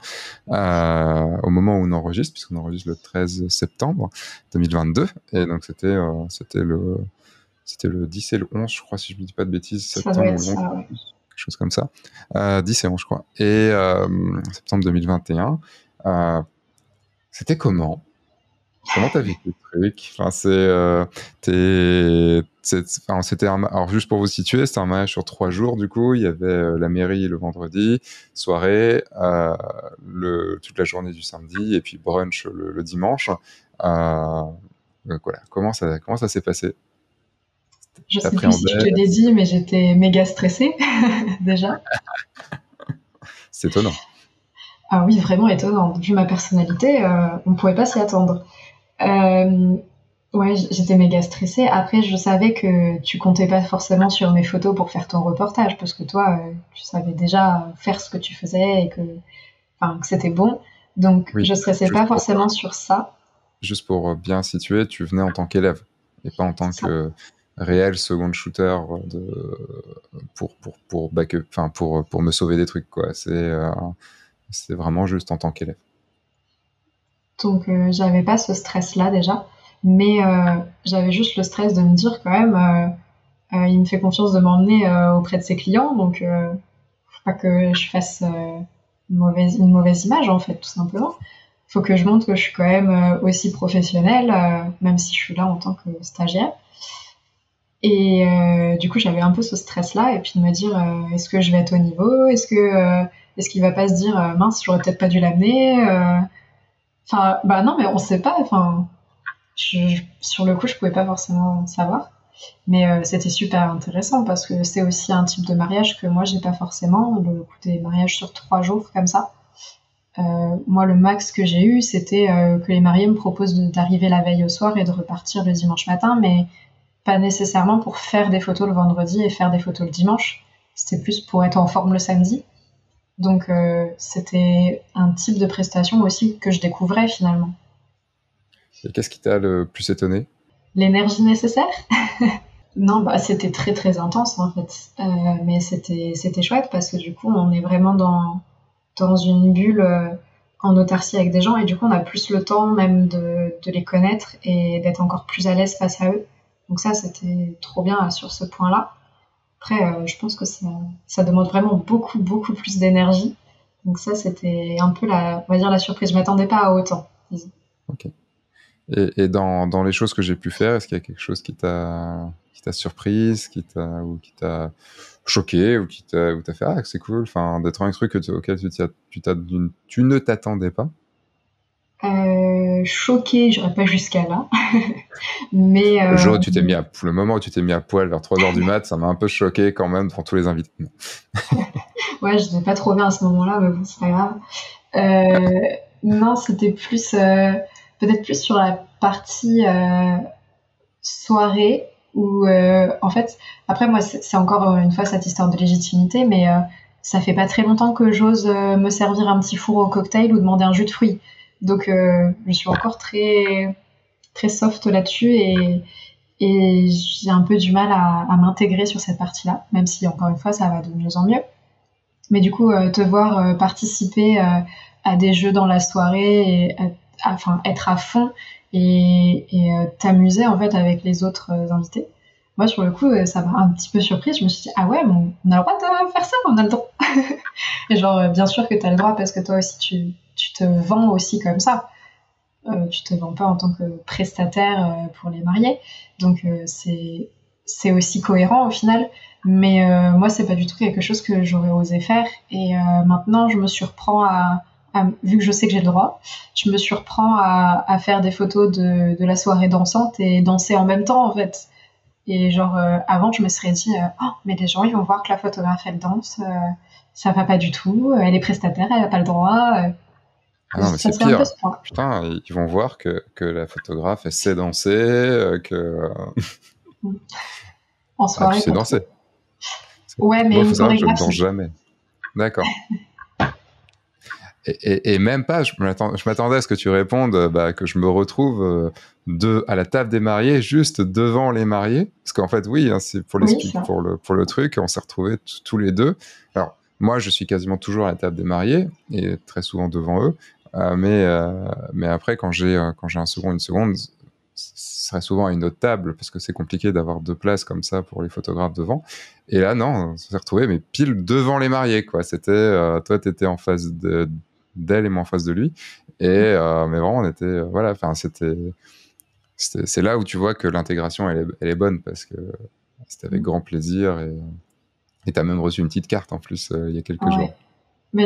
au moment où on enregistre, puisqu'on enregistre le 13 septembre 2022. Et donc, c'était le 10 et le 11, je crois, si je ne me dis pas de bêtises, Ça doit septembre être ou le 11, ça, ouais. quelque chose comme ça. 10 et 11, je crois. Et septembre 2021. C'était comment? Comment t'as vécu le truc? Enfin, alors juste pour vous situer, c'était un mariage sur 3 jours, du coup. Il y avait la mairie le vendredi, soirée, toute la journée du samedi, et puis brunch le dimanche. Donc voilà, comment ça s'est passé? Je sais plus si tu te l'ai dit, mais j'étais méga stressée, déjà. C'est étonnant. Ah oui, vraiment étonnant. Vu ma personnalité, on pouvait pas s'y attendre. Ouais, j'étais méga stressée. Après, je savais que tu comptais pas forcément sur mes photos pour faire ton reportage, parce que toi, tu savais déjà faire ce que tu faisais et que c'était bon. Donc, Oui, je stressais pas forcément sur ça. Juste pour bien situer, tu venais en tant qu'élève et pas en tant que réel second shooter pour backup, enfin pour me sauver des trucs, quoi. C'est vraiment juste en tant qu'élève. Donc, j'avais pas ce stress-là déjà, mais j'avais juste le stress de me dire quand même, il me fait confiance de m'emmener auprès de ses clients, donc faut pas que je fasse une mauvaise image en fait, tout simplement. Faut que je montre que je suis quand même aussi professionnelle, même si je suis là en tant que stagiaire. Et du coup, j'avais un peu ce stress-là, et puis de me dire, est-ce que je vais être au niveau? Est-ce qu'il va pas se dire, mince, j'aurais peut-être pas dû l'amener? Enfin, bah non, mais on sait pas. Enfin, sur le coup, je pouvais pas forcément savoir. Mais c'était super intéressant parce que c'est aussi un type de mariage que moi j'ai pas forcément. Le coup des mariages sur 3 jours comme ça. Moi, le max que j'ai eu, c'était que les mariés me proposent d'arriver la veille au soir et de repartir le dimanche matin, mais pas nécessairement pour faire des photos le vendredi et faire des photos le dimanche. C'était plus pour être en forme le samedi. Donc c'était un type de prestation aussi que je découvrais finalement. Et qu'est-ce qui t'a le plus étonné? L'énergie nécessaire? Non, bah c'était très très intense en fait. Mais c'était chouette parce que du coup on est vraiment dans une bulle en autarcie avec des gens et du coup on a plus le temps même de les connaître et d'être encore plus à l'aise face à eux. Donc ça c'était trop bien sur ce point-là. Après je pense que ça demande vraiment beaucoup beaucoup plus d'énergie. Donc ça c'était un peu on va dire la surprise. Je m'attendais pas à autant. Disons. Ok. Et dans les choses que j'ai pu faire, est-ce qu'il y a quelque chose qui t'a surprise, qui t'a choqué, ou où t'as fait ah c'est cool, enfin d'être un truc auquel tu ne t'attendais pas? Choquée, j'irais pas jusqu'à là. Mais Le jour où le moment où tu t'es mis à poil vers 3h du mat, ça m'a un peu choqué quand même devant tous les invités. ouais, je n'ai pas trop bien à ce moment-là, mais bon, c'est pas grave. Non, c'était plus peut-être plus sur la partie soirée où en fait après moi c'est encore une fois cette histoire de légitimité, mais ça fait pas très longtemps que j'ose me servir un petit four au cocktail ou demander un jus de fruits. Donc je suis encore très très soft là-dessus et j'ai un peu du mal à m'intégrer sur cette partie-là, même si encore une fois ça va de mieux en mieux. Mais du coup, te voir participer à des jeux dans la soirée et enfin être à fond et t'amuser en fait avec les autres invités. Moi, sur le coup, ça m'a un petit peu surprise. Je me suis dit, ah ouais, on a le droit de faire ça, on a le droit. Et genre, bien sûr que t'as le droit parce que toi aussi, tu te vends aussi comme ça. Tu te vends pas en tant que prestataire pour les mariés. Donc, c'est aussi cohérent au final. Mais moi, c'est pas du tout quelque chose que j'aurais osé faire. Et maintenant, je me surprends vu que je sais que j'ai le droit, je me surprends à faire des photos de la soirée dansante et danser en même temps, en fait. Et genre, avant, je me serais dit, oh, mais les gens, ils vont voir que la photographe, elle danse, ça va pas du tout, elle est prestataire, elle a pas le droit. Ah non, mais Ça c'est se fait un peu pire. ce point. Putain, ils vont voir que la photographe, elle sait danser, que... En Ah, tu soirée, sais pas trop. danser. Ouais, mais Moi, il une faut savoir que je ne danse chorégraphie. jamais. D'accord. Et même pas, je m'attendais à ce que tu répondes que je me retrouve à la table des mariés, juste devant les mariés. Parce qu'en fait, oui, hein, c'est pour Oui, l'expliquer ça. pour le truc, on s'est retrouvés tous les deux. Alors, moi, je suis quasiment toujours à la table des mariés et très souvent devant eux. Mais après, quand j'ai un second, une seconde, ce serait souvent à une autre table parce que c'est compliqué d'avoir deux places comme ça pour les photographes devant. Et là, non, on s'est retrouvés, mais pile devant les mariés, quoi. C'était, toi, t'étais en face d'elle et moi en face de lui. Mais vraiment, on était, voilà, enfin, c'est là où tu vois que l'intégration, elle est bonne parce que c'était avec grand plaisir et t'as même reçu une petite carte en plus il y a quelques jours. Ouais. Mais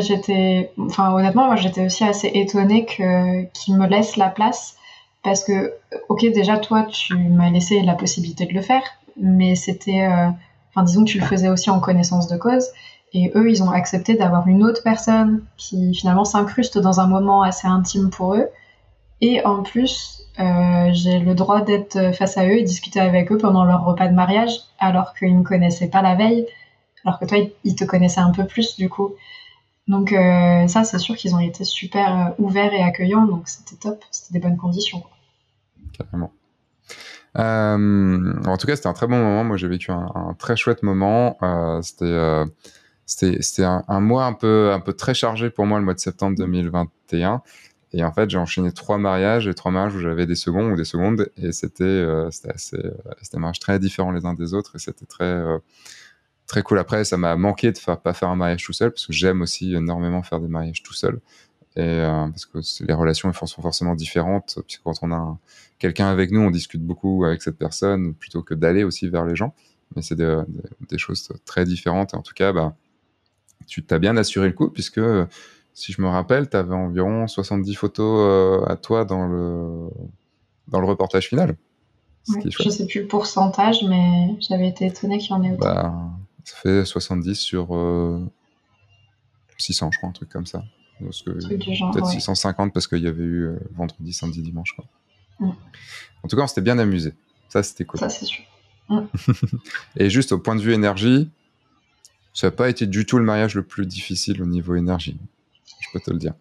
honnêtement, moi j'étais aussi assez étonnée qu'il me laisse la place parce que, ok, déjà toi tu m'as laissé la possibilité de le faire, mais disons que tu le faisais aussi en connaissance de cause, et eux ils ont accepté d'avoir une autre personne qui finalement s'incruste dans un moment assez intime pour eux, et en plus j'ai le droit d'être face à eux et discuter avec eux pendant leur repas de mariage, alors qu'ils me connaissaient pas la veille, alors que toi ils te connaissaient un peu plus du coup. Donc ça, c'est sûr qu'ils ont été super ouverts et accueillants, donc c'était top, c'était des bonnes conditions, quoi. Carrément. En tout cas, c'était un très bon moment. Moi, j'ai vécu un très chouette moment. C'était un mois un peu très chargé pour moi, le mois de septembre 2021. Et en fait, j'ai enchaîné 3 mariages où j'avais des seconds ou des secondes. Et c'était des mariages très différents les uns des autres. Et c'était très cool. Après, ça m'a manqué de pas faire un mariage tout seul parce que j'aime aussi énormément faire des mariages tout seul. Parce que les relations sont forcément différentes, puisque quand on a quelqu'un avec nous, on discute beaucoup avec cette personne plutôt que d'aller aussi vers les gens. Mais c'est des choses très différentes. Et en tout cas, tu t'as bien assuré le coup, puisque si je me rappelle, tu avais environ 70 photos à toi dans le reportage final. Ce Ouais, qui est je chouette. sais plus le pourcentage, mais j'avais été étonnée qu'il y en ait autant. Ça fait 70 sur 600, je crois, un truc comme ça. Truc du genre, Peut-être ouais. 650 parce qu'il y avait eu vendredi, samedi, dimanche, quoi. Mm. En tout cas, on s'était bien amusé. Ça, c'était cool. Ça, c'est sûr. Mm. Et juste au point de vue énergie, ça n'a pas été du tout le mariage le plus difficile au niveau énergie. Je peux te le dire.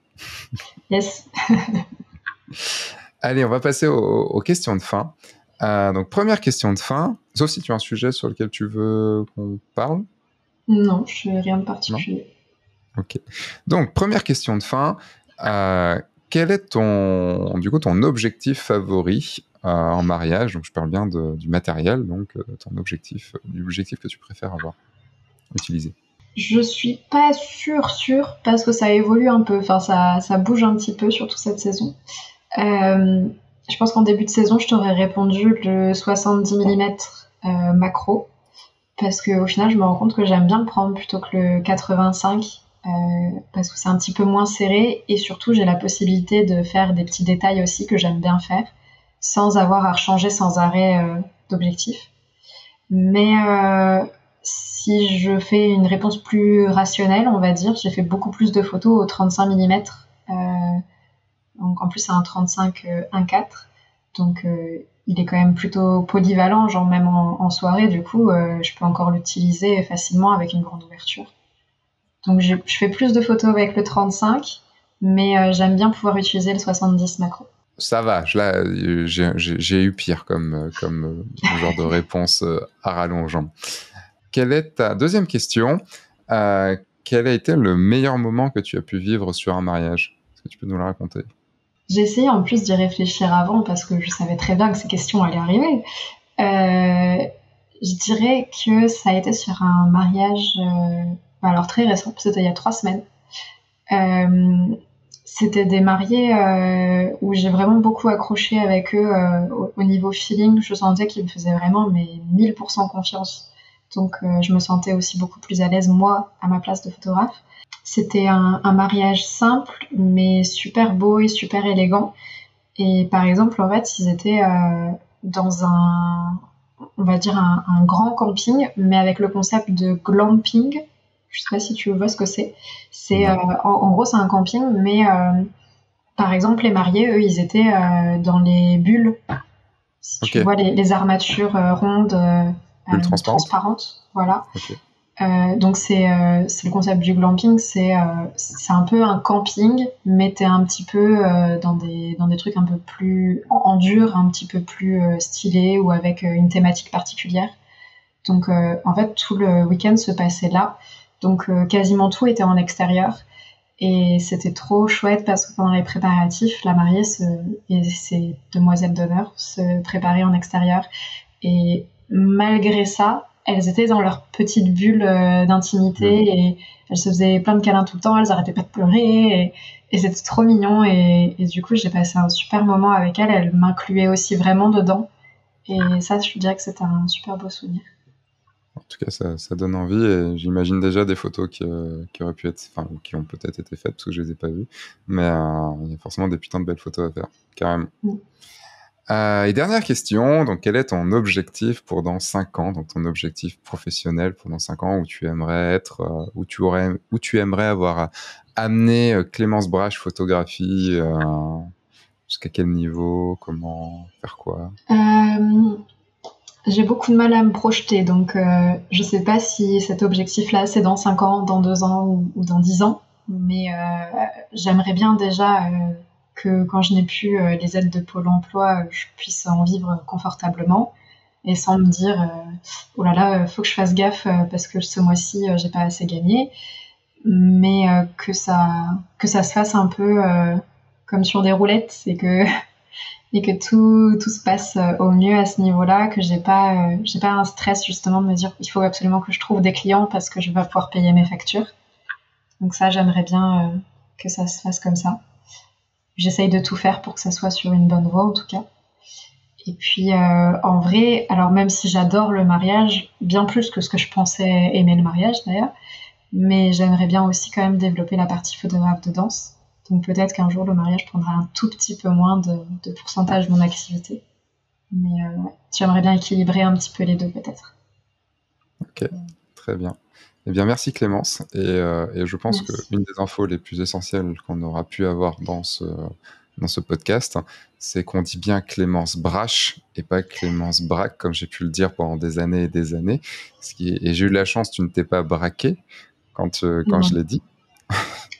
Yes. Allez, on va passer aux questions de fin. Donc, première question de fin, sauf si tu as un sujet sur lequel tu veux qu'on parle. Non, je fais rien de particulier. Non. Ok. Donc, première question de fin. Quel est ton objectif favori en mariage? Donc, je parle bien du matériel, donc l'objectif que tu préfères utiliser. Je suis pas sûre parce que ça évolue un peu, enfin ça bouge un petit peu, surtout cette saison. Je pense qu'en début de saison, je t'aurais répondu le 70 mm macro, parce qu'au final, je me rends compte que j'aime bien le prendre plutôt que le 85, parce que c'est un petit peu moins serré, et surtout, j'ai la possibilité de faire des petits détails aussi que j'aime bien faire, sans avoir à changer sans arrêt d'objectif. Mais si je fais une réponse plus rationnelle, on va dire, j'ai fait beaucoup plus de photos au 35 mm. Donc en plus, c'est un 35 1.4. Donc il est quand même plutôt polyvalent, genre même en soirée, du coup, je peux encore l'utiliser facilement avec une grande ouverture. Donc je fais plus de photos avec le 35, mais j'aime bien pouvoir utiliser le 70 macro. Ça va, là, j'ai eu pire comme genre de réponse à rallonge. Quelle est ta deuxième question? Quel a été le meilleur moment que tu as pu vivre sur un mariage? Est-ce que tu peux nous le raconter? J'ai essayé en plus d'y réfléchir avant parce que je savais très bien que ces questions allaient arriver. Je dirais que ça a été sur un mariage, alors très récent, c'était il y a 3 semaines. C'était des mariés où j'ai vraiment beaucoup accroché avec eux au niveau feeling. Je sentais qu'ils me faisaient vraiment 1000% confiance. Donc je me sentais aussi beaucoup plus à l'aise, moi, à ma place de photographe. C'était un mariage simple, mais super beau et super élégant. Et par exemple, en fait, ils étaient dans on va dire un grand camping, mais avec le concept de glamping. Je sais pas si tu vois ce que c'est. C'est en gros, c'est un camping, mais par exemple, les mariés, eux, ils étaient dans les bulles. Si tu vois les armatures rondes, transparentes, voilà. Okay. Donc c'est le concept du glamping, c'est un peu un camping, mais t'es un petit peu dans des trucs un peu plus en dur, un petit peu plus stylé ou avec une thématique particulière. Donc en fait tout le week-end se passait là, donc quasiment tout était en extérieur et c'était trop chouette parce que pendant les préparatifs, la mariée et ses demoiselles d'honneur se préparaient en extérieur et malgré ça, elles étaient dans leur petite bulle d'intimité et elles se faisaient plein de câlins tout le temps, elles arrêtaient pas de pleurer et c'était trop mignon et du coup j'ai passé un super moment avec elles, elles m'incluaient aussi vraiment dedans et ça je dirais que c'était un super beau souvenir. En tout cas, ça donne envie et j'imagine déjà des photos qui auraient pu être, enfin, ou qui ont peut-être été faites parce que je les ai pas vues. Mais il y a forcément des putains de belles photos à faire, carrément. Et dernière question, donc quel est ton objectif pour dans 5 ans, donc ton objectif professionnel pour dans 5 ans où tu aimerais être, où tu aimerais avoir amené Clémence Brache photographie, jusqu'à quel niveau, comment, faire quoi? J'ai beaucoup de mal à me projeter, donc je sais pas si cet objectif-là c'est dans 5 ans, dans 2 ans ou dans 10 ans, mais j'aimerais bien déjà que quand je n'ai plus les aides de Pôle emploi, je puisse en vivre confortablement et sans me dire oh là là, faut que je fasse gaffe parce que ce mois-ci j'ai pas assez gagné, mais que ça se fasse un peu comme sur des roulettes et que tout se passe au mieux à ce niveau-là, que j'ai pas un stress justement de me dire il faut absolument que je trouve des clients parce que je vais pouvoir payer mes factures. Donc ça, j'aimerais bien que ça se fasse comme ça. J'essaye de tout faire pour que ça soit sur une bonne voie en tout cas. Et puis en vrai, alors même si j'adore le mariage, bien plus que ce que je pensais aimer le mariage d'ailleurs, mais j'aimerais bien aussi quand même développer la partie photographe de danse. Donc peut-être qu'un jour le mariage prendra un tout petit peu moins de pourcentage de mon activité. Mais ouais, j'aimerais bien équilibrer un petit peu les deux peut-être. Ok, très bien. Eh bien, merci Clémence. Et je pense qu'une des infos les plus essentielles qu'on aura pu avoir dans ce podcast, c'est qu'on dit bien Clémence Brache et pas Clémence Braque, comme j'ai pu le dire pendant des années et des années. Et j'ai eu la chance, tu ne t'es pas braqué quand je l'ai dit.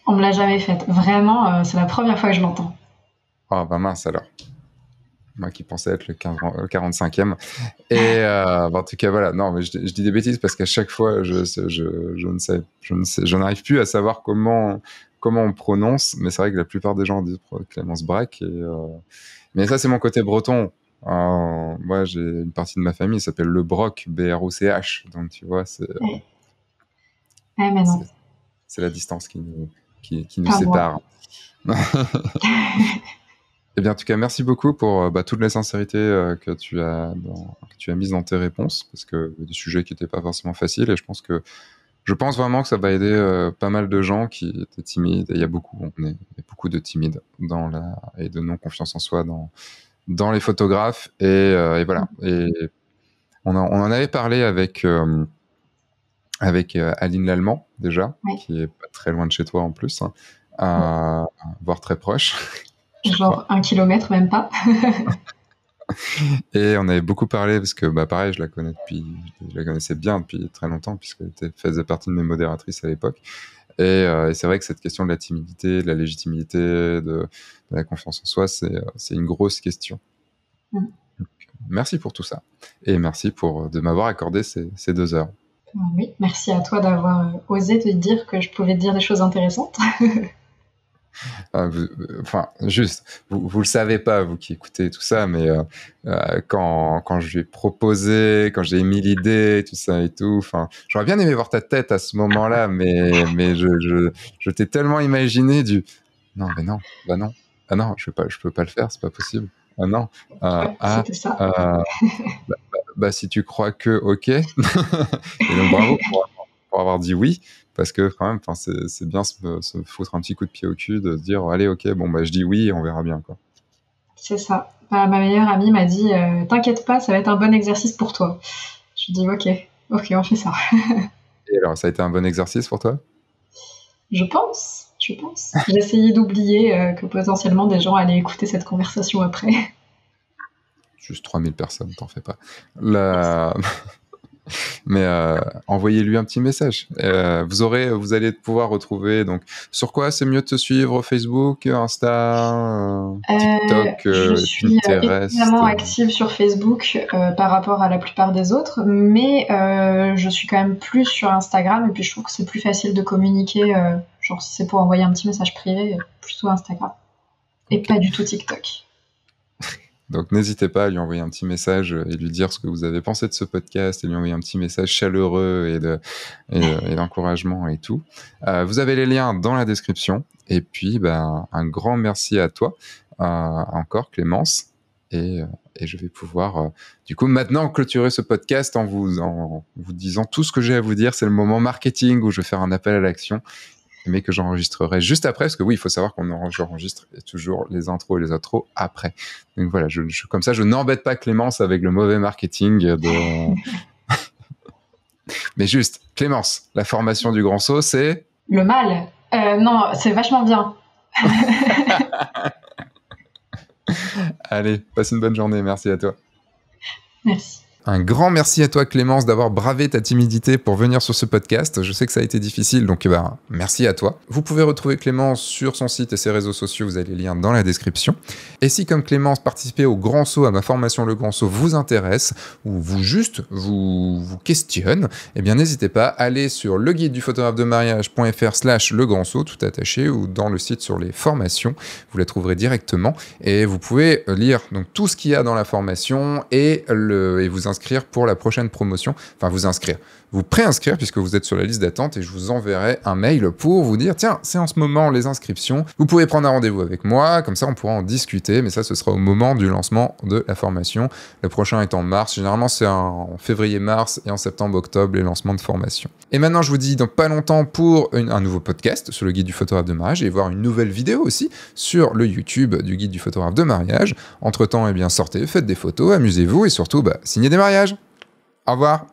On me l'a jamais faite. Vraiment, c'est la première fois que je l'entends. Ah, bah mince alors. Moi qui pensais être le 45e. Et en tout cas, voilà. Non, mais je dis des bêtises parce qu'à chaque fois, je n'arrive plus à savoir comment on prononce. Mais c'est vrai que la plupart des gens disent Clémence Braque. Mais ça, c'est mon côté breton. Moi, j'ai une partie de ma famille qui s'appelle Le Broc, B-R-O-C-H. Donc, tu vois, c'est mais non. c'est la distance qui nous sépare. Eh bien, en tout cas, merci beaucoup pour toute la sincérité que tu as mise dans tes réponses, parce que des sujets qui n'étaient pas forcément faciles, et je pense vraiment que ça va aider pas mal de gens qui étaient timides. Et il y a beaucoup de timides et de non confiance en soi dans les photographes. Et voilà. Et on en avait parlé avec Aline Lallemand déjà, qui est pas très loin de chez toi en plus, voire très proche. Genre 1 kilomètre, même pas. Et on avait beaucoup parlé parce que, pareil, je la connaissais bien depuis très longtemps puisqu'elle faisait partie de mes modératrices à l'époque. Et c'est vrai que cette question de la timidité, de la légitimité, de la confiance en soi, c'est une grosse question. Donc, merci pour tout ça. Et merci de m'avoir accordé ces 2 heures. Oui, merci à toi d'avoir osé te dire que je pouvais te dire des choses intéressantes. Vous le savez pas, vous qui écoutez tout ça, mais quand je lui ai proposé, quand j'ai émis l'idée, tout ça et tout, j'aurais bien aimé voir ta tête à ce moment-là, mais je t'ai tellement imaginé non, je peux pas le faire, c'est pas possible. Ah non, c'était ça. Si tu crois que, ok. Et donc bravo pour avoir dit oui. Parce que quand même, c'est bien se foutre un petit coup de pied au cul, de se dire allez, ok, je dis oui et on verra bien, quoi. C'est ça. Ma meilleure amie m'a dit t'inquiète pas, ça va être un bon exercice pour toi. Je dis ok, on fait ça. Et alors, ça a été un bon exercice pour toi ? Je pense. J'ai essayé d'oublier que potentiellement des gens allaient écouter cette conversation après. Juste 3000 personnes, t'en fais pas. Mais envoyez-lui un petit message. Vous allez pouvoir retrouver. Donc, sur quoi c'est mieux de te suivre? Facebook, Insta, TikTok, je suis Pinterest. évidemment active sur Facebook par rapport à la plupart des autres, mais je suis quand même plus sur Instagram et puis je trouve que c'est plus facile de communiquer. Genre si c'est pour envoyer un petit message privé, plutôt Instagram et pas du tout TikTok. Donc n'hésitez pas à lui envoyer un petit message et lui dire ce que vous avez pensé de ce podcast et lui envoyer un petit message chaleureux et d'encouragement et tout. Vous avez les liens dans la description. Et puis, un grand merci à toi encore, Clémence. Et je vais pouvoir, du coup, maintenant clôturer ce podcast en vous disant tout ce que j'ai à vous dire. C'est le moment marketing où je vais faire un appel à l'action, mais que j'enregistrerai juste après, parce que oui, il faut savoir j'enregistre toujours les intros et les outros après. Donc voilà, comme ça, je n'embête pas Clémence avec le mauvais marketing Mais juste, Clémence, la formation du Grand Saut, c'est... Le mal. Non, c'est vachement bien. Allez, passe une bonne journée, merci à toi. Merci. Un grand merci à toi Clémence d'avoir bravé ta timidité pour venir sur ce podcast. Je sais que ça a été difficile, donc merci à toi. Vous pouvez retrouver Clémence sur son site et ses réseaux sociaux, vous avez les liens dans la description. Et si comme Clémence, participer au Grand Saut, à ma formation Le Grand Saut vous intéresse, ou vous questionne, eh bien n'hésitez pas, allez sur leguideduphotographe-de-mariage.fr/Le Grand Saut, tout attaché, ou dans le site sur les formations, vous la trouverez directement, et vous pouvez lire donc tout ce qu'il y a dans la formation et vous inscrire pour la prochaine promotion. Enfin, vous préinscrire puisque vous êtes sur la liste d'attente et je vous enverrai un mail pour vous dire tiens, c'est en ce moment les inscriptions. Vous pouvez prendre un rendez-vous avec moi, comme ça on pourra en discuter, mais ça ce sera au moment du lancement de la formation. Le prochain est en mars, généralement c'est en février-mars et en septembre-octobre les lancements de formation. Et maintenant je vous dis dans pas longtemps pour un nouveau podcast sur le guide du photographe de mariage et voir une nouvelle vidéo aussi sur le YouTube du guide du photographe de mariage. Entre temps, sortez, faites des photos, amusez-vous et surtout signez des mariages. Au revoir.